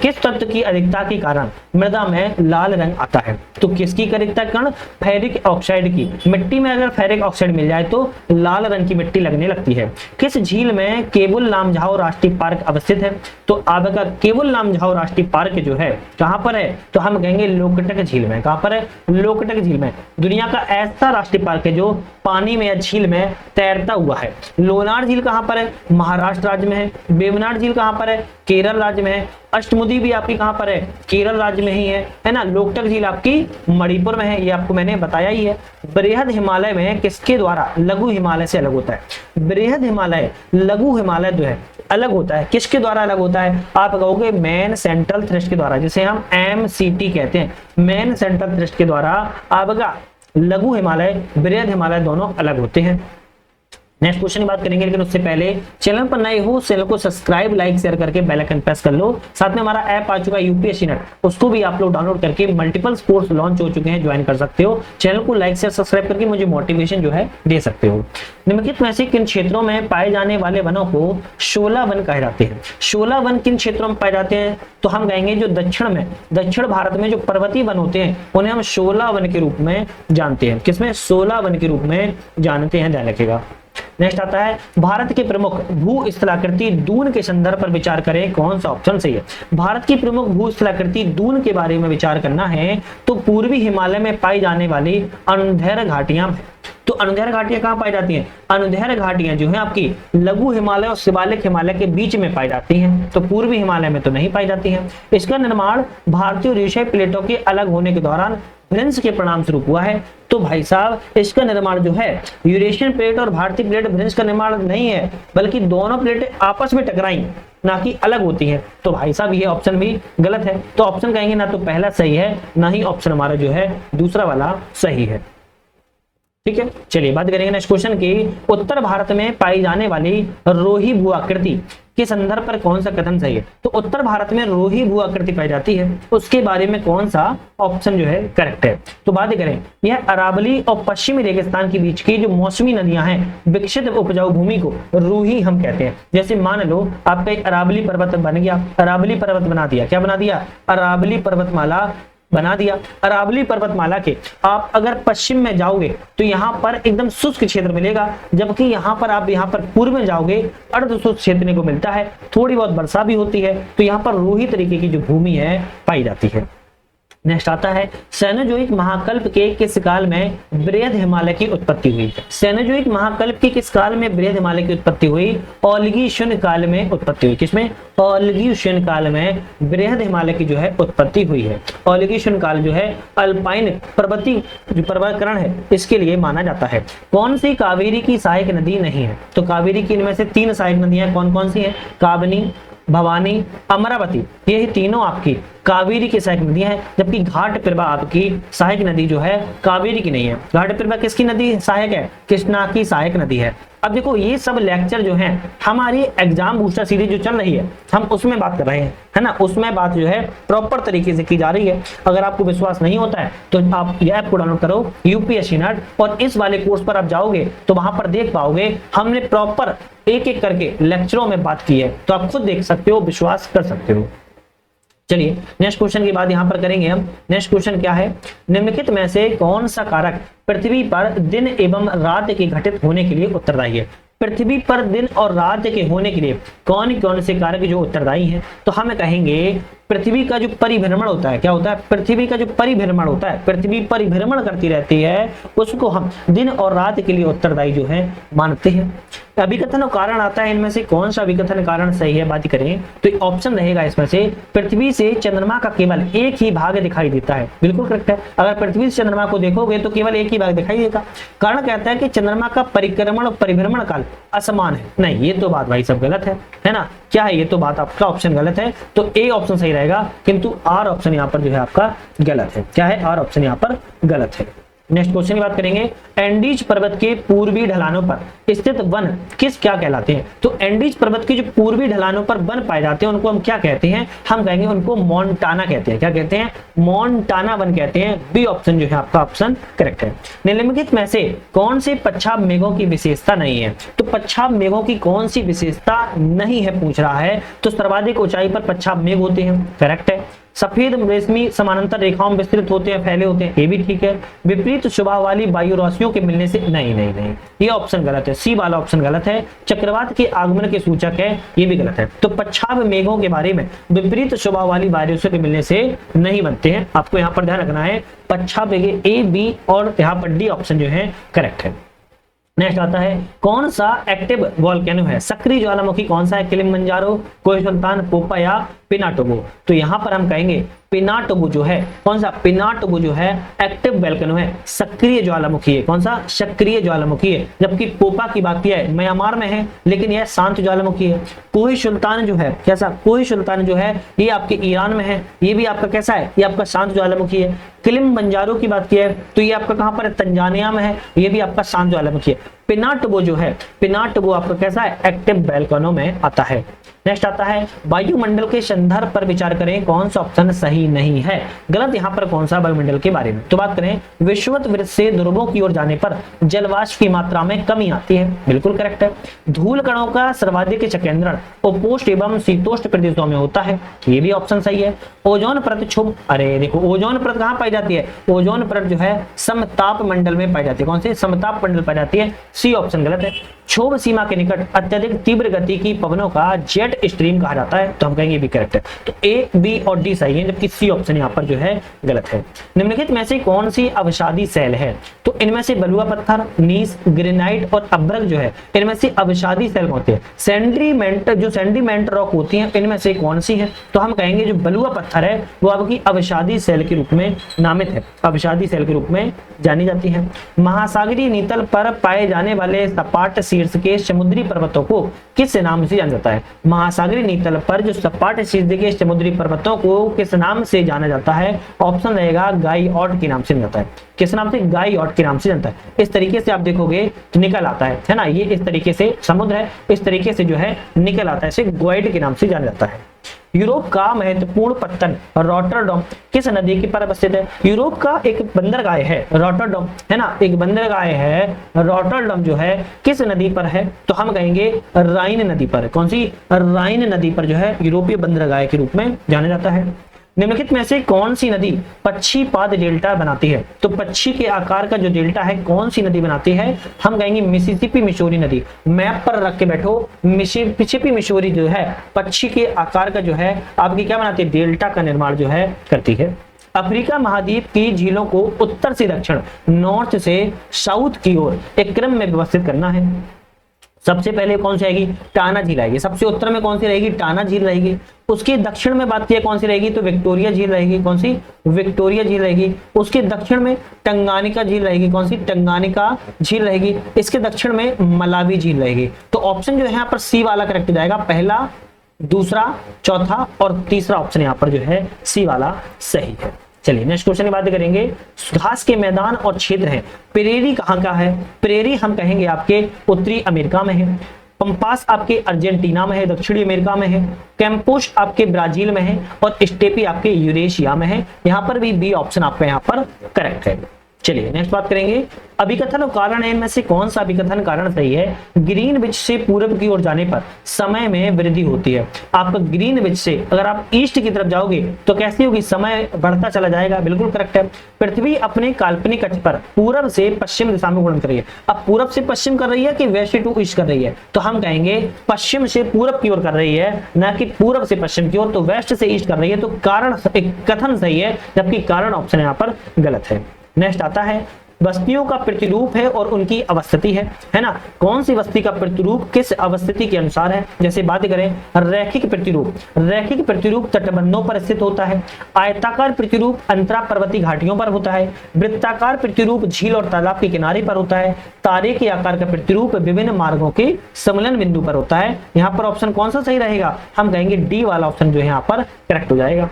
किस तत्व की अधिकता के कारण मृदा में लाल रंग आता है। तो किसकी अधिकता के कारण? फेरिक ऑक्साइड की। मिट्टी में अगर फेरिक ऑक्साइड मिल जाए तो लाल रंग की मिट्टी लगने लगती है। किस झील में केबुल लामझाओ राष्ट्रीय पार्क अवस्थित है। तो आपका केबुल लामझाओ राष्ट्रीय पार्क जो है कहां पर है? तो हम कहेंगे लोकटक झील में। कहां पर है? लोकटक झील में। दुनिया का ऐसा राष्ट्रीय पार्क है जो पानी में या झील में तैरता हुआ है। लोनार झील कहां पर है? महाराष्ट्र राज्य में है। वेवनाड झील कहां पर है? केरल राज्य में है। अष्टमुदी भी आपकी कहां पर है? केरल राज्य में ही है ना। लोकटक झील आपकी मणिपुर में है, ये आपको मैंने बताया ही है। बृहद हिमालय में किसके द्वारा लघु हिमालय से अलग होता है? बृहद हिमालय लघु हिमालय जो है अलग होता है, किसके द्वारा अलग होता है? आप कहोगे मेन सेंट्रल थ्रस्ट के द्वारा, जिसे हम MCT कहते हैं। मेन सेंट्रल थ्रस्ट के द्वारा आपका लघु हिमालय, बृहद हिमालय दोनों अलग होते हैं। नेक्स्ट क्वेश्चन की बात करेंगे, लेकिन उससे पहले चैनल पर नए हो चैनल को सब्सक्राइब, लाइक, शेयर करके बेल आइकन प्रेस कर लो। साथ में हमारा ऐप आ चुका है UPSC नेट, उसको भी आप लोग डाउनलोड करके मल्टीपल कोर्स लॉन्च हो चुके हैं, ज्वाइन कर सकते हो। चैनल को लाइक, शेयर, सब्सक्राइब करके मुझे मोटिवेशन जो है दे सकते हो। निम्नलिखित में से किन क्षेत्रों में पाए जाने वाले वनों को शोला वन कहे जाते हैं? शोला वन किन क्षेत्रों में पाए जाते हैं? तो हम कहेंगे जो दक्षिण भारत में जो पर्वतीय वन होते हैं उन्हें हम शोला वन के रूप में जानते हैं। किसमें? शोला वन के रूप में जानते हैं, ध्यान रखिएगा। नेक्स्ट आता है, भारत के प्रमुख भू स्थलाकृति दून के संदर्भ पर विचार करें, कौन सा ऑप्शन सही है? भारत की प्रमुख भू स्थलाकृति दून के बारे में विचार करना है तो पूर्वी हिमालय में पाई जाने वाली अनुदैर्ध्य घाटियां हैं। तो अनुदैर्ध्य घाटियां कहां पाई जाती हैं? अनुदैर्ध्य घाटियां जो है आपकी लघु हिमालय और शिवालिक हिमालय के बीच में पाई जाती हैं, तो पूर्वी हिमालय में तो नहीं पाई जाती हैं। इसका निर्माण भारतीय और एशियाई प्लेटों के अलग होने के दौरान भ्रंश के परिणाम स्वरूप हुआ है। तो भाई साहब इसका निर्माण जो है यूरेशियन प्लेट और भारतीय प्लेट भ्रंश का निर्माण नहीं है, बल्कि दोनों प्लेटें आपस में टकराई, ना कि अलग होती है। तो भाई साहब ये ऑप्शन भी गलत है। तो ऑप्शन कहेंगे ना तो पहला सही है, ना ही ऑप्शन हमारा जो है दूसरा वाला सही है। ठीक है, चलिए बात करेंगे नेक्स्ट क्वेश्चन की। उत्तर भारत में पाई जाने वाली रोही भू आकृति के संदर्भ पर कौन सा कथन सही है? तो उत्तर भारत में रोही भू आकृति पाई जाती है, उसके बारे में कौन सा ऑप्शन जो है करेक्ट है? तो बात करें, यह अरावली और पश्चिमी रेगिस्तान के बीच की जो मौसमी नदियां हैं, विकसित उपजाऊ भूमि को रूही हम कहते हैं। जैसे मान लो आपका एक अरावली पर्वत बन गया, अरावली पर्वत बना दिया, क्या बना दिया? अरावली पर्वतमाला बना दिया। अरावली पर्वतमाला के आप अगर पश्चिम में जाओगे तो यहाँ पर एकदम शुष्क क्षेत्र मिलेगा, जबकि यहाँ पर पूर्व में जाओगे अर्ध शुष्क क्षेत्र को मिलता है, थोड़ी बहुत वर्षा भी होती है। तो यहाँ पर रूही तरीके की जो भूमि है पाई जाती है। नेक्स्ट आता है सेनोजोइक महाकल्प के किस काल में बृहद हिमालय की उत्पत्ति हुई। सेनोजोइक महाकल्प के किस काल में बृहद हिमालय की उत्पत्ति हुई? ओलिगीशियन काल में उत्पत्ति हुई। किसमें? ओलिगीशियन काल में बृहद हिमालय की जो है उत्पत्ति हुई है। ओलिगीशियन काल जो है अल्पाइन पर्वतीय जो पर्वतकरण है इसके लिए माना जाता है। कौन सी कावेरी की सहायक नदी नहीं है? तो कावेरी की इनमें से 3 सहायक नदियां कौन कौन सी हैं? काबनी, भवानी, अमरावती, ये तीनों आपकी कावेरी की सहायक नदियां हैं, जबकि घाटप्रभा आपकी सहायक नदी जो है कावेरी की नहीं है। घाटप्रभा किसकी नदी सहायक है? कृष्णा की सहायक नदी है। अब देखो ये सब लेक्चर जो है हमारी एग्जाम बूस्टर सीरीज जो चल रही है हम उसमें बात कर रहे हैं, है ना, उसमें बात जो है प्रॉपर तरीके से की जा रही है। अगर आपको विश्वास नहीं होता है तो आप ये ऐप को डाउनलोड करो यूपीएससी नेट, और इस वाले कोर्स पर आप जाओगे तो वहां पर देख पाओगे हमने प्रॉपर एक एक करके लेक्चरों में बात की है, तो आप खुद देख सकते हो, विश्वास कर सकते हो। चलिए नेक्स्ट क्वेश्चन की बात यहां पर करेंगे हम। नेक्स्ट क्वेश्चन क्या है? निम्नलिखित में से कौन सा कारक पृथ्वी पर दिन एवं रात के घटित होने के लिए उत्तरदायी है? पृथ्वी पर दिन और रात के होने के लिए कौन कौन से कारक जो उत्तरदायी हैं? तो हम कहेंगे पृथ्वी का जो परिभ्रमण होता है, क्या होता है? पृथ्वी का जो परिभ्रमण होता है, पृथ्वी परिभ्रमण करती रहती है, उसको हम दिन और रात के लिए उत्तरदायी जो है मानते हैं। अभिकथन कारण आता है, इनमें से कौन सा अभिकथन कारण सही है? बात करें तो ऑप्शन रहेगा इसमें से पृथ्वी से चंद्रमा का केवल एक ही भाग दिखाई देता है। बिल्कुल करेक्ट है। अगर पृथ्वी से चंद्रमा को देखोगे तो केवल एक ही भाग दिखाई देगा। कारण कहता है कि चंद्रमा का परिक्रमण और परिभ्रमण काल असमान है। नहीं, ये तो बात भाई सब गलत है ना? क्या है? ये तो बात आपका ऑप्शन गलत है, तो ए ऑप्शन सही रहेगा, किंतु आर ऑप्शन यहाँ पर जो है आपका गलत है। क्या है? आर ऑप्शन यहाँ पर गलत है। नेक्स्ट क्वेश्चन की बात करेंगे। एंडीज पर्वत के पूर्वी ढलानों पर स्थित वन किस क्या कहलाते हैं? तो एंडीज पर्वत की जो पूर्वी ढलानों पर वन पाए जाते हैं उनको हम क्या कहते हैं? हम कहेंगे उनको मोन्टाना कहते हैं। क्या कहते हैं? मोन्टाना वन कहते हैं। बी ऑप्शन जो है आपका ऑप्शन करेक्ट है। निम्नलिखित में से कौन से पच्छाद मेघों की विशेषता नहीं है? तो पच्छाद मेघों की कौन सी विशेषता नहीं है पूछ रहा है, तो सर्वाधिक ऊंचाई पर पच्छाद मेघ होते हैं, करेक्ट है। सफेद रेशमी समानांतर रेखाओं में विस्तृत होते हैं, फैले होते हैं, ये भी ठीक है। विपरीत स्वभाव वाली वायु राशियों के मिलने से नहीं नहीं नहीं, ये ऑप्शन गलत है। सी वाला ऑप्शन गलत है। चक्रवात के आगमन के सूचक है, ये भी गलत है। तो पच्छाद मेघों के बारे में विपरीत स्वभाव वाली वायु के मिलने से नहीं बनते हैं। आपको यहाँ पर ध्यान रखना है, पच्छाद मेघ ए, बी और यहाँ पर डी ऑप्शन जो है करेक्ट है। नेक्स्ट आता है कौन सा एक्टिव वोल्केनो है? सक्रिय ज्वालामुखी कौन सा है? किलिमंजारो, कोई सुल्तान, पोपा या पिनाटोबो? तो यहां पर हम कहेंगे पिनाटोबो जो है, कौन सा? पिनाटोबो जो है एक्टिव वोल्केनो है, सक्रिय ज्वालामुखी है। कौन सा? सक्रिय ज्वालामुखी है। जबकि पोपा की बात किया है म्यांमार में है, लेकिन यह शांत ज्वालामुखी है। कोही सुल्तान जो है, कैसा? कोही सुल्तान जो है ये आपके ईरान में है, ये भी आपका कैसा है? ये आपका शांत ज्वालामुखी है। किलिमंजारो की बात की है तो ये आपका कहां पर है? तंजानिया में है, ये भी आपका शांत ज्वालामुखी है। पिनाटोबो जो है, पिनाटोबो आपका कैसा है? एक्टिव वोल्केनो में आता है। नेक्स्ट आता है वायुमंडल के संदर्भ पर विचार करें, कौन सा ऑप्शन सही नहीं है? गलत यहाँ पर कौन सा वायुमंडल के बारे में? तो बात करें विषुवत वृत्त से ध्रुवों की ओर जाने पर जलवाष्प की मात्रा में कमी आती है, बिल्कुल करेक्ट है। धूल कणों का सर्वाधिक चकेंद्रण उपोष्ण एवं शीतोष्ण प्रदेशों में होता है, ये भी ऑप्शन सही है। ओजोन परत क्षुभ, अरे देखो ओजोन परत कहाँ पाई जाती है? ओजोन परत जो है समताप मंडल में पाई जाती है। कौन से? समताप मंडल पाई जाती है, सी ऑप्शन गलत है। क्षोभ सीमा के निकट अत्यधिक तीव्र गति की पवनों का जेट स्ट्रीम कहा जाता है, तो हम कहेंगे भी करेक्ट है। तो ए, बी और डी सही है, जबकि सी ऑप्शन यहाँ पर जो है गलत है। निम्नलिखित में से कौन सी अवसादी सेल है? तो इनमें से बलुआ पत्थर, नीस, ग्रेनाइट और अभ्रक जो है इनमें से अवसादी सेल होते हैं। सेंडिमेंट जो सेंडिमेंट रॉक होती है इनमें से कौन सी है? तो हम कहेंगे जो बलुआ पत्थर है वो आपकी अवसादी सेल के रूप में नामित है, अवसादी सेल के रूप में जानी जाती है। महासागरीय नीतल पर पाए जाने वाले सपाट शीर्ष के समुद्री पर्वतों को किस नाम से जाना जाता है? महासागरीय नीतल पर जो सपाट शीर्ष के समुद्री पर्वतों को किस नाम से जाना जाता है? ऑप्शन रहेगा गाइऑट के नाम से जाता है। किस नाम से? गाइऑट के नाम से जानता है। इस तरीके से आप देखोगे तो निकल आता है ना, ये इस तरीके से समुद्र है, इस तरीके से जो है निकल आता है, इसे ग्वाइड के नाम से जाना जाता है। यूरोप का महत्वपूर्ण पत्तन रॉटरडैम किस नदी के पर अवस्थित है? यूरोप का एक बंदरगाह है रॉटरडैम, है ना, एक बंदरगाह है रॉटरडैम जो है किस नदी पर है? तो हम कहेंगे राइन नदी पर। कौन सी? राइन नदी पर जो है यूरोपीय बंदरगाह के रूप में जाना जाता है। निम्नलिखित में से कौन सी नदी पक्षीपाद डेल्टा बनाती है? तो पक्षी के आकार का जो डेल्टा है कौन सी नदी बनाती है? हम कहेंगे मिसिसिपी मिशोरी नदी। मैप पर रख के बैठो, मिसिसिपी मिशोरी जो है पक्षी के आकार का जो है आपकी क्या बनाती है? डेल्टा का निर्माण जो है करती है। अफ्रीका महाद्वीप की झीलों को उत्तर से दक्षिण, नॉर्थ से साउथ की ओर एक क्रम में व्यवस्थित करना है। सबसे पहले कौन सी आएगी? टाना झील आएगी। सबसे उत्तर में कौन सी रहेगी? टाना झील रहेगी। उसके दक्षिण में बात किया कौन सी रहेगी? तो विक्टोरिया झील रहेगी। कौन सी? विक्टोरिया झील रहेगी। उसके दक्षिण में टंगानिका झील रहेगी। कौन सी? टंगानिका झील रहेगी। इसके दक्षिण में मलावी झील रहेगी। तो ऑप्शन जो है यहाँ पर सी वाला करेक्ट हो जाएगा। पहला, दूसरा, चौथा और तीसरा ऑप्शन यहाँ पर जो है सी वाला सही है। चलिए नेक्स्ट क्वेश्चन की बात करेंगे। घास के मैदान और क्षेत्र है। प्रेरी कहाँ का है? प्रेरी हम कहेंगे आपके उत्तरी अमेरिका में है। पंपास आपके अर्जेंटीना में है, दक्षिणी अमेरिका में है। कैंपोश आपके ब्राजील में है और स्टेपी आपके यूरेशिया में है। यहाँ पर भी बी ऑप्शन आपका यहाँ पर करेक्ट है। चलिए नेक्स्ट बात करेंगे। अभिकथन और कारण इनमें से कौन सा अभिकथन कारण सही है? ग्रीनविच से पूर्व की ओर जाने पर समय में वृद्धि होती है। आपका ग्रीनविच से अगर आप ईस्ट की तरफ जाओगे तो कैसी होगी? समय बढ़ता चला जाएगा। बिल्कुल करेक्ट है। पृथ्वी अपने काल्पनिक अक्ष पर पूर्व से पश्चिम दिशा में घूर्णन कर रही है। अब पूर्व से पश्चिम कर रही है कि वेस्ट टू ईस्ट कर रही है? तो हम कहेंगे पश्चिम से पूर्व की ओर कर रही है, न कि पूर्व से पश्चिम की ओर। तो वेस्ट से ईस्ट कर रही है, तो कारण कथन सही है, जबकि कारण ऑप्शन यहाँ पर गलत है। नेक्स्ट आता है बस्तियों का प्रतिरूप है और उनकी अवस्थिति है ना? कौन सी बस्ती का प्रतिरूप किस अवस्थिति के अनुसार है? जैसे बात करें रैखिक प्रतिरूप, रैखिक प्रतिरूप तटबंधों पर स्थित होता है। आयताकार प्रतिरूप अंतरा पर्वतीय घाटियों पर होता है। वृत्ताकार प्रतिरूप झील और तालाब के किनारे पर होता है। तारे के आकार का प्रतिरूप विभिन्न मार्गों के सम्मिलन बिंदु पर होता है। यहाँ पर ऑप्शन कौन सा सही रहेगा? हम कहेंगे डी वाला ऑप्शन जो है यहाँ पर करेक्ट हो जाएगा।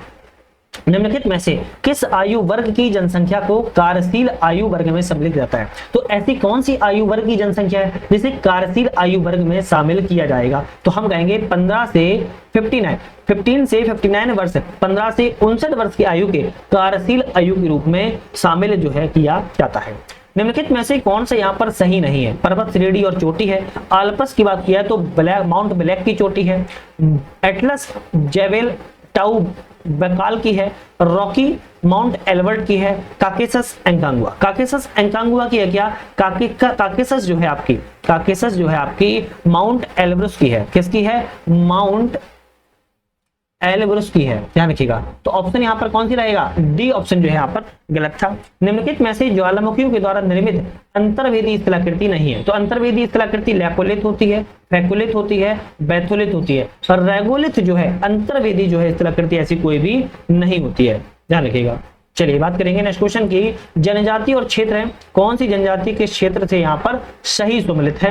निम्नलिखित में से किस आयु वर्ग की जनसंख्या को कार्यशील आयु वर्ग में सम्मिलित जाता है? तो ऐसी कौन सी आयु वर्ग की जनसंख्या है जिसे कार्यशील आयु वर्ग में शामिल किया जाएगा? तो हम कहेंगे 15 से 59, 15 से 59 वर्ष, 15 से 59 वर्ष की आयु के कार्यशील आयु के रूप में शामिल जो है किया जाता है। निम्नलिखित में से कौन सा यहाँ पर सही नहीं है? पर्वत श्रेणी और चोटी है। आल्प्स की बात किया तो माउंट ब्लैक की चोटी है। एटलस जेवेल टाउ बकाल की है। रॉकी माउंट एल्बर्ट की है। काकेसस एंकांगुआ, काकेसस एंकांगुआ की है क्या? काकेसस जो है आपकी, काकेसस जो है आपकी माउंट एल्ब्रुस की है। किसकी है? माउंट एल्ब्रुस की है, ध्यान रखिएगा। तो ऑप्शन यहाँ पर कौन सी रहेगा? डी ऑप्शन जो है यहाँ पर गलत था। निम्नलिखित में से ज्वालामुखियों के द्वारा निर्मित अंतर्वेदी स्थलाकृति नहीं है। तो अंतर्वेदी स्थलाकृति लैपोलिथ होती है, फैकुलिथ होती है, बैथोलिथ होती है। और रेगोलिथ जो है अंतर्वेदी जो है स्थलाकृति ऐसी कोई भी नहीं होती है, ध्यान रखिएगा। चलिए बात करेंगे नेक्स्ट क्वेश्चन की। जनजाति और क्षेत्र है। कौन सी जनजाति के क्षेत्र से यहाँ पर सही सम्मिलित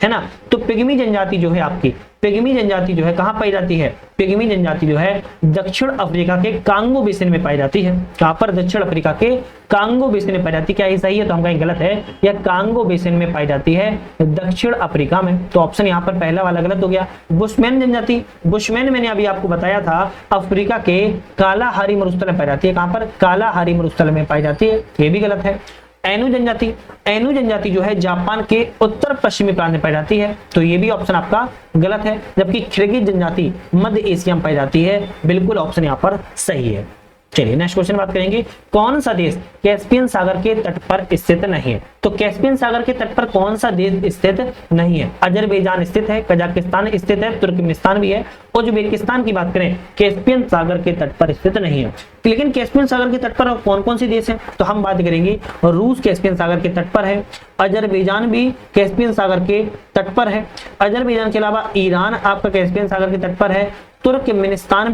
है ना? तो पिग्मी जनजाति जो है आपकी, पिग्मी जनजाति जो है कहाँ पाई जाती है? पिग्मी जनजाति जो है दक्षिण अफ्रीका के कांगो बेसिन में पाई जाती है। कहाँ पर? दक्षिण अफ्रीका के कांगो बेसिन में पाई जाती है। क्या ये सही है? तो हम कहेंगे गलत है। यह कांगो बेसिन में पाई जाती है दक्षिण अफ्रीका में। तो ऑप्शन यहाँ पर पहला वाला गलत हो गया। बुशमैन जनजाति, बुशमैन मैंने अभी आपको बताया था अफ्रीका के कालाहारी मरुस्थल में पाई जाती है। कहाँ पर? कालाहारी मरुस्थल में पाई जाती है, ये भी गलत है। एनु जनजाति, एनु जनजाति जो है जापान के उत्तर पश्चिमी प्रांत में पाई जाती है, तो ये भी ऑप्शन आपका गलत है। जबकि किर्गिज जनजाति मध्य एशिया में पाई जाती है, बिल्कुल ऑप्शन यहाँ पर सही है। चलिए नेक्स्ट क्वेश्चन बात करेंगे। कौन सा देश कैस्पियन सागर के तट पर स्थित नहीं है? तो कैस्पियन सागर के तट पर कौन सा देश स्थित नहीं है? अजरबैजान स्थित है, कजाकिस्तान स्थित है, तुर्कमेनिस्तान भी है। उज्बेकिस्तान की बात करें कैस्पियन सागर के तट पर स्थित नहीं है। लेकिन कैस्पियन सागर के तट पर कौन कौन से देश हैं? तो हम बात करेंगे रूस कैस्पियन सागर के तट पर है। अजरबैजान भी कैस्पियन सागर के तट पर है। अजरबैजान के अलावा ईरान आपका कैस्पियन सागर के तट पर है। तुर्कमेनिस्तान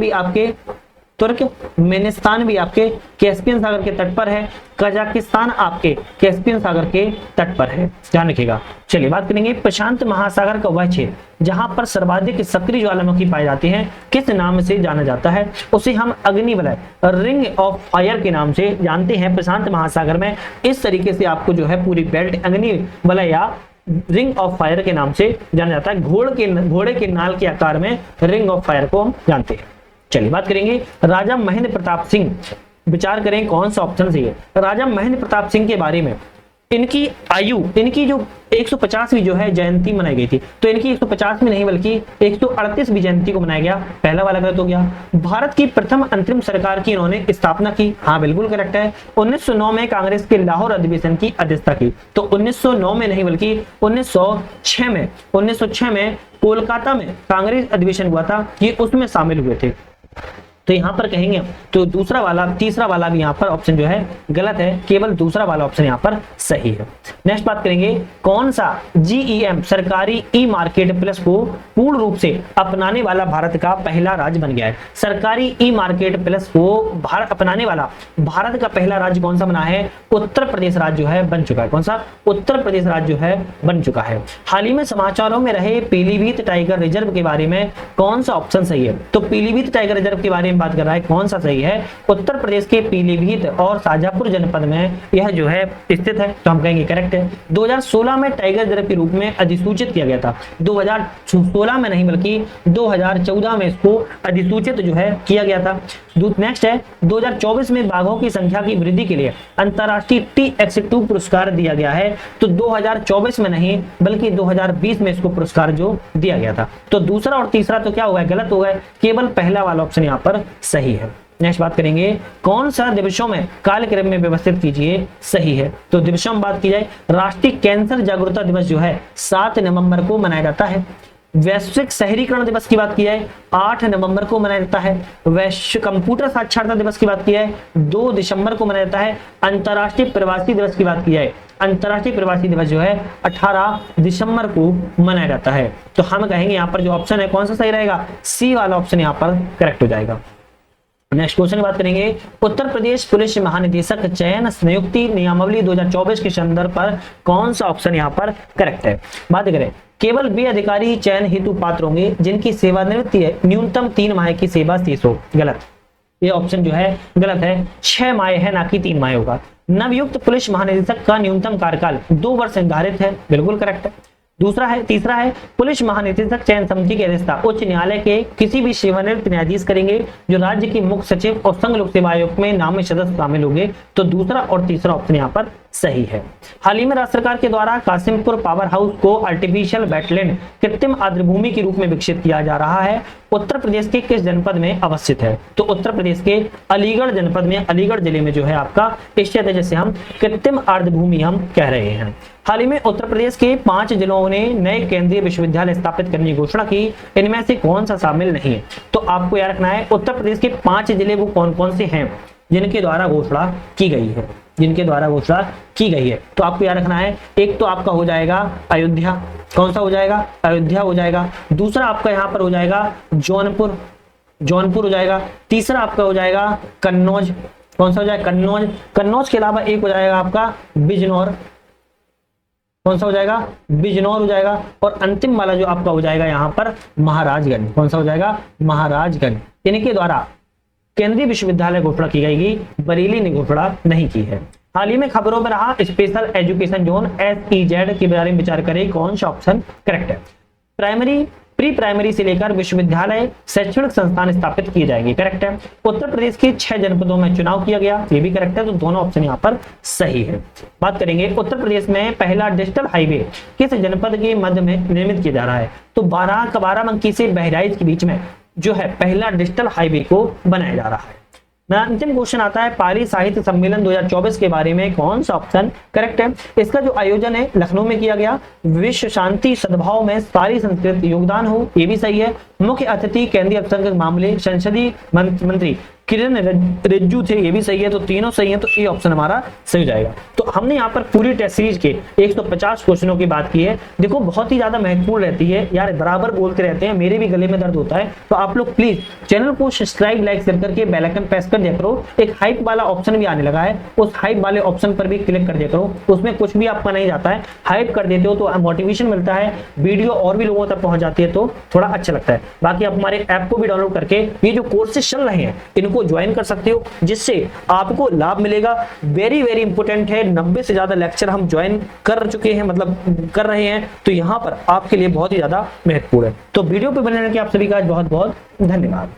भी आपके कैस्पियन सागर के तट पर है। कजाकिस्तान आपके कैस्पियन सागर के तट पर है, ध्यान रखिएगा। चलिए बात करेंगे प्रशांत महासागर का वह क्षेत्र जहां पर सर्वाधिक सक्रिय ज्वालामुखी पाई जाती है किस नाम से जाना जाता है? उसे हम अग्निवलय, रिंग ऑफ फायर के नाम से जानते हैं। प्रशांत महासागर में इस तरीके से आपको जो है पूरी बेल्ट अग्निवलय या रिंग ऑफ फायर के नाम से जाना जाता है। घोड़े के नाल के आकार में रिंग ऑफ फायर को हम जानते हैं। चलिए बात करेंगे राजा महेंद्र प्रताप सिंह। विचार करें कौन सा ऑप्शन सही है राजा महेंद्र प्रताप सिंह के बारे में। इनकी आयु, इनकी जो 150वीं जो है जयंती मनाई गई थी, तो इनकी 150वीं नहीं बल्कि 138वीं जयंती को मनाया गया। पहला वाला गलत हो गया। भारत की प्रथम अंतरिम सरकार की इन्होंने स्थापना की, हाँ बिल्कुल करेक्ट है। 1909 में कांग्रेस के लाहौर अधिवेशन की अध्यक्षता की, तो 1909 में नहीं बल्कि 1906 में कोलकाता में कांग्रेस अधिवेशन हुआ था, ये उसमें शामिल हुए थे। तो यहाँ पर कहेंगे तो दूसरा वाला, तीसरा वाला भी यहाँ पर ऑप्शन जो है गलत है, केवल दूसरा वाला ऑप्शन यहाँ पर सही है। नेक्स्ट बात करेंगे, कौन सा GEM सरकारी ई मार्केट प्लेस को पूर्ण रूप से अपनाने वाला भारत का पहला राज्य बन गया है। सरकारी ई मार्केट प्लेस को भारत अपनाने वाला भारत का पहला राज्य कौन सा बना है? उत्तर प्रदेश राज्य जो है बन चुका है। कौन सा? उत्तर प्रदेश राज्य जो है बन चुका है। हाल ही में समाचारों में रहे पीलीभीत टाइगर रिजर्व के बारे में कौन सा ऑप्शन सही है? तो पीलीभीत टाइगर रिजर्व के बारे में बात कर रहा है, कौन सा सही है? उत्तर प्रदेश के पीलीभीत और शाजापुर जनपद में यह जो है स्थित है, तो हम कहेंगे करेक्ट है। 2016 में टाइगर रिजर्व के रूप में अधिसूचित किया गया था। 2016 में नहीं बल्कि 2014 में इसको अधिसूचित जो है किया गया था। नेक्स्ट है, 2024 में बाघों की संख्या की वृद्धि के लिए अंतरराष्ट्रीय TX2 पुरस्कार दिया गया है। तो 2024 में नहीं बल्कि 2020 में इसको पुरस्कार जो दिया गया था। तो दूसरा और तीसरा तो क्या हुआ है? गलत हुआ है, केवल पहला वाला ऑप्शन यहाँ पर सही है। नेक्स्ट बात करेंगे, कौन सा दिवसों में कालक्रम में व्यवस्थित कीजिए सही है? तो दिवसों में बात की जाए, राष्ट्रीय कैंसर जागरूकता दिवस जो है 7 नवंबर को मनाया जाता है। वैश्विक शहरीकरण दिवस की बात की जाए 8 नवंबर को मनाया जाता है। वैश्विक कंप्यूटर साक्षरता दिवस की बात की जाए 2 दिसंबर को मनाया जाता है। अंतर्राष्ट्रीय प्रवासी दिवस की बात की जाए, अंतर्राष्ट्रीय प्रवासी दिवस जो है 18 दिसंबर को मनाया जाता है। तो हम कहेंगे यहाँ पर जो ऑप्शन है कौन सा सही रहेगा? सी वाला ऑप्शन यहाँ पर करेक्ट हो जाएगा। नेक्स्ट क्वेश्चन की बात करेंगे, उत्तर प्रदेश पुलिस महानिदेशक चयन नियुक्ति नियमावली 2024 के संदर्भ पर कौन सा ऑप्शन यहाँ पर करेक्ट है? बात करें, केवल वे अधिकारी चयन हेतु पात्र होंगे जिनकी सेवानिवृत्ति है न्यूनतम 3 माह की सेवा शेष हो। गलत, ये ऑप्शन जो है गलत है, 6 माह है ना कि 3 माह होगा। नवयुक्त पुलिस महानिदेशक का न्यूनतम कार्यकाल 2 वर्ष निर्धारित है, बिल्कुल करेक्ट है। तीसरा है पुलिस महानिदेशक चयन समिति की अध्यक्षता उच्च न्यायालय के किसी भी सेवानिवृत्त न्यायाधीश करेंगे जो राज्य के मुख्य सचिव और संघ लोक सेवा आयोग में नामित सदस्य शामिल होंगे। तो दूसरा और तीसरा ऑप्शन यहाँ पर सही है। हाल ही में राज्य सरकार के द्वारा कासिमपुर पावर हाउस को आर्टिफिशियल वेटलैंड कृत्रिम आर्द्रभूमि के रूप में विकसित किया जा रहा है। उत्तर प्रदेश के किस जनपद में अवस्थित है? तो उत्तर प्रदेश के अलीगढ़ जनपद में, अलीगढ़ जिले में जो है आपका स्थित है, जैसे हम कृत्रिम आर्द्रभूमि हम कह रहे हैं। हाल ही में उत्तर प्रदेश के 5 जिलों ने नए केंद्रीय विश्वविद्यालय स्थापित करने की घोषणा की, इनमें से कौन सा शामिल नहीं है? तो आपको याद रखना है उत्तर प्रदेश के 5 जिले वो कौन कौन से हैं जिनके द्वारा घोषणा की गई है, जिनके द्वारा घोषणा की गई है। तो आपको याद रखना है, एक तो आपका हो जाएगा अयोध्या, कौन सा हो जाएगा? अयोध्या हो जाएगा। दूसरा आपका यहाँ पर हो जाएगा जौनपुर, जौनपुर हो जाएगा। तीसरा आपका हो जाएगा कन्नौज, कौन सा हो जाएगा? कन्नौज। कन्नौज के अलावा एक हो जाएगा आपका बिजनौर, कौन सा हो जाएगा? बिजनौर हो जाएगा। और अंतिम वाला जो आपका हो जाएगा यहाँ पर महाराजगंज, कौन सा हो जाएगा? महाराजगंज। इनके द्वारा केंद्रीय विश्वविद्यालय घोषणा की गई, बरेली ने घोषणा नहीं की है। हाल ही में खबरों में रहा स्पेशल एजुकेशन जोन SEZ के बारे में विचार करें, कौन सा ऑप्शन करेक्ट है? प्राइमरी, प्री प्राइमरी से लेकर विश्वविद्यालय शैक्षणिक संस्थान स्थापित किए जाएंगे, करेक्ट है। उत्तर प्रदेश के 6 जनपदों में चुनाव किया गया, ये भी करेक्ट है। तो दोनों ऑप्शन यहाँ पर सही है। बात करेंगे उत्तर प्रदेश में पहला डिजिटल हाईवे किस जनपद के मध्य में निर्मित किया जा रहा है? तो बाराबंकी से बहराइच के बीच में जो है पहला डिजिटल हाईवे को बनाया जा रहा है। अंतिम क्वेश्चन आता है, पाली साहित्य सम्मेलन 2024 के बारे में कौन सा ऑप्शन करेक्ट है? इसका जो आयोजन है लखनऊ में किया गया। विश्व शांति सद्भाव में पाली संस्कृत योगदान हो, ये भी सही है। मुख्य अतिथि केंद्रीय अल्पसंख्यक मामले संसदीय मंत्री किरण रिजिजू थे, ये भी सही है। तो तीनों सही है, तो ये ऑप्शन हमारा सही हो जाएगा। तो हमने यहाँ पर पूरी टेस्ट सीरीज के 150 क्वेश्चनों की बात की है। देखो बहुत ही ज्यादा महत्वपूर्ण रहती है यार, बराबर बोलते रहते हैं, मेरे भी गले में दर्द होता है। तो आप लोग प्लीज चैनल को सब्सक्राइब लाइक कर करके बेल आइकन प्रेस कर दिया करो। एक हाइप वाला ऑप्शन भी आने लगा है, उस हाइप वाले ऑप्शन पर भी क्लिक कर दिया करो। उसमें कुछ भी आपका नहीं जाता है, हाइप कर देते हो तो मोटिवेशन मिलता है, वीडियो और भी लोगों तक पहुंच जाती है, तो थोड़ा अच्छा लगता है। बाकी आप हमारे ऐप को भी डाउनलोड करके ये जो कोर्सेज चल रहे हैं इनको ज्वाइन कर सकते हो, जिससे आपको लाभ मिलेगा। वेरी वेरी इंपोर्टेंट है, 90 से ज्यादा लेक्चर हम ज्वाइन कर चुके हैं, मतलब कर रहे हैं। तो यहाँ पर आपके लिए बहुत ही ज्यादा महत्वपूर्ण है। तो वीडियो पे बने रहने के आप सभी का बहुत बहुत धन्यवाद।